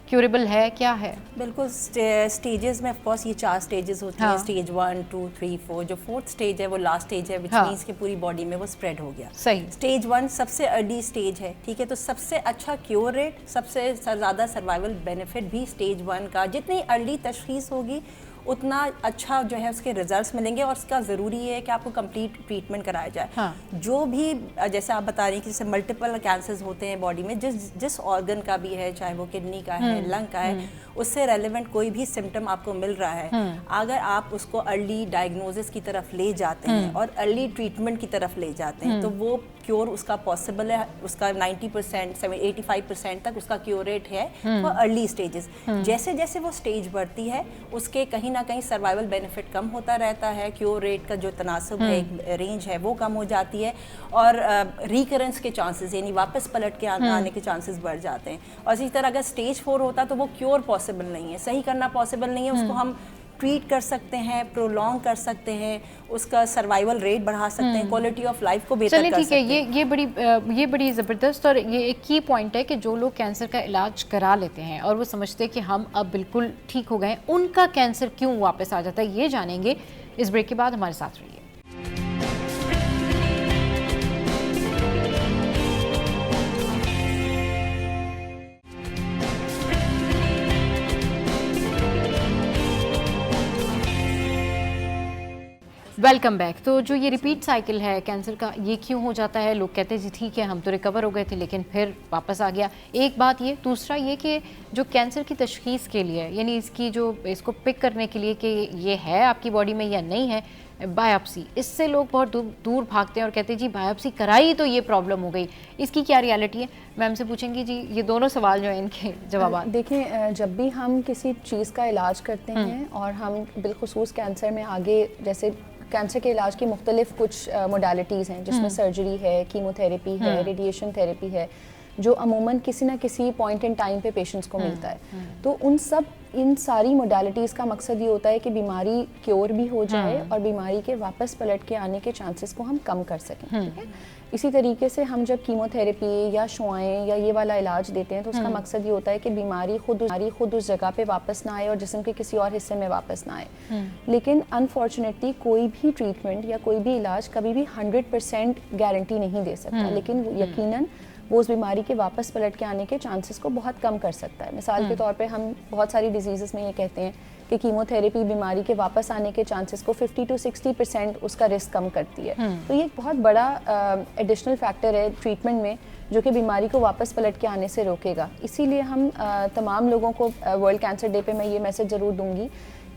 क्यूरेबल है, क्या है? बिल्कुल, स्टेजेस में ऑफ कोर्स ये 4 स्टेजेस होती हैं, स्टेज 1, 2, 3, 4। जो 4th स्टेज है वो लास्ट स्टेज है, विच मींस कि पूरी बॉडी में वो स्प्रेड हो गया। सही। स्टेज 1 सबसे अर्ली स्टेज है, ठीक है, तो सबसे अच्छा क्योर रेट, सबसे ज़्यादा सर्वाइवल बेनिफिट भी स्टेज 1 का, जितनी अर्ली तशखीस होगी उतना अच्छा जो है उसके रिजल्ट्स मिलेंगे। और उसका ज़रूरी है कि आपको कंप्लीट ट्रीटमेंट कराया जाए। हाँ। जो भी जैसे आप बता रही हैं कि जैसे मल्टीपल कैंसर्स होते हैं बॉडी में, जिस ऑर्गन का भी है, चाहे वो किडनी का है, लंग का है, उससे रेलेवेंट कोई भी सिम्टम आपको मिल रहा है, अगर आप उसको अर्ली डायग्नोसिस की तरफ ले जाते हैं और अर्ली ट्रीटमेंट की तरफ ले जाते हैं, तो वो क्योर उसका पॉसिबल है। उसका 90% 85% तक उसका क्योर रेट है वो अर्ली स्टेजेस। जैसे जैसे वो स्टेज बढ़ती है उसके कहीं ना कहीं सर्वाइवल बेनिफिट कम होता रहता है, क्योर रेट का जो तनासब है, रेंज है, वो कम हो जाती है और रिकरेंस के चांसेस यानी वापस पलट के आने के चांसेस बढ़ जाते हैं। और इसी तरह अगर स्टेज 4 होता तो वो क्योर पॉसिबल नहीं है, सही करना पॉसिबल नहीं है, उसको हम ट्रीट कर सकते हैं, प्रोलॉन्ग कर सकते हैं, उसका सर्वाइवल रेट बढ़ा सकते हैं, क्वालिटी ऑफ लाइफ को बेहतर कर सकते हैं। ठीक है, ये बड़ी ज़बरदस्त और ये एक की पॉइंट है कि जो लोग कैंसर का इलाज करा लेते हैं और वो समझते हैं कि हम अब बिल्कुल ठीक हो गए, उनका कैंसर क्यों वापस आ जाता है, ये जानेंगे इस ब्रेक के बाद। हमारे साथ रहिए। Welcome back. तो जो ये रिपीट साइकिल है कैंसर का, ये क्यों हो जाता है? लोग कहते हैं जी ठीक है हम तो रिकवर हो गए थे लेकिन फिर वापस आ गया। एक बात ये, दूसरा ये कि जो कैंसर की तशखीस के लिए यानी इसको पिक करने के लिए कि ये है आपकी बॉडी में या नहीं है, बायोप्सी, इससे लोग बहुत दूर भागते हैं और कहते हैं जी बायोप्सी कराई तो ये प्रॉब्लम हो गई। इसकी क्या रियलिटी है? मैम से पूछेंगी जी ये दोनों सवाल जो है इनके जवाब। देखिए, जब भी हम किसी चीज़ का इलाज करते हैं और हम बिलखुसूस कैंसर में आगे, जैसे कैंसर के इलाज की मुख्तलिफ कुछ मोडालिटीज़ हैं जिसमें सर्जरी है, कीमोथेरेपी है, रेडिएशन थेरेपी है, जो अमूमन किसी ना किसी पॉइंट इन टाइम पे पेशेंट्स को मिलता है। तो इन सारी मोडालिटीज़ का मकसद ये होता है कि बीमारी क्योर भी हो जाए और बीमारी के वापस पलट के आने के चांसेस को हम कम कर सकें। ठीक है, इसी तरीके से हम जब कीमोथेरेपी या शुआएं या ये वाला इलाज देते हैं तो उसका मकसद ये होता है कि बीमारी खुद उस जगह पे वापस ना आए और जिस्म के किसी और हिस्से में वापस ना आए। लेकिन अनफॉर्चुनेटली कोई भी ट्रीटमेंट या कोई भी इलाज कभी भी 100% गारंटी नहीं दे सकता, लेकिन यकीनन वो उस बीमारी के वापस पलट के आने के चांसेस को बहुत कम कर सकता है। मिसाल के तौर पे हम बहुत सारी डिजीज़ में ये कहते हैं कि कीमोथेरेपी बीमारी के वापस आने के चांसेस को 50 to 60% उसका रिस्क कम करती है। तो ये एक बहुत बड़ा एडिशनल फैक्टर है ट्रीटमेंट में जो कि बीमारी को वापस पलट के आने से रोकेगा। इसीलिए हम तमाम लोगों को वर्ल्ड कैंसर डे पे मैं ये मैसेज ज़रूर दूंगी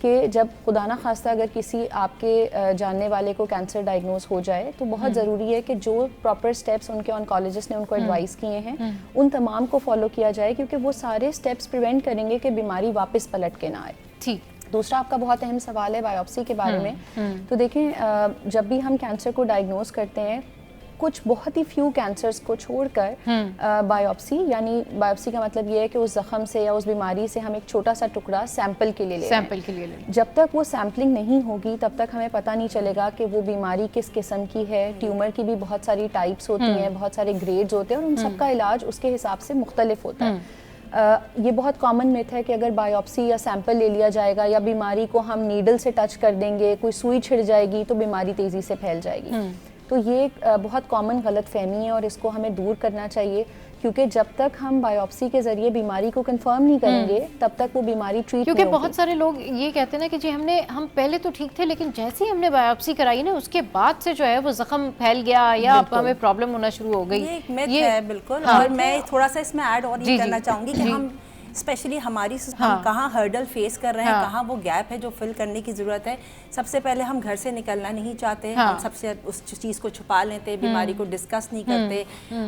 कि जब खुदा ना खास्ता अगर किसी आपके जानने वाले को कैंसर डायग्नोज हो जाए तो बहुत ज़रूरी है कि जो प्रॉपर स्टेप्स उनके ऑन्कोलॉजिस्ट ने उनको एडवाइस किए हैं उन तमाम को फॉलो किया जाए, क्योंकि वो सारे स्टेप्स प्रिवेंट करेंगे कि बीमारी वापस पलट के ना आए। ठीक। दूसरा आपका बहुत अहम सवाल है बायोप्सी के बारे में। तो देखें, जब भी हम कैंसर को डायग्नोज करते हैं कुछ बहुत ही फ्यू कैंसर्स को छोड़कर बायोप्सी, यानी बायोप्सी का मतलब ये है कि उस जख्म से या उस बीमारी से हम एक छोटा सा टुकड़ा सैंपल के लिए ले जब तक वो सैम्पलिंग नहीं होगी तब तक हमें पता नहीं चलेगा कि वो बीमारी किस किस्म की है। ट्यूमर की भी बहुत सारी टाइप्स होती हैं, बहुत सारे ग्रेड्स होते हैं और उन सबका इलाज उसके हिसाब से मुख्तलिफ होता है। ये बहुत कॉमन मिथ है कि अगर बायोप्सी या सैंपल ले लिया जाएगा या बीमारी को हम नीडल से टच कर देंगे, कोई सुई छिड़ जाएगी तो बीमारी तेज़ी से फैल जाएगी। तो ये एक बहुत कॉमन गलत फहमी है और इसको हमें दूर करना चाहिए, क्योंकि जब तक हम बायोप्सी के जरिए बीमारी को कंफर्म नहीं करेंगे तब तक वो बीमारी ट्रीट क्योंकि बहुत सारे लोग ये कहते हैं ना कि जी हम पहले तो ठीक थे लेकिन जैसे ही हमने बायोप्सी कराई ना उसके बाद से जो है वो जख्म फैल गया या हमें प्रॉब्लम होना शुरू हो गई। ये एक मिथ है बिल्कुल। और मैं थोड़ा सा इसमें ऐड और ये करना चाहूँगी कि हम स्पेशली हम कहाँ हर्डल फेस कर रहे हैं, कहाँ वो गैप है जो फिल करने की ज़रूरत है। सबसे पहले हम घर से निकलना नहीं चाहते, हम सबसे उस चीज़ को छुपा लेते, बीमारी को डिस्कस नहीं करते,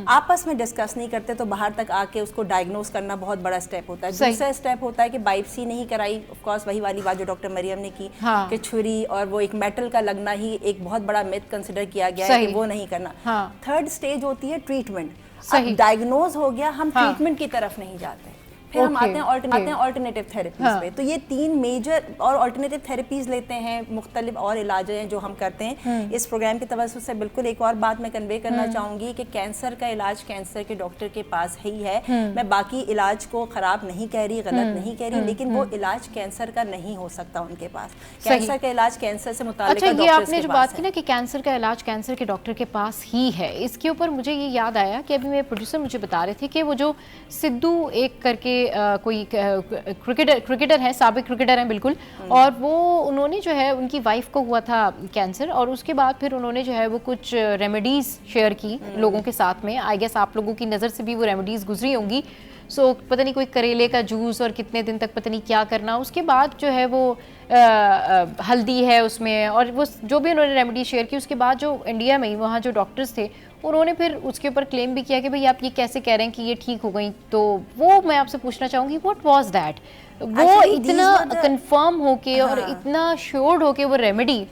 आपस में डिस्कस नहीं करते, तो बाहर तक आके उसको डायग्नोज करना बहुत बड़ा स्टेप होता है। दूसरा स्टेप होता है कि बायोप्सी नहीं कराई, ऑफ कोर्स वही वाली बात जो डॉक्टर मरियम ने की कि छुरी और वो एक मेटल का लगना ही एक बहुत बड़ा मिथ कंसिडर किया गया है कि वो नहीं करना। थर्ड स्टेज होती है ट्रीटमेंट। डायग्नोज हो गया, हम ट्रीटमेंट की तरफ नहीं जाते, फिर हम आते हैं ऑल्टरनेटिव थेरेपीज पे। तो ये 3 मेजर और ऑल्टरनेटिव थेरेपीज लेते हैं, मुख्तलिफ और इलाज हैं जो हम करते हैं। इस प्रोग्राम की तवज्जो से बिल्कुल एक और बात मैं कन्वे करना चाहूँगी कि कैंसर का इलाज कैंसर के डॉक्टर के पास ही है। मैं बाकी इलाज को ख़राब नहीं कह रही, गलत नहीं कह रही, लेकिन वो इलाज कैंसर का नहीं हो सकता उनके पास। कैंसर का इलाज कैंसर से मुताल्लिक़ अच्छा, ये आपने जो बात की ना कि कैंसर का इलाज कैंसर के डॉक्टर के पास ही है, इसके ऊपर मुझे ये याद आया कि अभी मेरे प्रोड्यूसर मुझे बता रहे थे कि वो जो सिद्धू एक करके कोई क्रिकेटर हैं, साबिक क्रिकेटर हैं बिल्कुल, और वो उन्होंने जो है उनकी वाइफ को हुआ था कैंसर, और उसके बाद फिर उन्होंने जो है वो कुछ रेमेडीज़ शेयर की लोगों के साथ में। आई गेस आप लोगों की नज़र से भी वो रेमेडीज़ गुजरी होंगी। सो पता नहीं कोई करेले का जूस और कितने दिन तक पता नहीं क्या करना, उसके बाद जो है वो हल्दी है उसमें, और वो जो भी उन्होंने रेमेडी शेयर की, उसके बाद जो इंडिया में ही वहाँ जो डॉक्टर्स थे उन्होंने फिर उसके ऊपर क्लेम भी किया कि भाई आप ये कैसे कह रहे हैं कि ये ठीक हो गई। तो वो मैं आपसे पूछना चाहूँगी, व्हाट वाज दैट, वो इतना कंफर्म होके और इतना श्योर्ड होके वो रेमेडी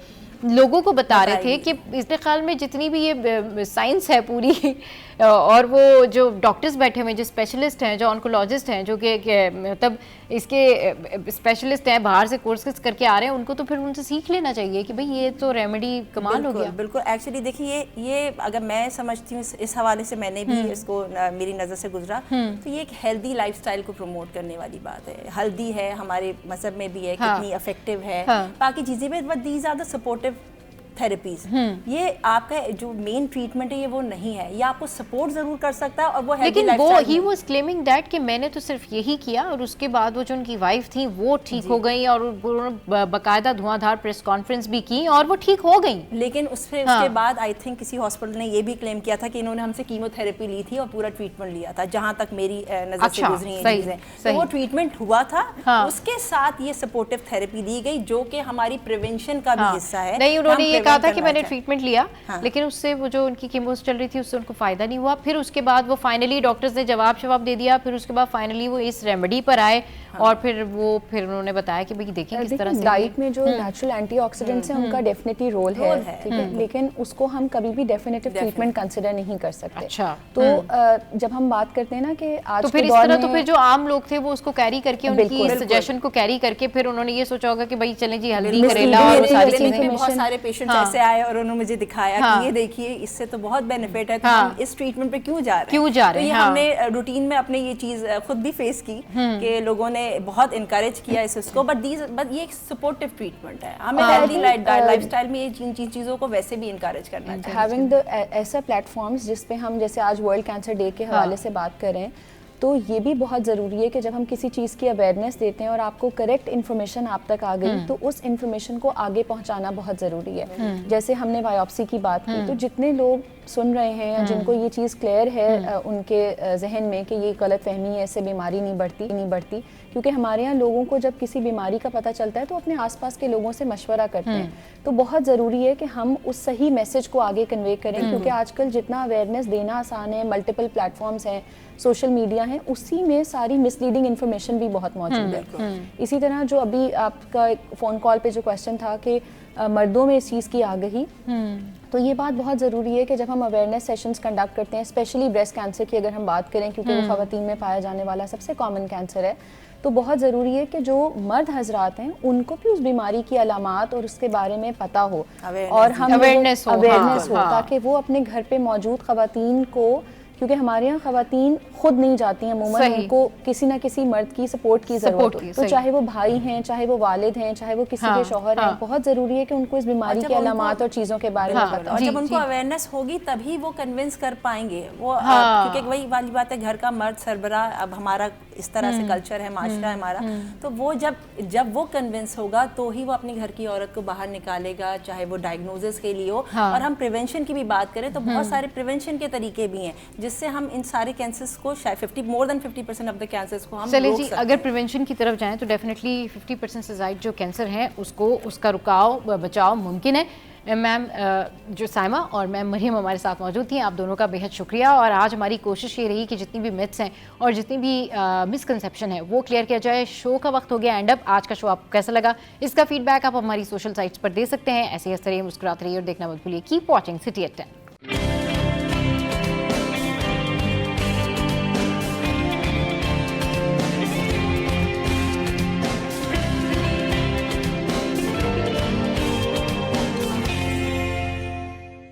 लोगों को बता रहे थे कि इसके ख्याल में जितनी भी ये साइंस है पूरी और वो जो डॉक्टर्स बैठे हुए हैं, जो स्पेशलिस्ट हैं, जो ऑन्कोलॉजिस्ट हैं, जो कि मतलब इसके स्पेशलिस्ट हैं, बाहर से कोर्सेज करके आ रहे हैं, उनको तो फिर उनसे सीख लेना चाहिए कि भाई ये तो रेमेडी कमाल हो गया। बिल्कुल एक्चुअली देखिए ये अगर मैं समझती हूँ इस हवाले से, मैंने भी इसको मेरी नज़र से गुजरा, तो ये एक हेल्दी लाइफस्टाइल को प्रमोट करने वाली बात है। हल्दी है, हमारे मजहब में भी है, कितनी इफेक्टिव है, बाकी चीज़ें भी, but these are the supportive therapies. ये आपका जो मेन ट्रीटमेंट है ये वो नहीं है, ये आपको सपोर्ट जरूर कर सकता है, और वो लेकिन वो ही वाज क्लेमिंग दैट कि मैंने तो सिर्फ यही किया और उसके बाद वो जो उनकी वाइफ थी वो ठीक हो गई, और उन्होंने बाकायदा धुआंधार प्रेस कॉन्फ्रेंस भी की और वो ठीक हो गई। लेकिन उसके बाद आई थिंक किसी हॉस्पिटल ने ये भी क्लेम किया था कि इन्होंने हमसे कीमोथेरेपी ली थी और पूरा ट्रीटमेंट लिया था, जहां तक मेरी नजर से गुजरी है चीजें। तो वो ट्रीटमेंट हुआ था, उसके साथ ये सपोर्टिव थेरेपी दी गई जो कि हमारी प्रिवेंशन का भी हिस्सा है। नहीं, उन्होंने कहा था कि मैंने ट्रीटमेंट लिया, लेकिन उससे वो जो उनकी कीमोस चल रही थी उससे उनको फायदा नहीं हुआ। फिर उसके बाद वो फाइनली डॉक्टर्स ने जवाब दे दिया, फिर उसके बाद फाइनली वो इस रेमेडी पर आए, और फिर उन्होंने बताया कि भाई देखिए किस तरह से डाइट में जो नेचुरल एंटीऑक्सीडेंट्स हैं उनका डेफिनेटली रोल है, ठीक है, लेकिन उसको हम कभी भी डेफिनेटिव ट्रीटमेंट कंसिडर नहीं कर सकते। अच्छा, तो जब हम बात करते हैं ना कि आज तो फिर इस तरह तो फिर जो आम लोग थे वो उसको कैरी करके, उनकी सजेशन को कैरी करके, फिर उन्होंने ये सोचा होगा कि भाई चलें जी हल्दी करेला और सारी चीजें। बहुत सारे पेशेंट्स ऐसे आए और उन्होंने मुझे दिखाया कि ये देखिए इससे तो बहुत बेनिफिट है, तो हम इस ट्रीटमेंट पे क्यों जा रहे हैं। तो ये हमने रूटीन में अपने ये चीज खुद भी फेस की कि लोगों ने बहुत इनकरेज किया इसको, बट ये एक सपोर्टिव ट्रीटमेंट है। हमें हेल्दी लाइफस्टाइल में ये चीजों को वैसे भी इनकरेज करना चाहिए। हैविंग द ऐसा प्लेटफॉर्म्स जिस पे हम जैसे आज वर्ल्ड कैंसर डे के हवाले से बात कर रहे हैं, तो ये भी बहुत ज़रूरी है कि जब हम किसी चीज़ की अवेयरनेस देते हैं और आपको करेक्ट इन्फॉर्मेशन आप तक आ गई, तो उस इन्फॉर्मेशन को आगे पहुंचाना बहुत ज़रूरी है। जैसे हमने बायोप्सी की बात की, तो जितने लोग सुन रहे हैं या जिनको ये चीज़ क्लियर है उनके जहन में कि ये गलत फहमी है, इससे बीमारी नहीं बढ़ती, क्योंकि हमारे यहाँ लोगों को जब किसी बीमारी का पता चलता है तो अपने आसपास के लोगों से मशवरा करते हैं। तो बहुत ज़रूरी है कि हम उस सही मैसेज को आगे कन्वे करें, क्योंकि आजकल जितना अवेयरनेस देना आसान है, मल्टीपल प्लेटफॉर्म्स हैं, सोशल मीडिया है, उसी में सारी मिसलीडिंग इन्फॉर्मेशन भी बहुत मौजूद है। इसी तरह जो अभी आपका फ़ोन कॉल पे जो क्वेश्चन था कि मर्दों में इस चीज़ की आगही, तो ये बात बहुत ज़रूरी है कि जब हम अवेयरनेस सेशंस कंडक्ट करते हैं, स्पेशली ब्रेस्ट कैंसर की अगर हम बात करें, क्योंकि वो ख़वातीन में पाया जाने वाला सबसे कॉमन कैंसर है, तो बहुत ज़रूरी है कि जो मर्द हजरात हैं उनको भी उस बीमारी की अलामात और उसके बारे में पता हो, और हम अवेयरनेस हो ताकि वो अपने घर पे मौजूद ख़वातीन को, क्योंकि हमारे यहाँ ख़वातीन खुद नहीं जाती हैं अमूमन, उनको किसी ना किसी मर्द की सपोर्ट की ज़रूरत हो, तो चाहे वो भाई हैं, चाहे वो वालिद हैं, चाहे वो किसी के शौहर हैं, बहुत ज़रूरी है कि उनको इस बीमारी की अलामात और चीज़ों के बारे में पता हो। और जब उनको अवेयरनेस होगी तभी वो कन्विंस कर पाएंगे वो, क्योंकि वही वाली बात है, घर का मर्द सरबराह, अब हमारा इस तरह से कल्चर है, माशरा है हमारा, तो वो जब वो कन्विंस होगा तो ही वो अपनी घर की औरत को बाहर निकालेगा, चाहे वो डायग्नोसिस के लिए हो। और हम प्रिवेंशन की भी बात करें तो बहुत सारे प्रिवेंशन के तरीके भी हैं जिससे हम इन सारे कैंसर्स को शायद more than 50% of the cancers को हम चलिए जी, अगर प्रिवेंशन की तरफ जाएं तो डेफिनेटली 50% से ज़ायद जो कैंसर है उसका रुकाव बचाव मुमकिन है। मैम जो साइमा और मैम मरियम हमारे साथ मौजूद थी, आप दोनों का बेहद शुक्रिया। और आज हमारी कोशिश ये रही कि जितनी भी मिथ्स हैं और जितनी भी मिसकंसेप्शन है वो क्लियर किया जाए। शो का वक्त हो गया एंड अप। आज का शो आपको कैसा लगा, इसका फीडबैक आप हमारी सोशल साइट्स पर दे सकते हैं। ऐसे ही इस तरह मुस्कुराते रहिए और देखना मत भूलिए। Keep watching City at 10।